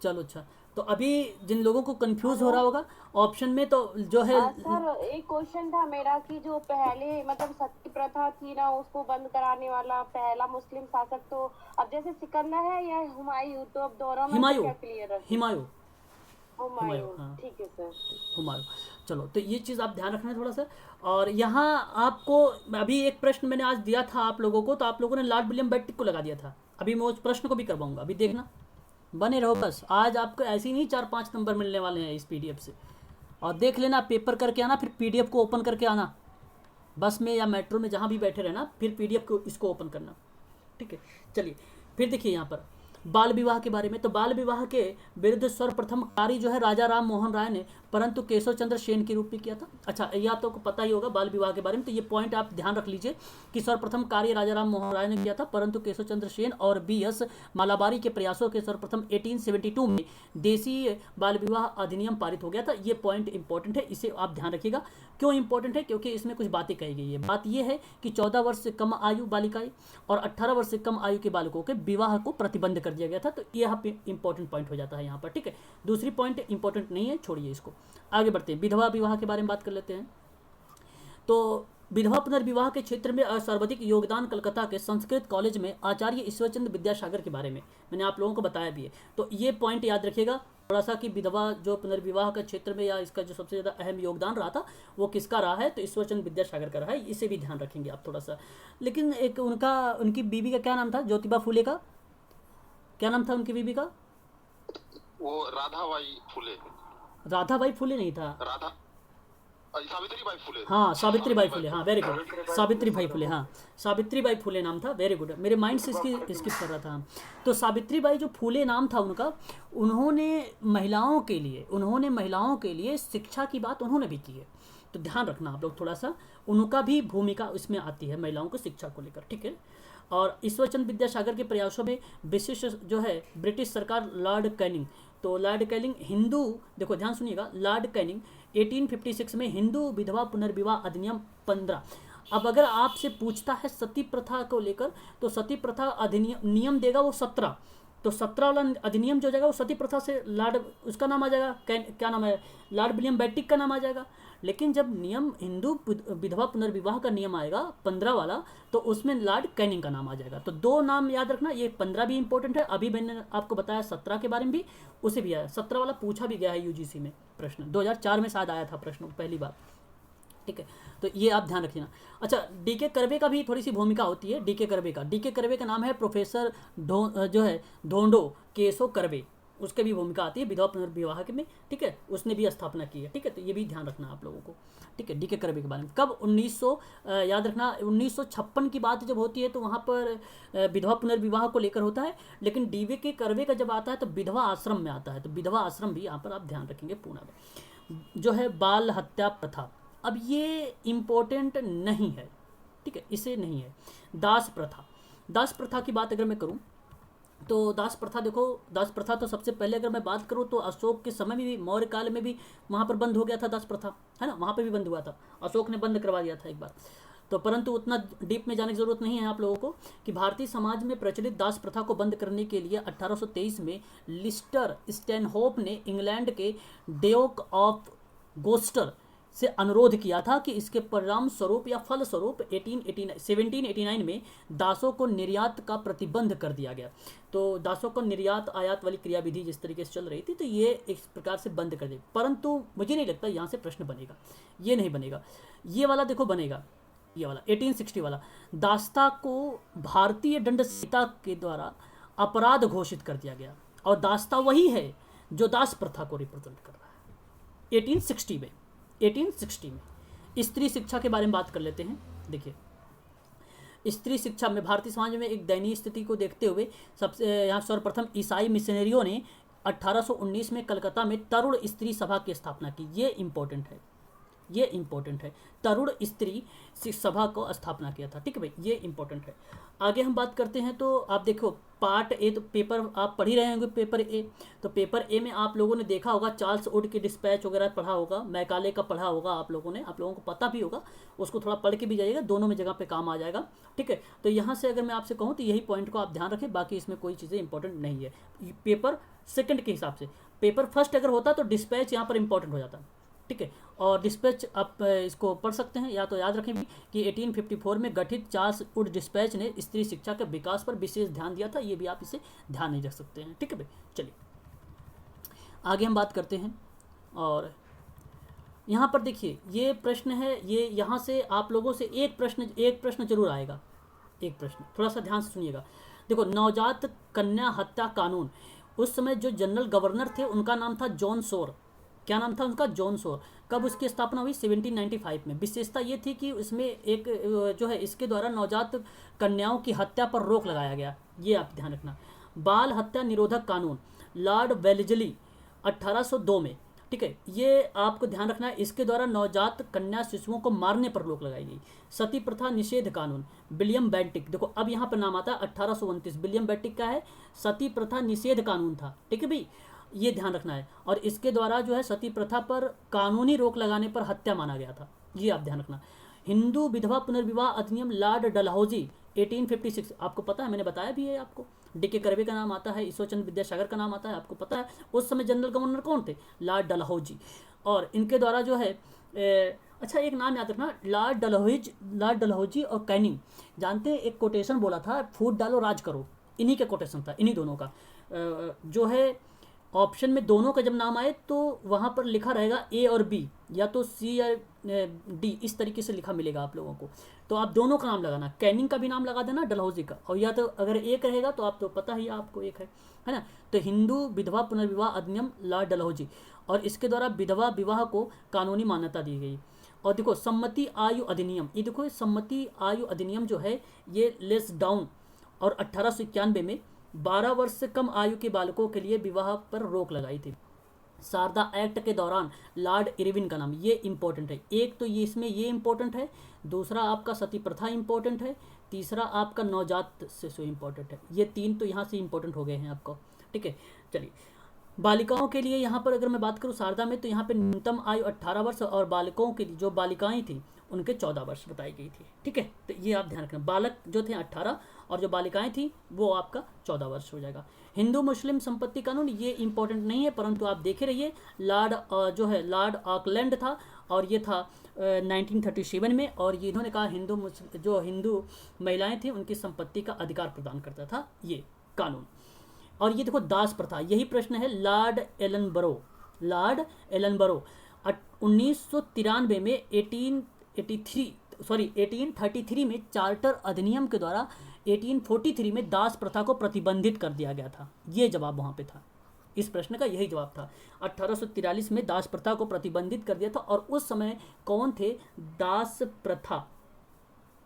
चलो अच्छा। तो अभी जिन लोगों को कंफ्यूज हो रहा होगा, ऑप्शन में तो जो है सर एक क्वेश्चन था मेरा कि जो पहले मतलब सती प्रथा थी ना, उसको बंद कराने वाला पहला मुस्लिम शासक, तो अब जैसे सिकंदर है या हुमायूं, तो अब दोनों में क्या क्लियर है? हुमायूं, हाँ। ठीक है सर, हुमायूं। चलो, तो ये चीज़ आप ध्यान रखना है थोड़ा सा। और यहाँ आपको अभी एक प्रश्न मैंने आज दिया था आप लोगों को, तो आप लोगों ने लॉर्ड विलियम बेल्टिक को लगा दिया था। अभी मैं उस प्रश्न को भी करवाऊंगा, अभी देखना, बने रहो बस। आज आपको ऐसे ही नहीं 4-5 नंबर मिलने वाले हैं इस पीडीएफ से। और देख लेना, पेपर करके आना, फिर पीडीएफ को ओपन करके आना, बस में या मेट्रो में जहाँ भी बैठे रहना, फिर पीडीएफ को इसको ओपन करना, ठीक है। चलिए फिर देखिए यहाँ पर बाल विवाह के बारे में। तो बाल विवाह के विरुद्ध सर्वप्रथम कार्य जो है राजा राम मोहन राय ने, परंतु केशव चंद्र सेन के रूप में किया था। अच्छा, ये आप तो पता ही होगा बाल विवाह के बारे में, तो ये पॉइंट आप ध्यान रख लीजिए कि सर्वप्रथम कार्य राजा राम मोहन राय ने किया था, परंतु केशव चंद्र सेन और BS मालाबारी के प्रयासों के सर्वप्रथम 1872 में देसी बाल विवाह अधिनियम पारित हो गया था। ये पॉइंट इंपॉर्टेंट है, इसे आप ध्यान रखिएगा। क्यों इंपॉर्टेंट है? क्योंकि इसमें कुछ बातें कही गई है। बात यह है कि 14 वर्ष से कम आयु बालिकाएं और 18 वर्ष से कम आयु के बालकों के विवाह को प्रतिबंध कर दिया गया था। तो यह इंपॉर्टेंट पॉइंट हो जाता है यहाँ पर, ठीक है। दूसरी पॉइंट इंपॉर्टेंट नहीं है, छोड़िए इसको, आगे बढ़ते हैं। विधवा विवाह के बारे में बात कर लेते हैं। तो विधवा पुनर्विवाह के क्षेत्र में सर्वाधिक योगदान कलकत्ता के संस्कृत कॉलेज में आचार्य ईश्वरचंद्र विद्यासागर के बारे में मैंने आप लोगों को बताया भी है। तो ये पॉइंट याद रखिएगा थोड़ा सा कि विधवा जो पुनर्विवाह के क्षेत्र में या इसका जो सबसे ज़्यादा अहम योगदान रहा था वो किसका रहा है, तो ईश्वरचंद्र विद्यासागर का रहा है। इसे भी ध्यान रखेंगे आप थोड़ा सा। लेकिन एक उनकी बीवी का क्या नाम था, ज्योतिबा फूले का, क्या नाम था उनकी बीबी का? वो राधाबाई फुले। राधाबाई फुले नहीं था, सावित्रीबाई फुले। हाँ सावित्रीबाई फुले, हाँ वेरी गुड, सावित्रीबाई फुले, हाँ सावित्रीबाई फुले नाम था, वेरी गुड, मेरे माइंड से इसकी स्किप कर रहा था। तो सावित्रीबाई जो फुले नाम था उनका, उन्होंने महिलाओं के लिए शिक्षा की बात उन्होंने भी की है। तो ध्यान रखना आप लोग थोड़ा सा, उनका भी भूमिका इसमें आती है महिलाओं को शिक्षा को लेकर, ठीक है। और ईश्वरचंद विद्यासागर के प्रयासों में विशिष्ट जो है ब्रिटिश सरकार लॉर्ड कैनिंग, तो लॉर्ड कैनिंग हिंदू, देखो ध्यान सुनिएगा, लॉर्ड कैनिंग 1856 में हिंदू विधवा पुनर्विवाह अधिनियम 15। अब अगर आपसे पूछता है सती प्रथा को लेकर, तो सती प्रथा अधिनियम नियम देगा वो 17, तो 17 वाला अधिनियम जो जाएगा वो सती प्रथा से लॉर्ड, उसका नाम आ जाएगा, क्या नाम है, लॉर्ड विलियम बेंटिक का नाम आ जाएगा। लेकिन जब नियम हिंदू विधवा पुनर्विवाह का नियम आएगा 15 वाला, तो उसमें लॉर्ड कैनिंग का नाम आ जाएगा। तो दो नाम याद रखना, ये 15 भी इंपॉर्टेंट है, अभी मैंने आपको बताया 17 के बारे में भी, उसे भी आया, 17 वाला पूछा भी गया है यूजीसी में प्रश्न, 2004 में शायद आया था प्रश्न पहली बार, ठीक है। तो ये आप ध्यान रखिए ना। अच्छा, डीके कर्वे का भी थोड़ी सी भूमिका होती है, डीके कर्वे का नाम है प्रोफेसर जो है धोंडो केशव कर्वे, उसके भी भूमिका आती है विधवा पुनर्विवाह के में, ठीक है, उसने भी स्थापना की है, ठीक है। तो ये भी ध्यान रखना आप लोगों को, ठीक है। डीके कर्वे के बारे में कब 1900 याद रखना 1956 की बात जब होती है तो वहाँ पर विधवा पुनर्विवाह को लेकर होता है, लेकिन डीके कर्वे का जब आता है तो विधवा आश्रम में आता है, तो विधवा आश्रम भी यहाँ पर आप ध्यान रखेंगे पूना में। जो है बाल हत्या प्रथा, अब ये इम्पोर्टेंट नहीं है, ठीक है, इसे नहीं है। दास प्रथा की बात अगर मैं करूं तो दास प्रथा, देखो दास प्रथा तो सबसे पहले अगर मैं बात करूं तो अशोक के समय में भी, मौर्य काल में भी वहाँ पर बंद हो गया था दास प्रथा, है ना, वहाँ पर भी बंद हुआ था, अशोक ने बंद करवा दिया था एक बार। तो परंतु उतना डीप में जाने की ज़रूरत नहीं है आप लोगों को कि भारतीय समाज में प्रचलित दास प्रथा को बंद करने के लिए 1823 में लिस्टर स्टैनहोप ने इंग्लैंड के ड्यूक ऑफ गोस्टर से अनुरोध किया था कि इसके परिणाम स्वरूप या फल स्वरूप 1789 में दासों को निर्यात का प्रतिबंध कर दिया गया। तो दासों को निर्यात आयात वाली क्रियाविधि जिस तरीके से चल रही थी, तो ये इस प्रकार से बंद कर दे। परंतु मुझे नहीं लगता यहाँ से प्रश्न बनेगा, ये नहीं बनेगा, ये वाला देखो बनेगा, ये वाला 1860 वाला, दास्ता को भारतीय दंड संहिता के द्वारा अपराध घोषित कर दिया गया, और दास्ता वही है जो दास प्रथा को रिप्रेजेंट कर रहा है। 1860 में स्त्री शिक्षा के बारे में बात कर लेते हैं। देखिए स्त्री शिक्षा में भारतीय समाज में एक दयनीय स्थिति को देखते हुए सबसे यहाँ सर्वप्रथम ईसाई मिशनरियों ने 1819 में कलकत्ता में तरुण स्त्री सभा की स्थापना की। ये इंपॉर्टेंट है, तरुण स्त्री सभा को स्थापना किया था, ठीक है भाई, ये इंपॉर्टेंट है। आगे हम बात करते हैं तो आप देखो पार्ट ए, तो पेपर आप पढ़ ही रहे होंगे पेपर ए, तो पेपर ए में आप लोगों ने देखा होगा चार्ल्स वुड की डिस्पैच वगैरह पढ़ा होगा, मैकाले का पढ़ा होगा आप लोगों ने, आप लोगों को पता भी होगा, उसको थोड़ा पढ़ के भी जाइएगा, दोनों में जगह पे काम आ जाएगा, ठीक है। तो यहाँ से अगर मैं आपसे कहूँ तो यही पॉइंट को आप ध्यान रखें, बाकी इसमें कोई चीज़ें इंपॉर्टेंट नहीं है पेपर सेकंड के हिसाब से। पेपर फर्स्ट अगर होता तो डिस्पैच यहाँ पर इंपॉर्टेंट हो जाता, ठीक है। और डिस्पैच आप इसको पढ़ सकते हैं, या तो याद रखें भी कि 1854 में गठित चार्ल्स वुड डिस्पैच ने स्त्री शिक्षा के विकास पर विशेष ध्यान दिया था, ये भी आप इसे ध्यान नहीं रख सकते हैं, ठीक है भाई। चलिए आगे हम बात करते हैं, और यहाँ पर देखिए ये प्रश्न है, ये यहाँ से आप लोगों से एक प्रश्न जरूर आएगा, एक प्रश्न थोड़ा सा ध्यान से सुनिएगा। देखो नवजात कन्या हत्या कानून, उस समय जो जनरल गवर्नर थे उनका नाम था जॉन शोर, क्या नाम था उनका, जॉन शोर। कब उसकी स्थापना हुई, 1795 में। विशेषता ये थी कि इसमें एक जो है इसके द्वारा नवजात कन्याओं की हत्या पर रोक लगाया गया, ये आप ध्यान रखना। बाल हत्या निरोधक कानून लॉर्ड वेल्लेसली 1802 में, ठीक है, ये आपको ध्यान रखना है, इसके द्वारा नवजात कन्या शिशुओं को मारने पर रोक लगाई गई। सती प्रथा निषेध कानून विलियम बेंटिक, देखो अब यहाँ पर नाम आता है 1829, विलियम बेंटिक का है, सती प्रथा निषेध कानून था, ठीक है भाई, ये ध्यान रखना है। और इसके द्वारा जो है सती प्रथा पर कानूनी रोक लगाने पर हत्या माना गया था, ये आप ध्यान रखना। हिंदू विधवा पुनर्विवाह अधिनियम लॉर्ड डलहौजी 1856, आपको पता है, मैंने बताया भी है आपको, डीके कर्वे का नाम आता है, ईश्वरचंद विद्यासागर का नाम आता है, आपको पता है उस समय जनरल गवर्नर कौन थे, लॉर्ड डलहौजी। और इनके द्वारा जो है अच्छा एक नाम याद रखना, लॉर्ड डलहौजी और कैनिंग, जानते हैं एक कोटेशन बोला था, फूट डालो राज करो, इन्हीं का कोटेशन था, इन्हीं दोनों का। जो है ऑप्शन में दोनों का जब नाम आए तो वहाँ पर लिखा रहेगा ए और बी, या तो सी या डी, इस तरीके से लिखा मिलेगा आप लोगों को। तो आप दोनों का नाम लगाना, कैनिंग का भी नाम लगा देना, डलहौजी का, और या तो अगर एक रहेगा तो आप तो पता ही आपको एक है ना। तो हिंदू विधवा पुनर्विवाह अधिनियम लॉर्ड डलहौजी, और इसके द्वारा विधवा विवाह को कानूनी मान्यता दी गई। और देखो सम्मति आयु अधिनियम, ये देखो सम्मति आयु अधिनियम जो है ये लेस डाउन, और 1891 में 12 वर्ष से कम आयु के बालकों के लिए विवाह पर रोक लगाई थी। शारदा एक्ट के दौरान लॉर्ड इरविन का नाम, ये इंपॉर्टेंट है। एक तो ये इसमें ये इंपॉर्टेंट है, दूसरा आपका सती प्रथा इंपॉर्टेंट है, तीसरा आपका नवजात शिशु इंपॉर्टेंट है। ये तीन तो यहाँ से इंपॉर्टेंट हो गए हैं आपको, ठीक है। चलिए बालिकाओं के लिए यहाँ पर अगर मैं बात करूँ शारदा में, तो यहाँ पे न्यूनतम आयु 18 वर्ष, और बालकों के लिए जो बालिकाएं थी उनके 14 वर्ष बताई गई थी, ठीक है। तो ये आप ध्यान रखना, बालक जो थे 18 और जो बालिकाएं थी वो आपका 14 वर्ष हो जाएगा। हिंदू मुस्लिम संपत्ति कानून ये इंपॉर्टेंट नहीं है, परंतु आप देखे रहिए लॉर्ड जो है लॉर्ड ऑकलैंड था, और ये था 1937 में, और ये इन्होंने कहा जो हिंदू महिलाएं थी उनकी संपत्ति का अधिकार प्रदान करता था ये कानून। और ये देखो दास प्रथा, यही प्रश्न है लॉर्ड एलनबरो 1993 में 1833 में चार्टर अधिनियम के द्वारा 1843 में दास प्रथा को प्रतिबंधित कर दिया गया था। ये जवाब वहाँ पे था, इस प्रश्न का यही जवाब था। 1843 में दास प्रथा को प्रतिबंधित कर दिया था, और उस समय कौन थे दास प्रथा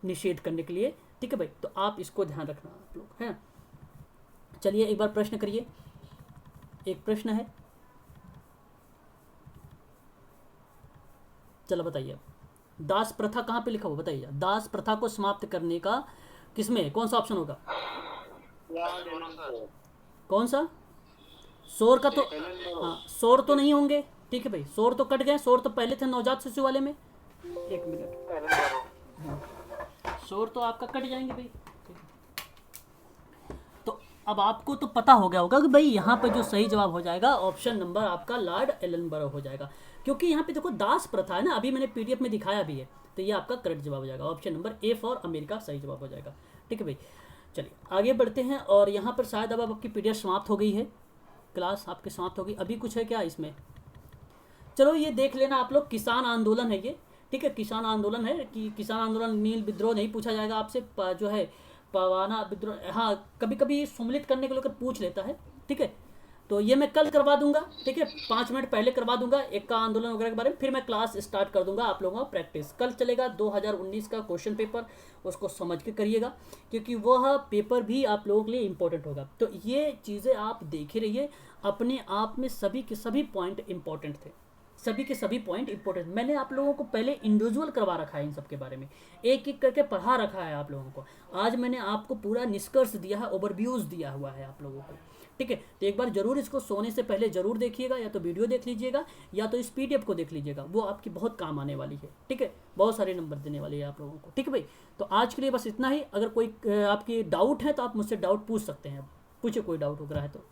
निषेध करने के लिए, ठीक है भाई। तो आप इसको ध्यान रखना आप लोग, है। चलिए एक बार प्रश्न करिए, एक प्रश्न है, चलो बताइए दास प्रथा कहाँ पे लिखा हुआ बताइए। दास प्रथा को समाप्त करने का किसमें कौन सा ऑप्शन होगा, कौन सा? शोर का तो हाँ, शोर तो नहीं होंगे, ठीक है भाई, शोर तो कट गए, शोर तो पहले थे नवजात शिशु वाले में। एक मिनट, शोर तो आपका कट जाएंगे भाई। तो अब आपको तो पता हो गया होगा कि भाई यहाँ पे जो सही जवाब हो जाएगा ऑप्शन नंबर आपका लॉर्ड एलनबरो हो जाएगा, क्योंकि यहाँ पे देखो दास प्रथा है ना, अभी मैंने पीडीएफ में दिखाया भी है। तो ये आपका करेक्ट जवाब हो जाएगा, option number A for America सही जवाब हो जाएगा, ठीक है भाई। चलिए आगे बढ़ते हैं, और यहाँ पर शायद अब आपकी पीडीएफ समाप्त हो गई है, क्लास आपकी समाप्त होगी। अभी कुछ है क्या इसमें? चलो ये देख लेना आप लोग, किसान आंदोलन है ये, ठीक है, किसान आंदोलन है कि किसान आंदोलन नील विद्रोह नहीं पूछा जाएगा आपसे, जो है पवाना विद्रोह, हाँ कभी कभी सम्मिलित करने को लेकर पूछ लेता है, ठीक है। तो ये मैं कल करवा दूंगा, ठीक है, 5 मिनट पहले करवा दूंगा एक का आंदोलन वगैरह के बारे में, फिर मैं क्लास स्टार्ट कर दूंगा आप लोगों का प्रैक्टिस। कल चलेगा 2019 का क्वेश्चन पेपर, उसको समझ के करिएगा, क्योंकि वह पेपर भी आप लोगों के लिए इंपॉर्टेंट होगा। तो ये चीज़ें आप देखे रहिए, अपने आप में सभी के सभी पॉइंट इंपॉर्टेंट थे, सभी के सभी पॉइंट इंपॉर्टेंट। मैंने आप लोगों को पहले इंडिविजुअल करवा रखा है, इन सब के बारे में एक एक करके पढ़ा रखा है आप लोगों को। आज मैंने आपको पूरा निष्कर्ष दिया है, ओवरव्यूज दिया हुआ है आप लोगों को, ठीक है। तो एक बार जरूर इसको सोने से पहले जरूर देखिएगा, या तो वीडियो देख लीजिएगा या तो इस पीडीएफ को देख लीजिएगा, वो आपकी बहुत काम आने वाली है, ठीक है, बहुत सारे नंबर देने वाली है आप लोगों को, ठीक है भाई। तो आज के लिए बस इतना ही। अगर कोई आपकी डाउट है तो आप मुझसे डाउट पूछ सकते हैं, पूछे कोई डाउट वगैरह है तो।